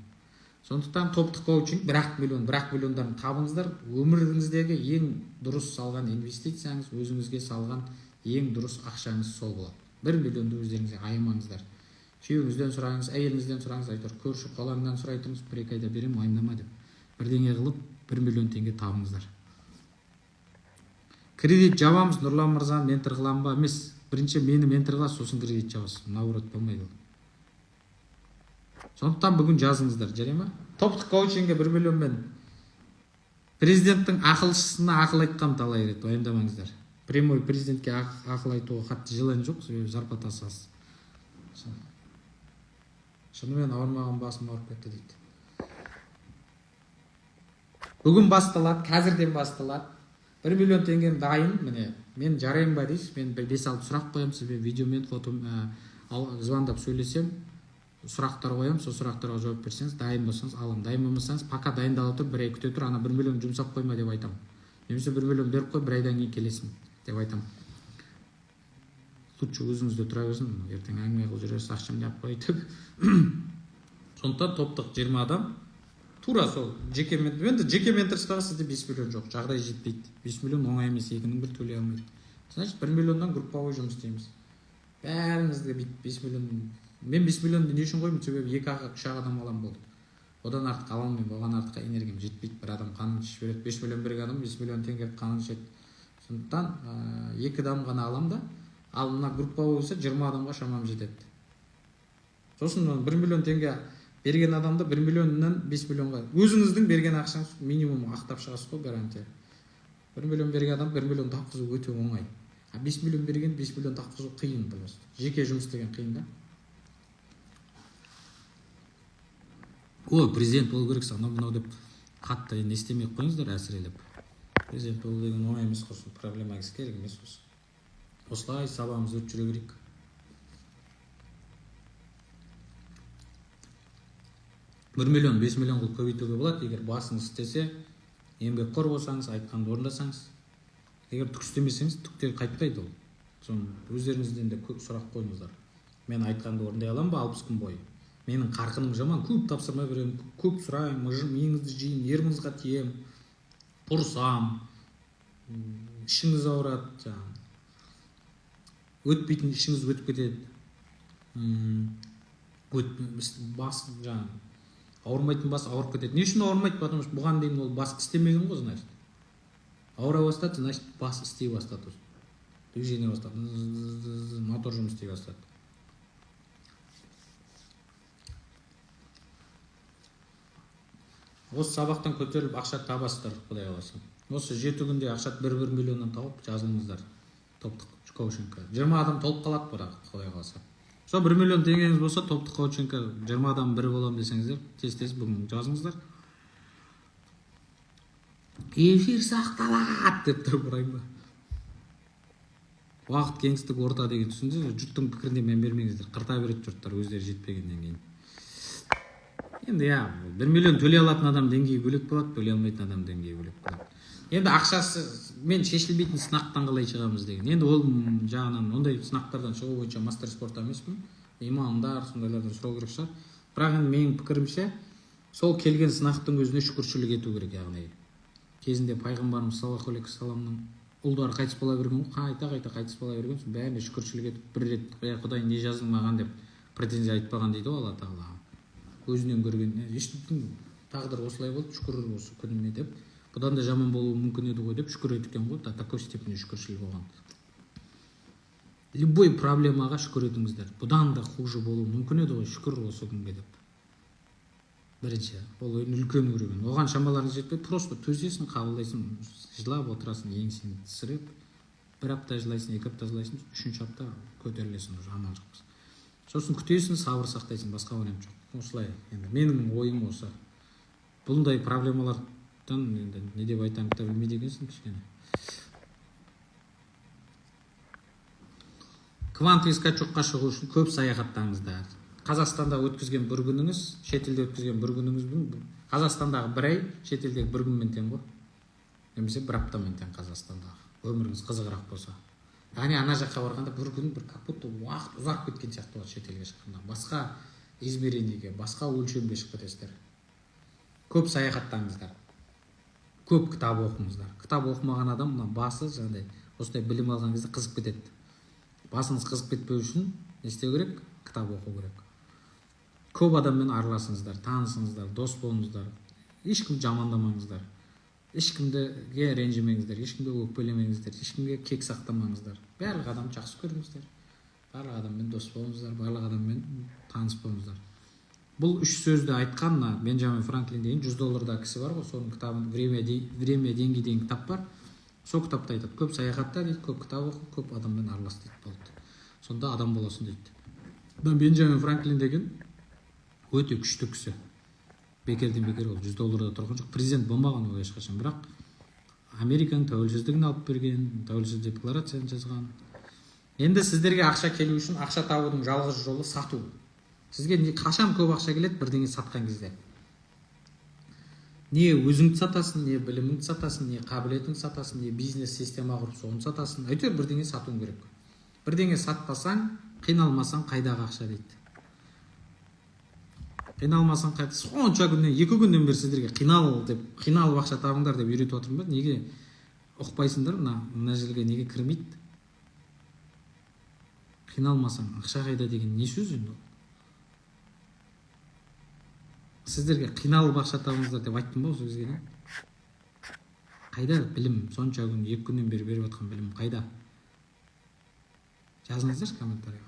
Сондықтан топтық коучинг 1 миллиондан табыңыздар. Өміріңіздегі ең дұрыс салған инвестицияңыз, өзіңізге салған ең дұрыс ақшаңыз сол болады. 1 миллионды өздеріңізге аямаңыздар. Күйеуіңізден сұраңыз, әйеліңізден сұраңыз, айтар, көрші қолаңнан сұрай тұрыңыз, 1-2 айда берем, уайымдама деп. Бірдеңе қылып 1 миллион теңге табыңыздар. Кредит жабамыз, Нұрлан мырза, ментор қылам ба? Емес, бірінші мені ментор қыласыз, сосын кредит жабасыз. Наоборот болмайды ол. Сондықтан бүгін жазыңыздар, жарай ма? Топтық коучингге 1 миллионмен президенттің ақылшысына ақыл айтқам талай рет, уайымдамаңыздар. Прямой президентке ақыл айтуға қатты желание жоқ, себебі зарплатасы аз. Шынымен ауырмаған басым ауырып кетті дейді. Бүгін басталады, қазірден басталады. 1 миллион теңгем дайын, міне. Мен жарайым ба дейсіз, мен 5-6 сұрақ қоям сізбен, видеомен, фотом, звондап сөйлесем, сұрақтар қоям, сол сұрақтарға жауап берсеңіз, дайын болсаңыз алам, дайын болмасаңыз, пока дайындалып тұр, 1 ай күте тұр, ана 1 миллион жұмсап қойма деп айтам. Немесе 1 миллион беріп қой, 1 айдан кейін келесің деп айтам. Лучше өзіңізде тұра берсін, ертең әңгіме қылып жүресіз, ақшамды алып қойтып. Сондықтан топтық 20 адам тура сол жеке менторствоға сізде 5 миллион жоқ, жағдай жетпейді. 5 миллион оңай емес, екінің бір төлей алмайды. Значит, 1 миллионнан групповой жұмыс істейміз. Бәріңізге 5 миллион. Мен 5 миллионды не үшін қоймын? Себебі 2-3 адам алам болды. Одан артық ала алмаймын, оған артыққа энергиям жетпейді. Bir адам қанын ішіп береді, 5 миллион берген адам 5 миллион теңге қанын ішеді. Сондықтан 2 адам ғана алам да, ал мына групповой болса 20 адамға шамам жетеді. Сосын 1 миллион теңге берген адамды 1 миллионнан 5 миллионға өзіңіздің берген ақшаңыз минимум ақтап шығасыз ғой, гарантия. 1 миллион берген адам 1 миллион тапқызу өте оңай. 5 миллион берген 5 миллион тапқызу қиын просто. Жеке жұмыс деген қиын да. Ой, президент болу керек анау мынау деп қатты енді естемей қойыңыздар әсірелеп. Президент болу деген оңай емес қой, проблема керек емес қой. Осылай сабағымыз өтіп жүре берейік. $1 миллион, 5 миллион қылып көбейтуге болады, егер басыңыз істесе, еңбекқор болсаңыз, айтқанды орындасаңыз. Егер түк істемесеңіз, түктен қайтпайды ол. Соны өздеріңізден де көп сұрақ қойыңыздар. Мен айтқанды орындай аламын ба 60 күн бойы? Менің қарқыным жаман, көп тапсырма беремін, көп сұраймын, миыңызды жейін, ерміңізға тием, тұрсам, ішіңіз ауырады, өтпейтін ішіңіз өтіп кетеді. Бас ауырмайтын бас ауырып кетеді. Не үшін ауырмайды? Потому что бұған дейін ол бас істемеген ғой, значит. Ауыра бастады, значит, бас істей бастады. Движение бастады. Мотор жұмыс істей бастады. Осы сабақтан көтеріліп ақша табасыздар, Құдай қаласа. Осы 7 күнде ақша 1 миллионнан тауып жазылыңыздар. Топтық коучингке. 20 адам толып қалады бірақ, Құдай қаласа. Сол 1 миллион теңгеңіз болса, топтық коучингке 20 адам бірі боламын десеңіздер, тез бүгін жазыңыздар. Эфир сақталады деп тұрып ұрайын ба. Уақыт кеңістік орта деген түсіндіңіз, жұрттың пікіріне мән бермеңіздер. Қырта береді жұрттар өздері жетпегеннен кейін. Енді 1 миллион төлей алатын адам деңгейі бөлек болады, төлей алмайтын адам деңгейі бөлек болады. Енді ақшасы мен шешілмейтін сынақтан қалай шығамыз деген. Енді ол жағынан ондай сынақтардан шығу бойынша мастер спорт емеспін. Имамдар, сондайлардан сұрау керек шығар. Бірақ енді менің пікірімше, сол келген сынақтың өзіне шүкіршілік ету керек, яғни. Кезінде пайғамбарымыз саллаллаху алейхи вассаламның ұлдары қайтыс бола берген, қайта қайтыс бола берген, соң бәріне шүкіршілік етіп, бір рет Құдай не жаздың маған деп претензия айтпаған дейді Алла Тағала. Өзінен көрген, ештеңе тағдыр осылай болды, шүкір осы күніме деп. Бұдан да жаман болуы мүмкін еді ғой деп шүкір еткен ғой, до такой степени шүкіршілік болған. Любой проблемаға шүкір етіңіздер. Бұдан да хуже болуы мүмкін еді ғой, шүкір осы күнге деп. Бірінші, ол үлкен көрген. Оған шамаларыңыз жетпей, просто төзесің, қабылдайсың, жылап отырасың, еңсені түсіріп, 1 апта жылайсың, 2 апта жылайсың, 3-ші апта көтерілесің, уже аман жоқпыз. Сосын күтесің, сабыр сақтайсың, басқа вариант жоқ. Осылай, енді менің ойым осы. Бұндай проблемалардан енді не деп айтамын да білмейді екенсің кішкене. Квантовый скачокқа шығу үшін көп саяхаттаңыздар. Қазақстанда өткізген бір күніңіз, шетелде өткізген бір күніңіз, Қазақстандағы 1 ай, шетелдегі 1 күнмен тең ғой. Немесе 1 аптамен тең Қазақстандағы. Өміріңіз қызығырақ болса. Яғни ана жаққа барғанда бір күн бір капотты уақыт ұзарып кеткен сияқты болады шетелге шыққанда. Басқа измерениеге, басқа өлшемге шығып кетесіздер. Көп саяхаттаңыздар. Көп кітап оқыңыздар. Кітап оқымаған адам мына басы жаңағыдай осындай білім алған кезде қызып кетеді. Басыңыз қызып кетпеу үшін не істеу керек? Кітап оқу керек. Көп адаммен араласыңыздар, танысыңыздар, дос болыңыздар. Ешкім жамандамаңыздар. Ешкімге ренжімеңіздер, ешкімге өкпелемеңіздер, ешкімге кек сақтамаңыздар. Барлық адамды жақсы көріңіздер. Барлық адаммен дос болыңыздар, барлық адаммен таныс болыңыздар. Бұл 3 сөзді айтқан Бенджамин Франклин деген $100 кісі бар ғой, соның кітабын «Время, деньги» деген кітап бар. Сол кітапта айтады, көп саяхатта дейді, көп кітап оқы, көп адаммен аралас дейді болды. Сонда адам боласың дейді. Бенджамин Франклин деген өте күшті кісі. Бекерден бекер ол $100 тұрған жоқ. Президент болмаған ол ешқашан, бірақ Американың тәуелсіздігін алып берген, тәуелсіз декларацияны жазған. Енді сіздерге ақша келу үшін ақша табудың жалғыз жолы сату. Сізге қашан көп ақша келеді бірдеңе сатқан кезде. Не өзіңді сатасың, не біліміңді сатасың, не қабілетіңді сатасың, не бизнес система құрып соны сатасың. Әйтеуір бірдеңе сатуың керек. Бірдеңе сатпасаң, қиналмасаң қайдағы ақша дейді. Қиналмасаң қайда, сонша күннен, 2 күннен бері сіздерге қиналып ақша табыңдар деп үйретіп отырмын ба? Неге ұқпайсыңдар? Мына жерге неге кірмейді? Қиналмасаң ақша қайда деген не сөз енді? Сіздерге қиналып ақша табыңыздар деп айттым ба осы кезге? Қайда білім? Сонша күн, 2 күннен бері беріп жатқан білім қайда? Жазыңыздаршы комментарийға.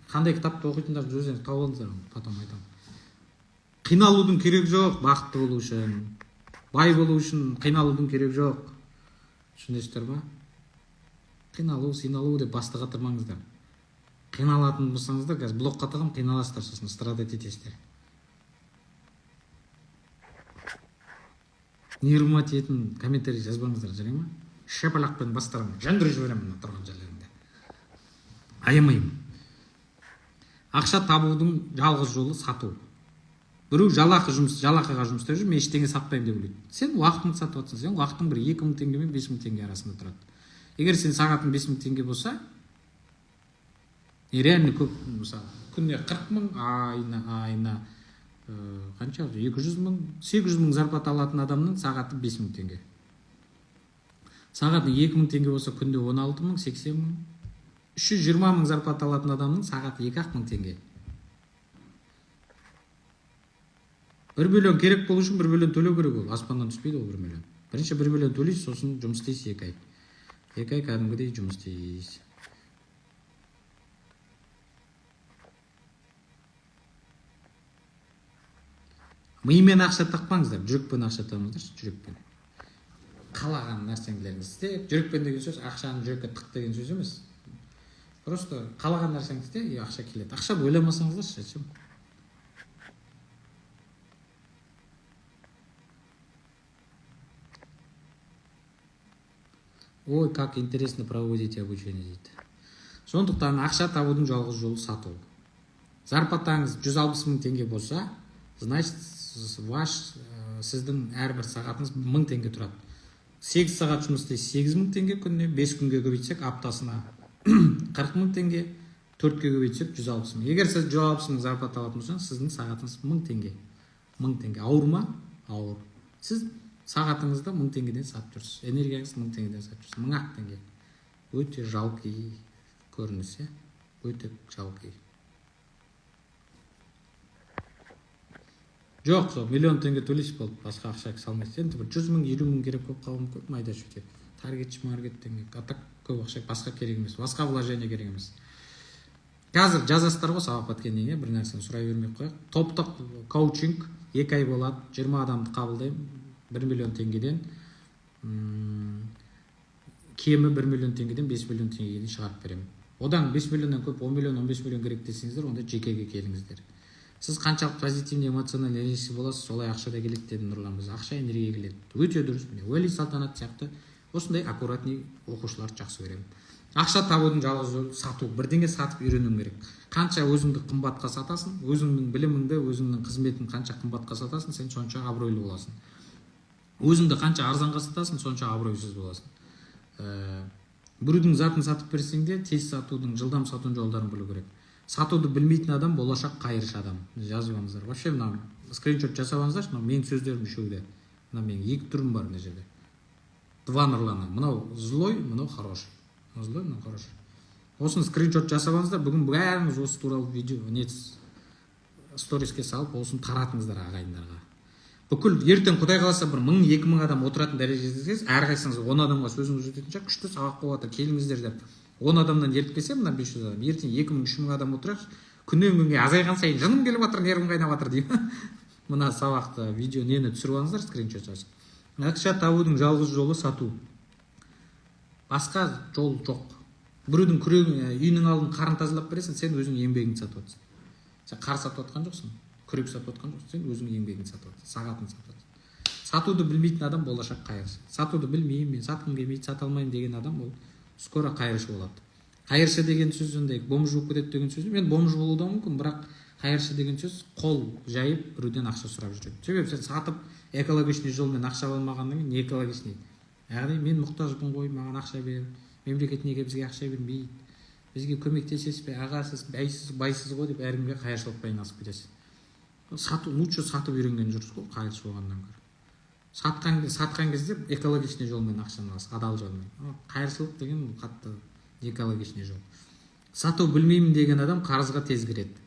Қандай кітапты оқитындарыңыз өздеріңіз тауып алыңыздар, потом айтамын. Қиналудың керек жоқ бақытты болу үшін. Бай болу үшін қиналудың керек жоқ. Түсінесіздер ма? Қиналу, сыйналу деп басты қатырмаңыздар. Қиналатын болсаңыздар, қазір блокқа тығам, қиналасыздар, сосын страдать етесіздер. Нервыма тиетін комментарий жазбаңыздар, жарай ма? Шапалақпен бастарымды жандырып жіберемін тұрған жерлерінде. Аямаймын. Ақша табудың жалғыз жолы сату. Біреу жалақыға жұмыс істеп жүр, мен ештеңе сатпаймын деп ойлайды. Сен уақытыңды сатып жатсың, сен уақытың бір 2000 теңге мен 5000 теңге арасында тұрады. Егер сен сағатың 5000 теңге болса, реально көп, мысалы, күніне 40 мың, айына қанша 200 мың, 800 мың зарплата алатын адамның сағаты 5000 теңге. Сағаты 2000 теңге болса, күнде 16 мың, 80 мың. 320 мың зарплата алатын адамның сағаты 2-ақ мың теңге. 1 миллион керек болу үшін 1 миллион төлеу керек ол. Аспаннан түспейді ол 1 миллион. Бірінші 1 миллион төлейсіз, сосын жұмыс істейсіз 2 ай. 2 ай кәдімгідей жұмыс істейсіз. Миымен ақша тақпаңыздар, жүрекпен ақша табыңыздар, жүрекпен. Қалаған нәрсеңдеріңізді істеп, жүрекпен деген сөз ақшаны жүрекке тық деген сөз емес. Просто қалаған нәрсеңізде ақша келеді. Ақшаны ойламасаңыздар шешім. Ой, как интересно проводите обучение дейді. Сондықтан ақша табудың жалғыз жолы сату. Зарплатаңыз 160 мың теңге болса, значит, сіздің әрбір сағатыңыз 1000 теңге тұрады. 8 сағат жұмыс істейсіз 8000 теңге күніне, 5 күнге көбейтсек аптасына 40 мың теңге, 4-ке көбейтсек 160 мың. Егер сіз 160 мың зарплата алатын болсаңыз, сіздің сағатыңыз 1000 теңге. 1000 теңге. Ауыр ма? Ауыр. Сіз сағатыңызды 1000 теңгеден сатып жүрсіз. Энергияңызды 1000 теңгеден сатып жүрсіз. 1000 теңге. Өте жалқы көрініс, өте жалқы. Жоқ, сол миллион теңге төлейсіз болды, басқа ақша салмайсыз. Енді бір 100 мың, 50 мың керек болып қалуы мүмкін, майда шөте. Таргет, маркеттинг, атак көп ақша басқа керек емес, басқа вложение керек емес. Қазір жазасыздар ғой сабақ біткеннен кейін, бір нәрсені сұрай бермей қояйық. Топтық коучинг 2 ай болады, 20 адамды қабылдаймын, 1 миллион теңгеден, кемі 1 миллион теңгеден 5 миллион теңгеге шығарып беремін. Одан 5 миллионнан көп 10 миллион, 15 миллион керек десеңіздер, онда жекеге келіңіздер. Сіз қаншалық позитивный, эмоциональный энергиясы боласыз, солай ақша да келеді деді Нұрлан. Біз ақша энергия келеді. Өте дұрыс. Уәли Салтанат сияқты осындай аккуратный оқушыларды жақсы көремін. Ақша табудың жалғыз жолы сату. Бірдеңе сатып үйренуің керек. Қанша өзіңді қымбатқа сатасың, өзіңнің біліміңді, өзіңнің қызметін қанша қымбатқа сатасың, сен сонша абыройлы боласың. Өзіңді қанша арзанға сатасың, сонша абыройсыз боласың. Біреудің затын сатып берсең де, тез сатудың, жылдам сатудың жолдарын білу керек. Сатуды білмейтін адам болашақ қайыршы адам. Жазып алыңыздар. Вообще мына скриншот жасап алыңыздаршы, мына менің сөздерім үшеуде. Мына менің 2 түрім бар мына жерде. 2 Нұрлана. Мынау злой, мынау хороший. Злой, мынау хороший. Осыны скриншот жасап алыңыздар. Бүгін бәріңіз осы туралы видео сториске салып, осыны таратыңыздар ағайындарға. Бүкіл ертең Құдай қаласа бір 1000-2000 адам отыратын дәрежеде әрқайсыңыз 10 адамға сөзіңіз өтетін күшті сабақ болып жатыр, келіңіздер деп. 10 адамнан еріп келсе, мына 500 адам, ертең 2000-3000 адам отырады, күннен күнге азайған сайын жыным келіп жатыр, нервім қайнап жатыр деймін. Мына сабақты, видео нені түсіріп алыңыздар, скриншот жасап. Ақша табудың жалғыз жолы сату. Басқа жол жоқ. Біреудің үйінің алдын қарын тазалап бересің, сен өзің еңбегіңді сатып отырсың. Сен қар сатып отқан жоқсың, күрек сатып отқан жоқсың, сен өзің еңбегіңді сатып отырсың, сағатын сатып отырсың. Сатуды білмейтін адам болашақ қайыршы. Сатуды білмеймін, мен сатқым келмейді, сата алмаймын деген адам ол скоро қайыршы болады. Қайыршы деген сөз ондай бомж болып кетеді деген сөз. Мен бомж болуы да мүмкін, бірақ қайыршы деген сөз қол жайып біреуден ақша сұрап жүреді. Себебі сен сатып экологичный жолмен ақша алмағаннан кейін не экологичный? Яғни мен мұқтажбын ғой, маған ақша бер. Мемлекет неге бізге ақша бермейді? Бізге көмектесесіз бе? Аға, сіз байсыз ғой деп әркімге қайыршылықпен айналысып кетесіз. Лучше сатып үйренген жүрсіз ғой, қайыршы болғаннан гөрі. Сатқан кезде экологичный жолмен ақшаны аласыз, адал жолмен. Қайыршылық деген қатты экологичный жол. Сату білмеймін деген адам қарызға тез кіреді.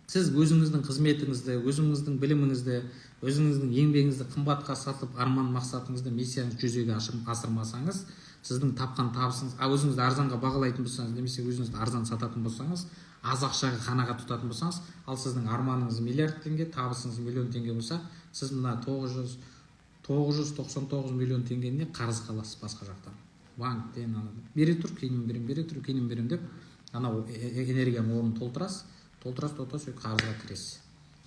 Сіз өзіңіздің қызметіңізді, өзіңіздің біліміңізді, өзіңіздің еңбегіңізді қымбатқа сатып, арман мақсатыңызды, миссияңызды жүзеге асырмасаңыз, сіздің тапқан табысыңыз, өзіңізді арзанға бағалайтын болсаңыз, немесе өзіңізді арзан сататын болсаңыз, аз ақшаға қанағат тұтатын болсаңыз, ал сіздің арманыңыз миллиард теңге, табысыңыз миллион теңге болса, сіз мына 999 миллион теңгені қарызға аласыз басқа жақтан. Банктен бере тұр, кейіннен берем деп, анау энергияның орнын толтырасыз, қарызға кіресіз.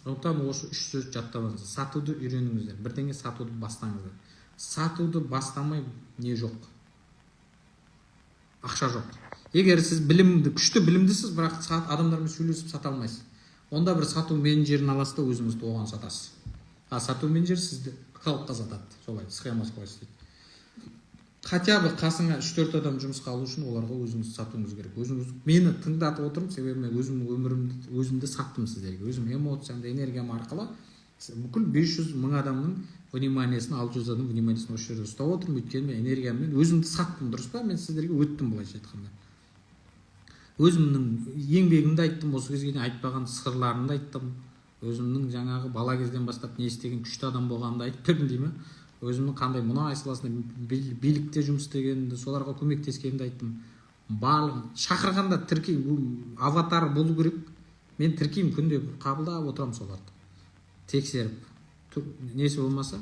Сондықтан осы 3 сөз жаттап алыңыз. Сатуды үйреніңіздер. Бірдеңе сатуды бастаңыздар. Сатуды бастамай не жоқ? Ақша жоқ. Егер сіз күшті білімдісіз, бірақ адамдармен сөйлесіп сата алмайсыз, онда бір сату менеджерін аласыз да өзіңізді оған сатасыз. Сату менеджер сізді халыққа сатады. Солай схемасы қалай істейді. Хотя бы қасыңа 3-4 адам жұмысқа алу үшін оларға өзіңіз сатуыңыз керек. Өзіңіз мені тыңдатып отырмын, себебі мен өзімді саттым сіздерге. Өзім эмоциямды, энергиям арқылы бүкіл 500 мың адамның вниманиесін, 600 адамның вниманиесін осы жерде ұстап отырмын. Өйткені мен энергияммен өзімді саттым, дұрыс па? Мен сіздерге өттім, былайша айтқанда. Өзімнің еңбегімді айттым, осы кезге дейін айтпаған сырларымды айттым. Өзімнің жаңағы бала кезден бастап не істеген күшті адам болғанымды айтып бердім дей ме? Өзімнің қандай мұнай саласында билікте жұмыс істегенімді, соларға көмектескенімді айттым. Барлығын шақырғанда тіркеймін, аватар болу керек. Мен тіркеймін, күнде қабылдап отырамын соларды. Тексеріп, несі болмаса,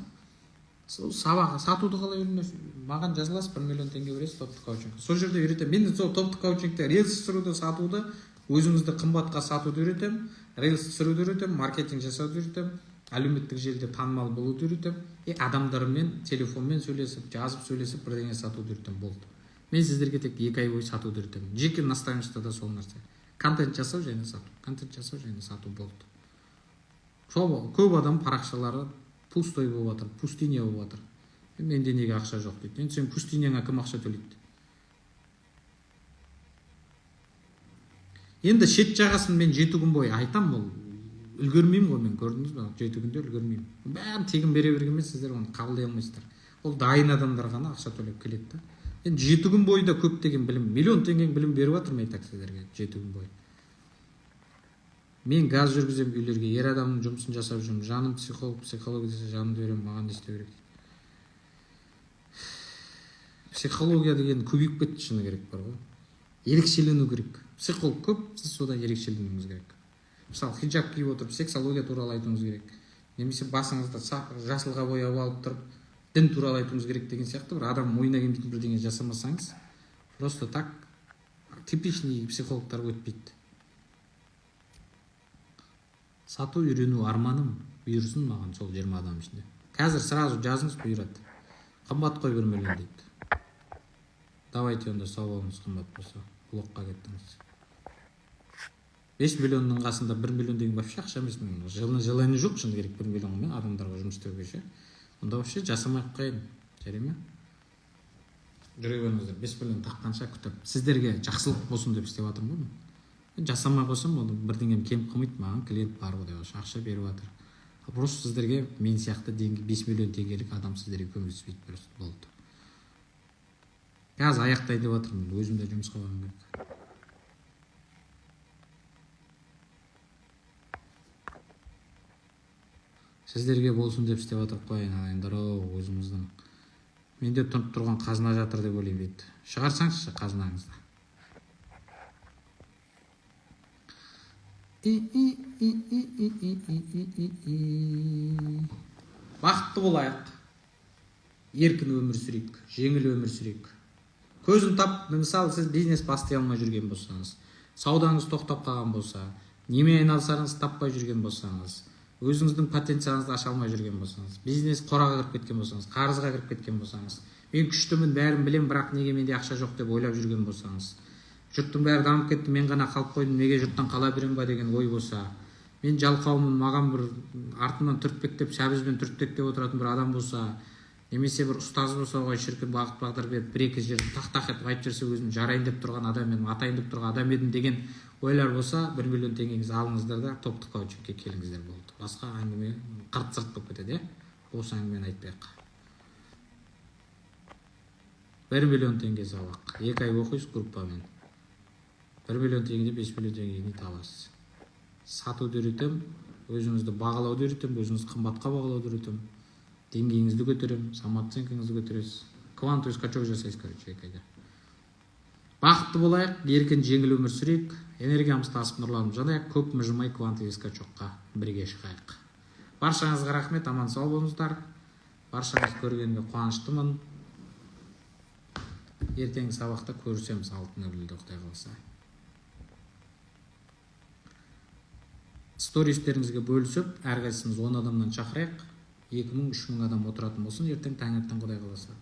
сабақ сатуды қалай үйренесіз? Маған жазыласыз, 1 миллион теңге бересіз топтық коучингке. Сол жерде үйретемін. Мен сол топтық коучингте рельс түсіруді, сатуды, өзіңізді қымбатқа сатуды үйретемін, рельс түсіруді үйретемін, маркетинг жасауды үйретемін, әлеуметтік желіде танымал болуды үйретемін, адамдармен телефонмен сөйлесіп, жазып сөйлесіп бірдеңе сатуды үйретемін, болды. Мен сіздерге тек 2 ай бойы сатуды үйретемін. Жеке наставничество да сол нәрсе. Контент жасау және сату, болды. Көп адам парақшалары пустой болып жатыр, пустыня болып жатыр. Менде неге ақша жоқ дейді. Енді сен пустыняңа кім ақша төлейді? Енді шет жағасын мен 7 күн бойы айтам, ол үлгермеймін ғой, мен көрдіңіз бе? 7 күнде үлгермеймін. Бәрін тегін бере бергенмен сіздер оны қабылдай алмайсыздар. Ол дайын адамдар ғана ақша төлеп келеді да. Енді 7 күн бойы да көптеген білім, миллион теңгенің білім беріп жатырмын айтақ сіздерге 7 күн бойы. Мен газ жүргіземін үйлерге, ер адамның жұмысын жасап жүрмін. Жаным психология десе жанымды беремін, маған не істеу керек? Психология деген көбейіп кетті, шыны керек бар ғой. Ерекшелену керек. Психолог көп, сіз содан ерекшеленуіңіз керек. Мысалы, хиджаб киіп отырып, сексология туралы айтуыңыз керек. Немесе басыңызды жасылға бояп алып тұрып, дін туралы айтуыңыз керек деген сияқты бір адам ойына келмейтін бірдеңе жасамасаңыз, просто так типичный психологтар өтпейді. Сату үйрену арманым, бұйырсын маған сол 20 адам ішінде. Қазір сразу жазыңыз, бұйырады. Қымбат қой 1 миллион дейді. Давайте онда сау болыңыз, қымбат болса. Блокқа кеттіңіз. 5 миллионның қасында 1 миллион деген вообще ақша емес. Желание жоқ, шыны керек 1 миллионмен адамдарға жұмыс істеуге ше. Онда вообще жасамай қойын. Жарай ма? Жүре беріңіздер. 5 миллион таққанша күтіп. Сіздерге жақсылық болсын деп істеп жатырмын ғой. Жасамай қойсам, оны бірдеңем кем қылмайды, маған клиент бар ғой деп ақша беріп жатыр. Просто сіздерге мен сияқты 5 миллион теңгелік адам сіздерге көмектеспейді, просто болды. Қазір аяқтай деп жатырмын, өзімде жұмысқа барғым керек. Сіздерге болсын деп істеп жатыр қойын, ағайындар, өзіміздің. Менде тұрып тұрған қазына жатыр деп ойлаймын дейді. Шығарсаңызшы қазынаңызды. Бақытты болайық, еркін өмір сүрейік, жеңіл өмір сүрейік. Көзін тап, мысалы сіз бизнес бастай алмай жүрген болсаңыз, саудаңыз тоқтап қалған болса, неме айналысарыңыз таппай жүрген болсаңыз, өзіңіздің потенциалыңызды аша алмай жүрген болсаңыз, бизнес қораға кіріп кеткен болсаңыз, қарызға кіріп кеткен болсаңыз, мен күштімін, бәрін білем, бірақ неге менде ақша жоқ деп ойлап жүрген болсаңыз, жұрттың бәрі дамып кетті, мен ғана қалып қойдым, неге жұрттан қала берем ба деген ой болса, мен жалқаумын, маған бір артымнан түртпектеп, шәбізбен түртпектеп отыратын бір адам болса, немесе бір ұстаз болса, ғой шіркін бағыт бағдар беріп, бір-екі жерді тақ-тақ етіп айтып жүрсе, өзім жарайын деп тұрған адам едім, атайын деп тұрған адам едім деген ойлар болса, 1 миллион теңгеңізді алыңыздар да топтық коучингке келіңіздер, болды. Басқа әңгіме қырт-сырт болып кетеді, осы әңгімені айтпайық. 1 миллион теңге сабақ, 2 ай оқисыз группамен. 1 миллион теңгеде 5 миллион теңгені табасыз. Сатуды үйретем, өзіңізді бағалауды үйретем, өзіңізді қымбатқа бағалауды үйретем, деңгейіңізді көтерем, самооценкаңызды көтересіз. Квантовый скачок жасайсыз, короче, 2 айда. Бақытты болайық, еркін жеңіл өмір сүрейік, энергиямыз тасып нұрланып жанайық, көп мыжымай квантовый скачокқа бірге шығайық. Баршаңызға рахмет, аман сау болыңыздар. Баршаңызды көргенге қуаныштымын. Ертеңгі сабақта көрісеміз 6:00-да Құдай қаласа. Стористеріңізге бөлісіп, әрқайсымыз 10 адамнан шақырайық. 2000-3000 адам отыратын болсын, ертең таңертең Құдай қаласа.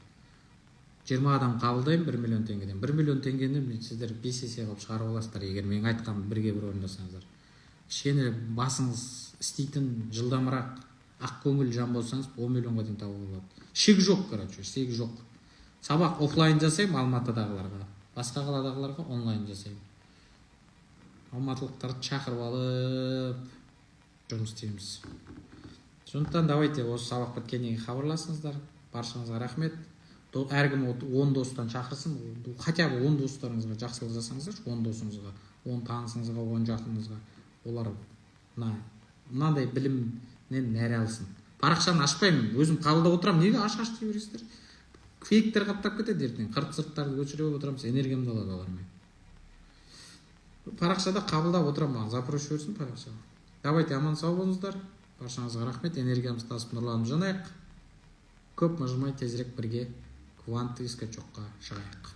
20 адам қабылдаймын 1 миллион теңгеден. 1 миллион теңгені сіздер 5 есе қылып шығарып аласыздар, егер мен айтқанымды бірге бір орындасаңыздар. Кішкене басыңыз істейтін жылдамырақ, ақ көңіл жан болсаңыз 10 миллионға дейін табуға болады. Шек жоқ, короче, шек жоқ. Сабақ офлайн жасаймын Алматыдағыларға, басқа қаладағыларға онлайн жасаймын. Алматылықтарды шақырып алып жұмыс істейміз. Сондықтан давайте осы сабақ біткеннен кейін хабарласыңыздар. Баршаңызға рахмет. Әркім 10 достан шақырсын, хотя бы 10 достарыңызға жақсылық жасаңыздар, 10 досыңызға, 10 танысыңызға, 10 жақыныңызға. Олар мынандай білімнен нәр алсын. Парақшаны ашпаймын, өзім қабылдап отырамын. Неге аш дей бересіздер? Фейктер қаптап кетеді ертең. Қырт-сырттарды көшіріп отырамыз, энергиямды алады олармен. Парақшада қабылдап отырамын, маған запрос жіберсін парақшаға. Давайте аман сау болыңыздар. Баршаңызға рахмет. Энергиямыз тасып нұрланып жанайық. Көп мыжымай тезірек бірге кванттық скачокқа шығайық.